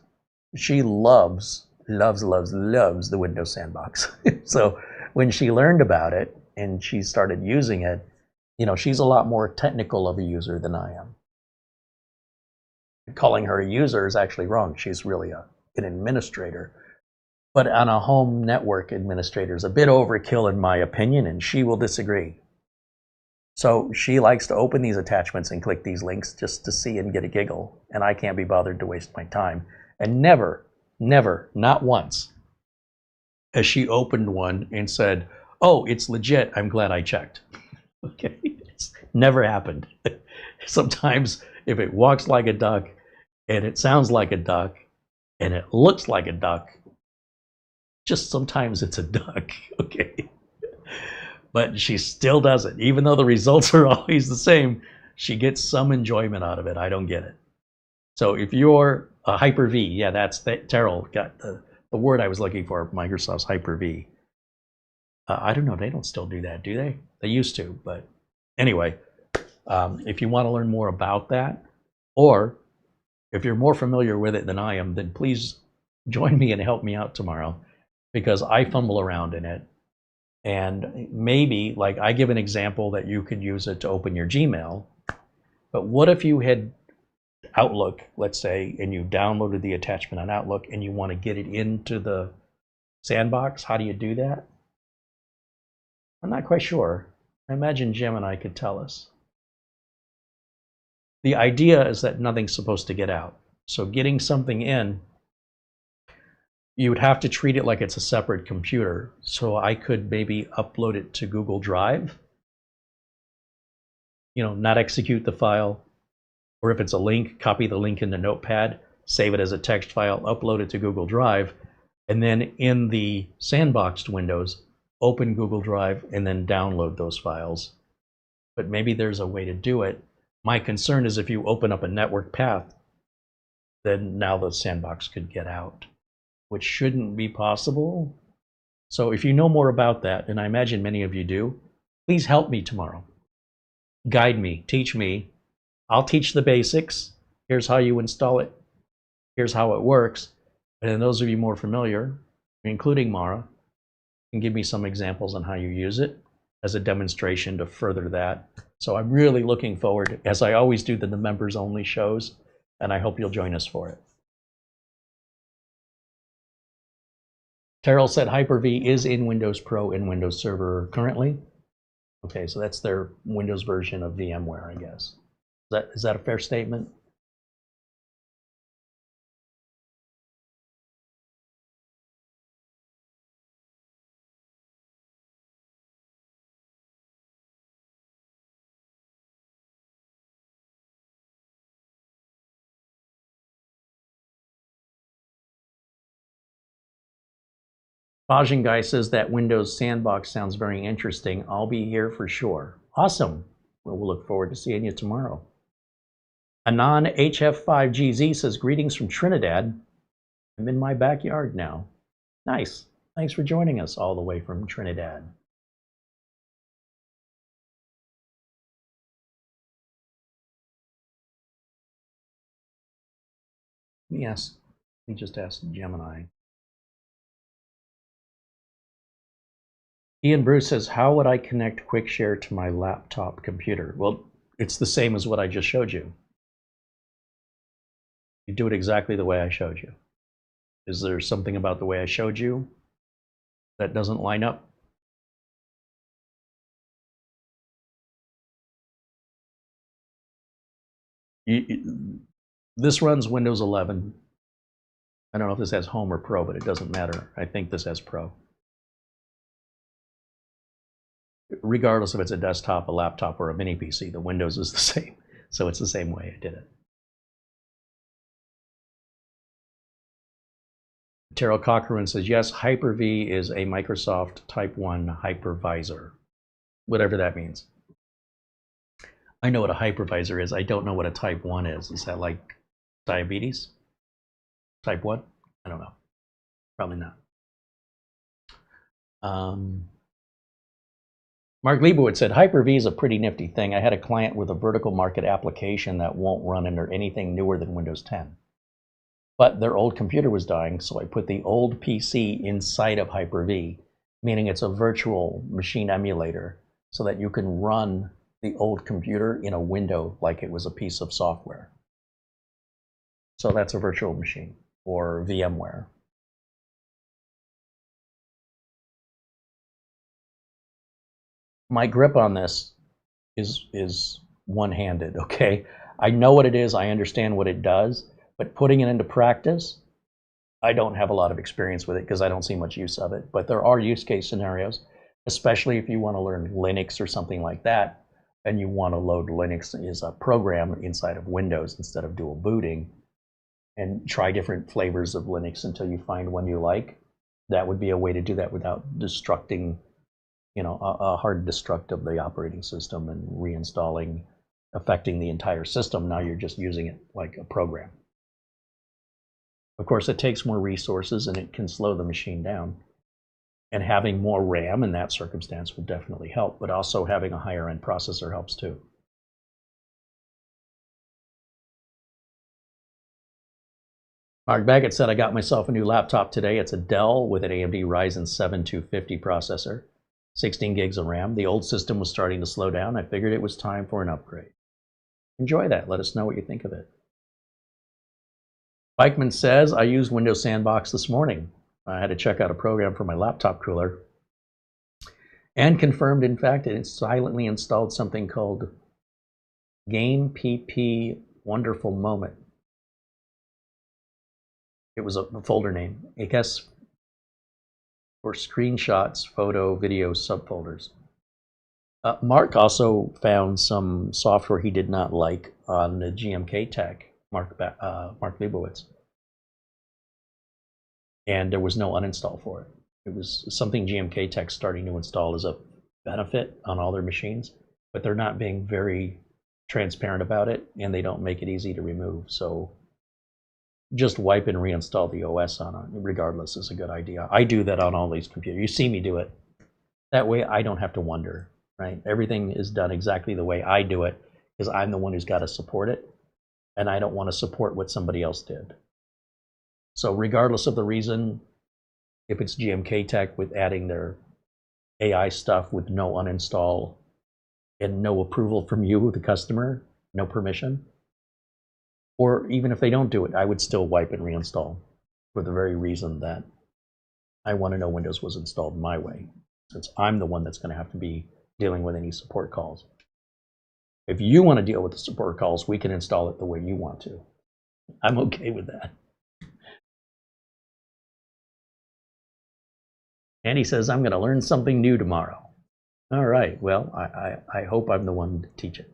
She loves the Windows Sandbox. So when she learned about it and she started using it, she's a lot more technical of a user than I am. Calling her a user is actually wrong. She's really an administrator. But on a home network, administrator is a bit overkill in my opinion, and she will disagree. So she likes to open these attachments and click these links just to see and get a giggle, and I can't be bothered to waste my time. And never, not once, has she opened one and said, "Oh, it's legit, I'm glad I checked." Okay, it's never happened. Sometimes if it walks like a duck and it sounds like a duck and it looks like a duck, just sometimes it's a duck, okay? But she still does it. Even though the results are always the same, she gets some enjoyment out of it. I don't get it. So if you're a Hyper-V, yeah, that's Terrell got the word I was looking for, Microsoft's Hyper-V. I don't know, they don't still do that, do they? They used to, but anyway, if you want to learn more about that, or if you're more familiar with it than I am, then please join me and help me out tomorrow, because I fumble around in it. And maybe, like, I give an example that you could use it to open your Gmail, but what if you had Outlook, let's say, and you downloaded the attachment on Outlook and you want to get it into the sandbox? How do you do that? I'm not quite sure. I imagine Gemini could tell us. The idea is that nothing's supposed to get out. So getting something in, you would have to treat it like it's a separate computer. So I could maybe upload it to Google Drive, not execute the file, or if it's a link, copy the link into Notepad, save it as a text file, upload it to Google Drive, and then in the sandboxed windows, open Google Drive and then download those files. But maybe there's a way to do it. My concern is if you open up a network path, then now the sandbox could get out, which shouldn't be possible. So if you know more about that, and I imagine many of you do, please help me tomorrow. Guide me, teach me. I'll teach the basics. Here's how you install it. Here's how it works. And then those of you more familiar, including Mara, can give me some examples on how you use it as a demonstration to further that. So I'm really looking forward, as I always do, to the members only shows, and I hope you'll join us for it. Terrell said Hyper-V is in Windows Pro and Windows Server currently. Okay, so that's their Windows version of VMware, I guess. Is that a fair statement? Bajin Guy says that Windows Sandbox sounds very interesting. I'll be here for sure. Awesome. Well, we'll look forward to seeing you tomorrow. Anon HF5GZ says, greetings from Trinidad. I'm in my backyard now. Nice. Thanks for joining us all the way from Trinidad. Yes, we just asked Gemini. Ian Bruce says, how would I connect QuickShare to my laptop computer? Well, it's the same as what I just showed you. You do it exactly the way I showed you. Is there something about the way I showed you that doesn't line up? This runs Windows 11. I don't know if this has Home or Pro, but it doesn't matter. I think this has Pro. Regardless if it's a desktop, a laptop, or a mini PC, the Windows is the same. So it's the same way I did it. Terrell Cochran says, yes, Hyper-V is a Microsoft Type 1 hypervisor, whatever that means. I know what a hypervisor is. I don't know what a Type 1 is. Is that like diabetes? Type 1? I don't know. Probably not. Mark Liebowitz said, Hyper-V is a pretty nifty thing. I had a client with a vertical market application that won't run under anything newer than Windows 10. But their old computer was dying, so I put the old PC inside of Hyper-V, meaning it's a virtual machine emulator, so that you can run the old computer in a window like it was a piece of software. So that's a virtual machine, or VMware. My grip on this is one-handed, okay? I know what it is, I understand what it does, but putting it into practice, I don't have a lot of experience with it because I don't see much use of it. But there are use case scenarios, especially if you want to learn Linux or something like that, and you want to load Linux as a program inside of Windows instead of dual booting, and try different flavors of Linux until you find one you like. That would be a way to do that without destructing, a hard destruct of the operating system and reinstalling, affecting the entire system. Now you're just using it like a program. Of course, it takes more resources and it can slow the machine down. And having more RAM in that circumstance will definitely help, but also having a higher end processor helps too. Mark Baggett said, I got myself a new laptop today. It's a Dell with an AMD Ryzen 7 250 processor. 16 gigs of RAM. The old system was starting to slow down. I figured it was time for an upgrade. Enjoy that. Let us know what you think of it. Bikeman says, I used Windows Sandbox this morning. I had to check out a program for my laptop cooler and confirmed, in fact, it silently installed something called Game PP Wonderful Moment. It was a folder name, I guess, for screenshots, photo, video subfolders. Mark also found some software he did not like on the GMK Tech, Mark Leibowitz. And there was no uninstall for it. It was something GMK Tech's starting to install as a benefit on all their machines, but they're not being very transparent about it, and they don't make it easy to remove. So just wipe and reinstall the OS on it, regardless, is a good idea. I do that on all these computers. You see me do it. That way I don't have to wonder, right? Everything is done exactly the way I do it, because I'm the one who's got to support it, and I don't want to support what somebody else did. So regardless of the reason, if it's GMK Tech with adding their AI stuff with no uninstall and no approval from you, the customer, no permission, or even if they don't do it, I would still wipe and reinstall for the very reason that I want to know Windows was installed my way, since I'm the one that's going to have to be dealing with any support calls. If you want to deal with the support calls, we can install it the way you want to. I'm okay with that. And he says, I'm going to learn something new tomorrow. All right, well, I hope I'm the one to teach it.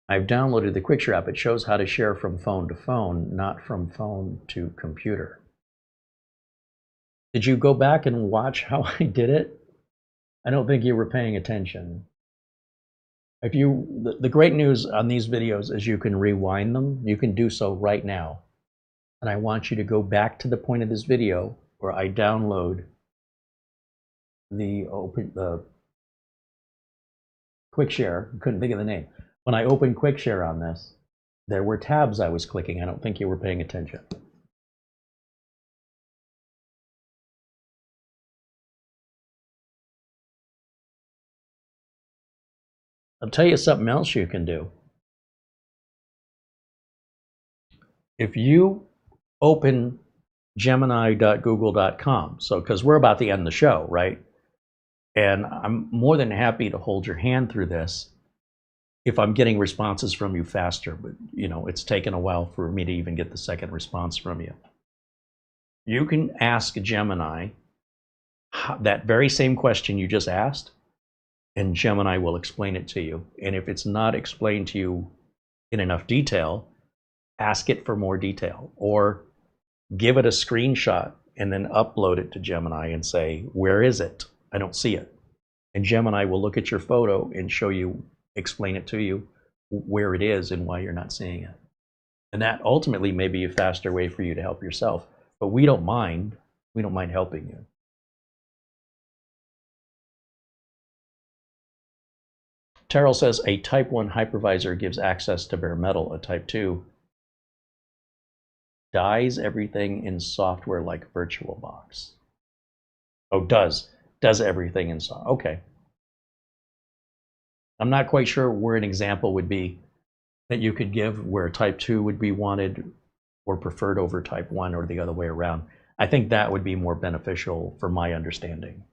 I've downloaded the QuickShare app. It shows how to share from phone to phone, not from phone to computer. Did you go back and watch how I did it? I don't think you were paying attention. If you, the great news on these videos is you can rewind them. You can do so right now. And I want you to go back to the point of this video where I download the QuickShare. Couldn't think of the name. When I opened QuickShare on this, there were tabs I was clicking. I don't think you were paying attention. I'll tell you something else you can do. If you open gemini.google.com, so because we're about to end the show, right? And I'm more than happy to hold your hand through this if I'm getting responses from you faster, but you know, it's taken a while for me to even get the second response from you. You can ask Gemini that very same question you just asked, and Gemini will explain it to you. And if it's not explained to you in enough detail, ask it for more detail, or give it a screenshot and then upload it to Gemini and say, where is it? I don't see it. And Gemini will look at your photo and show you, explain it to you where it is and why you're not seeing it. And that ultimately may be a faster way for you to help yourself. But we don't mind. We don't mind helping you. Terrell says a Type 1 hypervisor gives access to bare metal. A Type 2 dies everything in software like VirtualBox. Oh, does everything in software. Okay. I'm not quite sure where an example would be that you could give where Type 2 would be wanted or preferred over Type 1 or the other way around. I think that would be more beneficial for my understanding.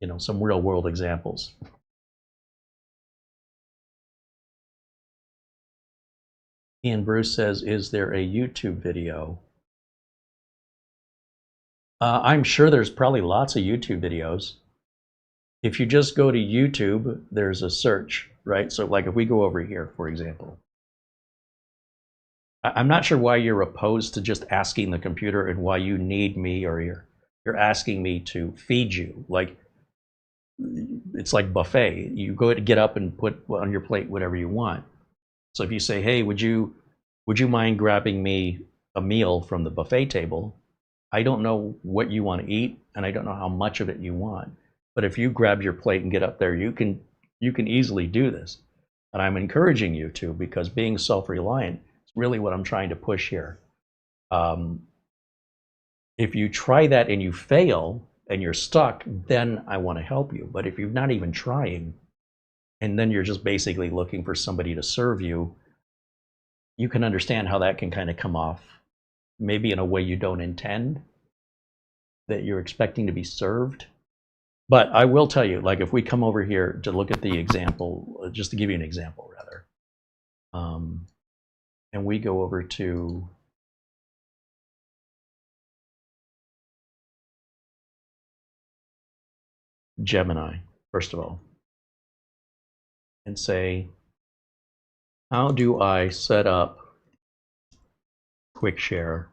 You know, some real world examples. Ian Bruce says, is there a YouTube video? I'm sure there's probably lots of YouTube videos. If you just go to YouTube, there's a search, right? So like if we go over here, for example, I'm not sure why you're opposed to just asking the computer and why you need me, or you're asking me to feed you. Like, it's like buffet. You go to get up and put on your plate whatever you want. So if you say, hey, would you mind grabbing me a meal from the buffet table? I don't know what you want to eat, and I don't know how much of it you want. But if you grab your plate and get up there, you can easily do this. And I'm encouraging you to, because being self-reliant is really what I'm trying to push here. If you try that and you fail and you're stuck, then I want to help you. But if you're not even trying, and then you're just basically looking for somebody to serve you, you can understand how that can kind of come off maybe in a way you don't intend, that you're expecting to be served. But I will tell you, like if we come over here to look at the example, just to give you an example rather, and we go over to Gemini, first of all, and say, how do I set up quick share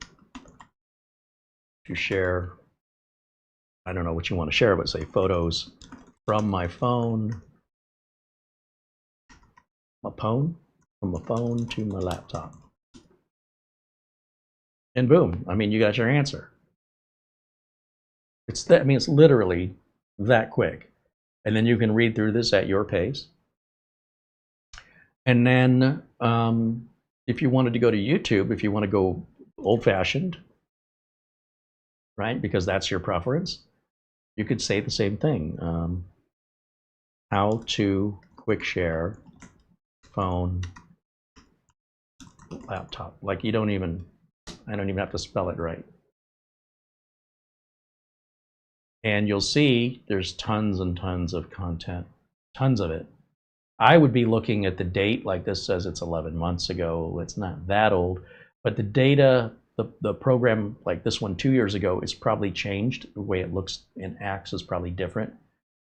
to share, I don't know what you want to share, but say photos from my phone, from my phone to my laptop. And boom, I mean, you got your answer. It's that, I mean, it's literally that quick. And then you can read through this at your pace. And then if you wanted to go to YouTube, if you want to go old-fashioned, right, because that's your preference, you could say the same thing. How to quick share phone, laptop. Like I don't even have to spell it right. And you'll see there's tons and tons of content, tons of it. I would be looking at the date, like this says it's 11 months ago. It's not that old, but the data, the program like this one 2 years ago is probably changed. The way it looks and acts is probably different.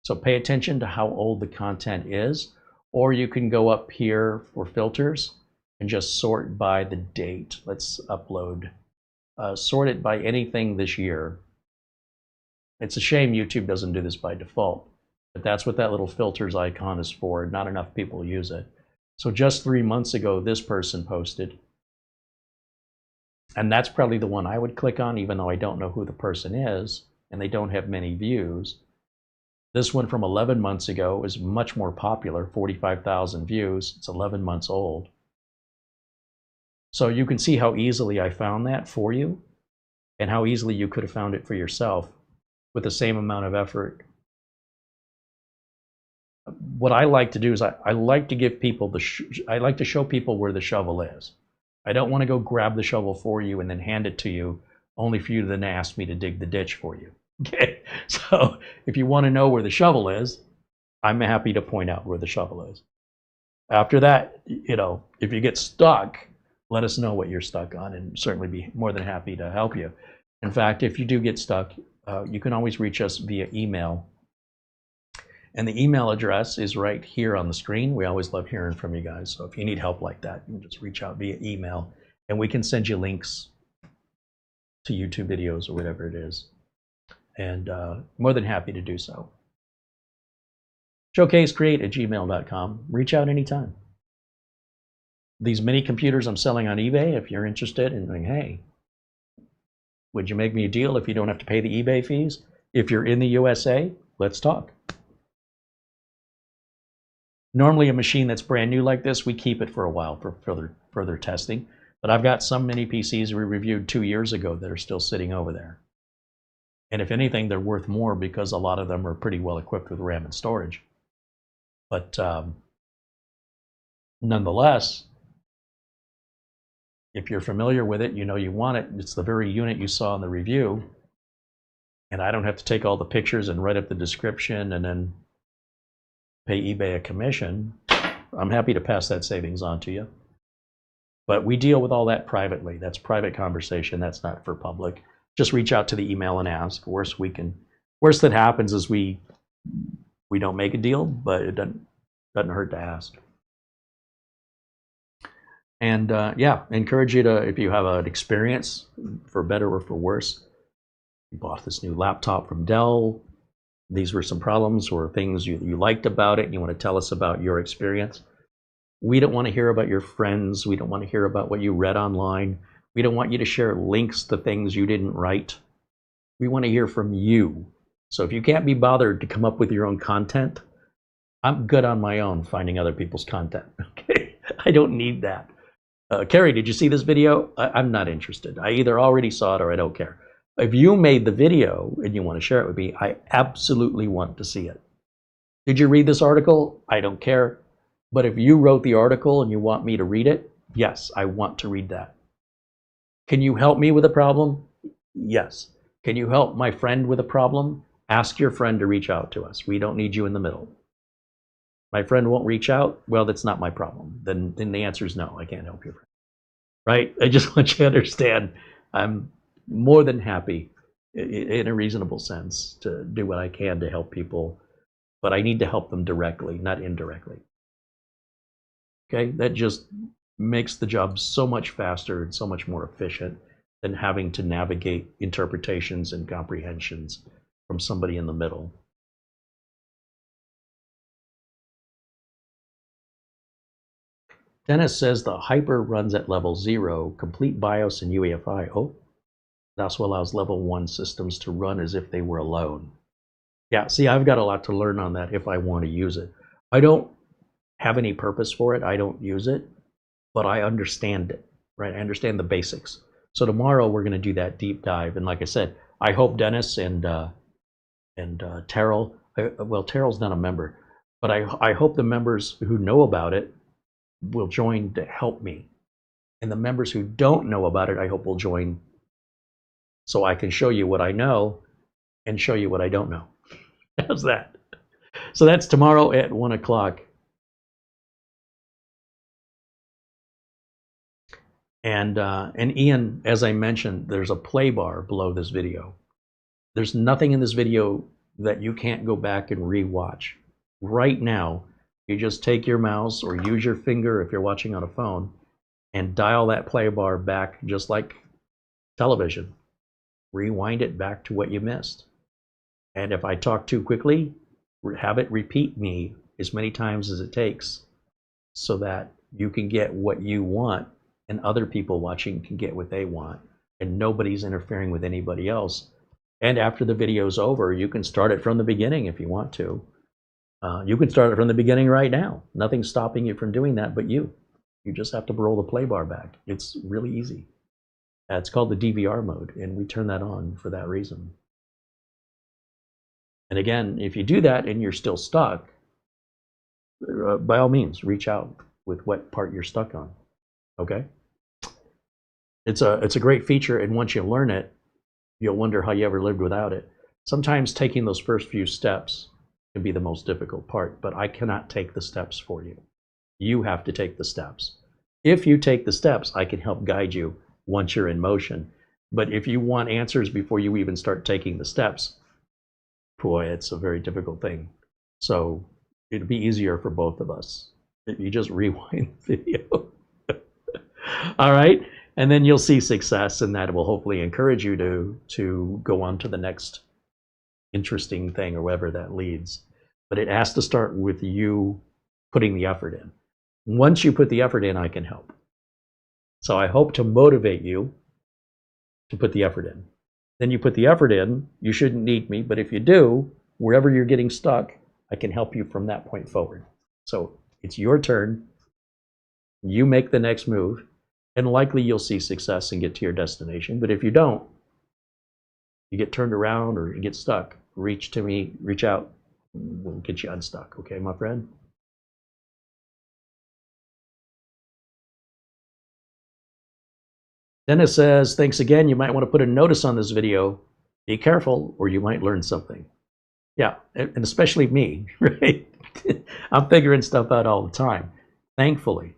So pay attention to how old the content is, or you can go up here for filters and just sort by the date. Let's upload, sort it by anything this year. It's a shame YouTube doesn't do this by default, but that's what that little filters icon is for. Not enough people use it. So just 3 months ago, this person posted, and that's probably the one I would click on, even though I don't know who the person is, and they don't have many views. This one from 11 months ago is much more popular, 45,000 views. It's 11 months old. So you can see how easily I found that for you, and how easily you could have found it for yourself with the same amount of effort. What I like to do is I like to give people I like to show people where the shovel is. I don't want to go grab the shovel for you and then hand it to you, only for you to then ask me to dig the ditch for you. Okay, so if you want to know where the shovel is, I'm happy to point out where the shovel is. After that, you know, if you get stuck, let us know what you're stuck on, and certainly be more than happy to help you. In fact, if you do get stuck, you can always reach us via email. And the email address is right here on the screen. We always love hearing from you guys. So if you need help like that, you can just reach out via email, and we can send you links to YouTube videos or whatever it is. And more than happy to do so. showcasecreate@gmail.com. Reach out anytime. These mini computers I'm selling on eBay, if you're interested in going, hey, would you make me a deal if you don't have to pay the eBay fees? If you're in the USA, let's talk. Normally a machine that's brand new like this, we keep it for a while for further testing. But I've got some mini PCs we reviewed 2 years ago that are still sitting over there. And if anything, they're worth more because a lot of them are pretty well equipped with RAM and storage. But nonetheless, if you're familiar with it, you know you want it, it's the very unit you saw in the review, and I don't have to take all the pictures and write up the description and then pay eBay a commission, I'm happy to pass that savings on to you. But we deal with all that privately. That's private conversation. That's not for public. Just reach out to the email and ask. Worst that happens is we don't make a deal, but it doesn't hurt to ask. And yeah, encourage you to, if you have an experience, for better or for worse, you bought this new laptop from Dell, these were some problems or things you liked about it, and you want to tell us about your experience. We don't want to hear about your friends. We don't want to hear about what you read online. We don't want you to share links to things you didn't write. We want to hear from you. So if you can't be bothered to come up with your own content, I'm good on my own finding other people's content. Okay, I don't need that. Carey, did you see this video? I'm not interested. I either already saw it or I don't care. If you made the video and you want to share it with me, I absolutely want to see it. Did you read this article? I don't care. But if you wrote the article and you want me to read it, yes, I want to read that. Can you help me with a problem? Yes. Can you help my friend with a problem? Ask your friend to reach out to us. We don't need you in the middle. My friend won't reach out? Well, that's not my problem. Then the answer is no, I can't help your friend. Right? I just want you to understand I'm more than happy in a reasonable sense to do what I can to help people, but I need to help them directly, not indirectly. Okay? That just makes the job so much faster and so much more efficient than having to navigate interpretations and comprehensions from somebody in the middle. Dennis says the Hyper runs at level 0, complete BIOS and UEFI. Oh, it also allows level 1 systems to run as if they were alone. Yeah, see, I've got a lot to learn on that if I want to use it. I don't have any purpose for it. I don't use it, but I understand it, right? I understand the basics. So tomorrow we're going to do that deep dive. And like I said, I hope Dennis and Terrell, well, Terrell's not a member, but I hope the members who know about it will join to help me. And the members who don't know about it, I hope will join so I can show you what I know and show you what I don't know. How's that? So that's tomorrow at 1 o'clock. And Ian, as I mentioned, there's a play bar below this video. There's nothing in this video that you can't go back and re-watch. Right now, you just take your mouse or use your finger if you're watching on a phone and dial that play bar back just like television. Rewind it back to what you missed. And if I talk too quickly, have it repeat me as many times as it takes so that you can get what you want and other people watching can get what they want and nobody's interfering with anybody else. And after the video's over, you can start it from the beginning if you want to. You can start it from the beginning right now. Nothing's stopping you from doing that but you. You just have to roll the play bar back. It's really easy. It's called the DVR mode, and we turn that on for that reason. And again, if you do that and you're still stuck, by all means, reach out with what part you're stuck on. Okay? It's a great feature, and once you learn it, you'll wonder how you ever lived without it. Sometimes taking those first few steps can be the most difficult part, but I cannot take the steps for you. You have to take the steps. If you take the steps, I can help guide you once you're in motion. But if you want answers before you even start taking the steps, boy, it's a very difficult thing. So it'd be easier for both of us if you just rewind the video. All right, and then you'll see success, and that will hopefully encourage you to go on to the next interesting thing or wherever that leads. But it has to start with you putting the effort in. Once you put the effort in, I can help. So I hope to motivate you to put the effort in. Then you put the effort in, you shouldn't need me, but if you do, wherever you're getting stuck, I can help you from that point forward. So it's your turn. You make the next move, and likely you'll see success and get to your destination. But if you don't, you get turned around or you get stuck, reach to me, reach out, we'll get you unstuck. Okay, my friend? Dennis says, thanks again. You might want to put a notice on this video. Be careful, or you might learn something. Yeah, and especially me, right? I'm figuring stuff out all the time, thankfully.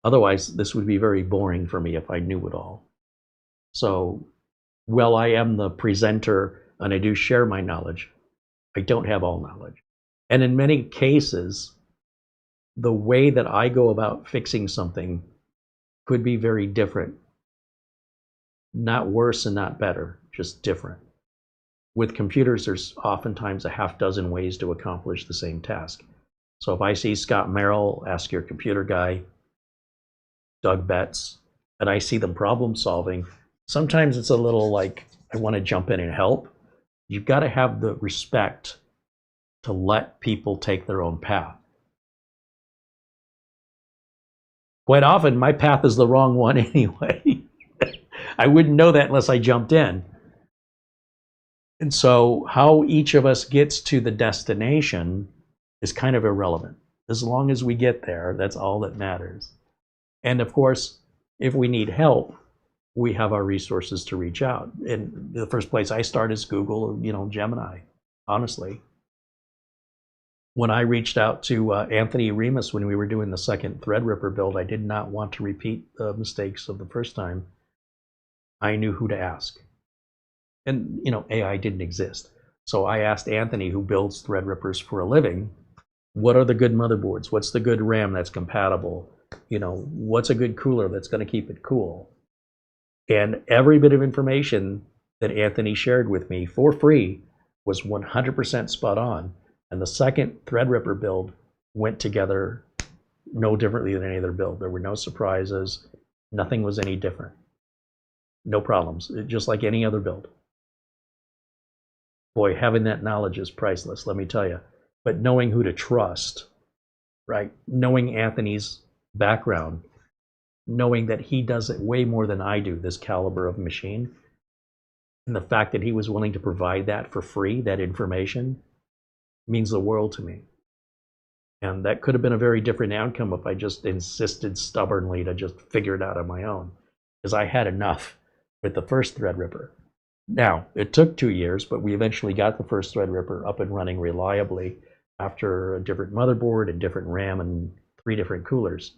Otherwise, this would be very boring for me if I knew it all. So, while I am the presenter and I do share my knowledge, I don't have all knowledge. And in many cases, the way that I go about fixing something could be very different. Not worse and not better, just different. With computers, there's oftentimes a half dozen ways to accomplish the same task. So if I see Scott Merrill, Ask Your Computer Guy, Doug Betts, and I see them problem solving, sometimes it's a little like, I want to jump in and help. You've got to have the respect to let people take their own path. Quite often, my path is the wrong one anyway. I wouldn't know that unless I jumped in. And so how each of us gets to the destination is kind of irrelevant. As long as we get there, that's all that matters. And of course, if we need help, we have our resources to reach out. And the first place I start is Google, Gemini, honestly. When I reached out to Anthony Remus when we were doing the second Threadripper build, I did not want to repeat the mistakes of the first time. I knew who to ask. And, AI didn't exist. So I asked Anthony, who builds Threadrippers for a living, what are the good motherboards? What's the good RAM that's compatible? What's a good cooler that's going to keep it cool? And every bit of information that Anthony shared with me for free was 100% spot on. And the second Threadripper build went together no differently than any other build. There were no surprises. Nothing was any different. No problems, just like any other build. Boy, having that knowledge is priceless, let me tell you. But knowing who to trust, right? Knowing Anthony's background, knowing that he does it way more than I do, this caliber of machine, and the fact that he was willing to provide that for free, that information, means the world to me. And that could have been a very different outcome if I just insisted stubbornly to just figure it out on my own, because I had enough with the first Threadripper. Now, it took 2 years, but we eventually got the first Threadripper up and running reliably after a different motherboard and different RAM and 3 different coolers.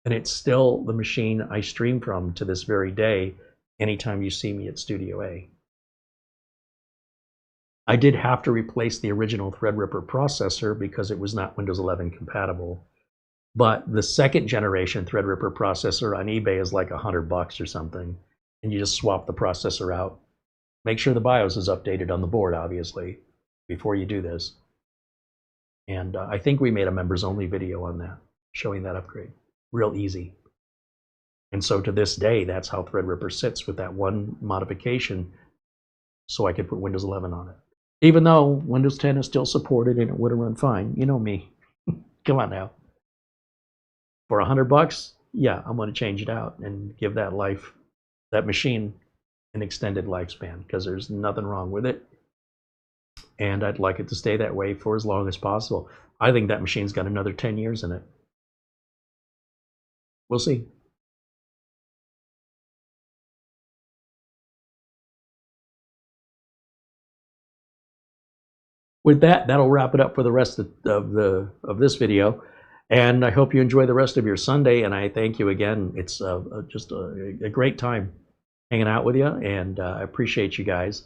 And it's still the machine I stream from to this very day, anytime you see me at Studio A. I did have to replace the original Threadripper processor because it was not Windows 11 compatible. But the second generation Threadripper processor on eBay is like $100 or something. And you just swap the processor out. Make sure the BIOS is updated on the board, obviously, before you do this. And I think we made a members only video on that, showing that upgrade. Real easy. And so to this day, that's how Threadripper sits, with that one modification, so I could put Windows 11 on it. Even though Windows 10 is still supported and it would have run fine. You know me. Come on now. For $100, yeah, I'm going to change it out and give that machine an extended lifespan, because there's nothing wrong with it. And I'd like it to stay that way for as long as possible. I think that machine's got another 10 years in it. We'll see. With that, that'll wrap it up for the rest of this video. And I hope you enjoy the rest of your Sunday. And I thank you again. It's just a great time hanging out with you. And I appreciate you guys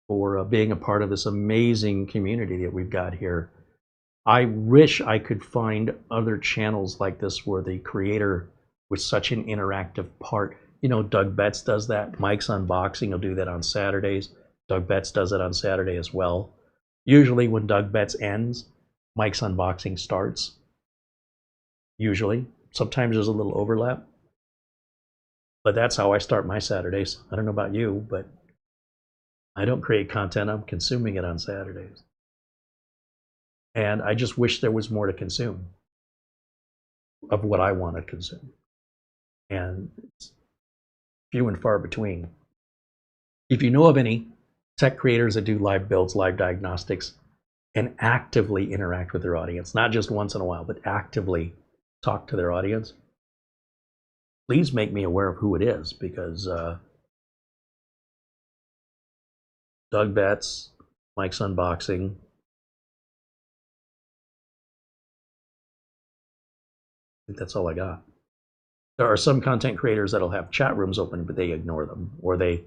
for being a part of this amazing community that we've got here. I wish I could find other channels like this where the creator was such an interactive part. Doug Betts does that. Mike's Unboxing will do that on Saturdays. Doug Betts does it on Saturday as well. Usually when Doug Betts ends, Mike's Unboxing starts. Usually. Sometimes there's a little overlap. But that's how I start my Saturdays. I don't know about you, but I don't create content. I'm consuming it on Saturdays. And I just wish there was more to consume of what I want to consume. And it's few and far between. If you know of any tech creators that do live builds, live diagnostics, and actively interact with their audience, not just once in a while, but actively talk to their audience, please make me aware of who it is, because Doug Betts, Mike's Unboxing, I think that's all I got. There are some content creators that'll have chat rooms open, but they ignore them, or they'll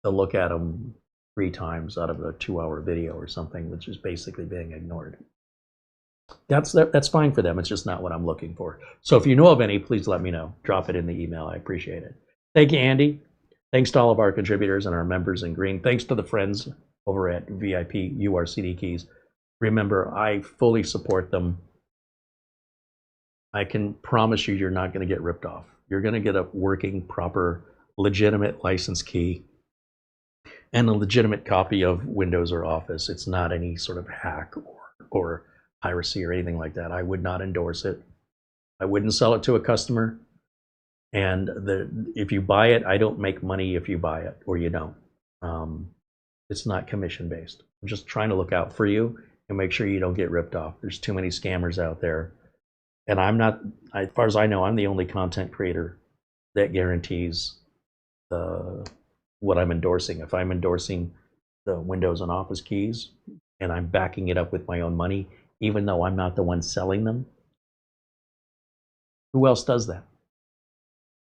look at them 3 times out of a 2-hour video or something, which is basically being ignored. That's fine for them. It's just not what I'm looking for. So if you know of any, please let me know. Drop it in the email. I appreciate it. Thank you, Andy. Thanks to all of our contributors and our members in green. Thanks to the friends over at VIP-URCDKEys. Remember, I fully support them. I can promise you, you're not going to get ripped off. You're going to get a working, proper, legitimate license key and a legitimate copy of Windows or Office. It's not any sort of hack or piracy or anything like that. I would not endorse it. I wouldn't sell it to a customer. And if you buy it, I don't make money if you buy it or you don't. It's not commission based. I'm just trying to look out for you and make sure you don't get ripped off. There's too many scammers out there. And I'm not, as far as I know, I'm the only content creator that guarantees what I'm endorsing. If I'm endorsing the Windows and Office keys and I'm backing it up with my own money, even though I'm not the one selling them, who else does that?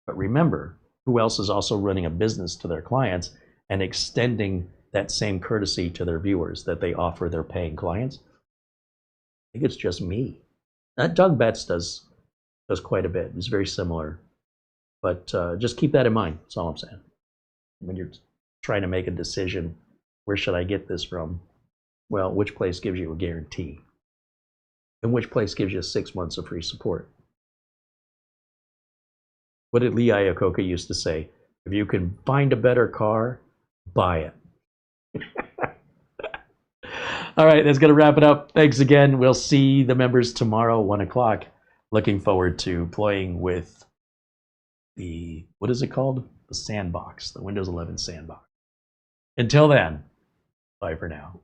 But remember, who else is also running a business to their clients and extending that same courtesy to their viewers that they offer their paying clients? I think it's just me. Doug Betts does quite a bit. It's very similar. But just keep that in mind. That's all I'm saying. When you're trying to make a decision, where should I get this from? Well, which place gives you a guarantee? And which place gives you 6 months of free support? What did Lee Iacocca used to say? If you can find a better car, buy it. All right, that's going to wrap it up. Thanks again. We'll see the members tomorrow, 1 o'clock. Looking forward to playing with the, what is it called? The sandbox, the Windows 11 sandbox. Until then, bye for now.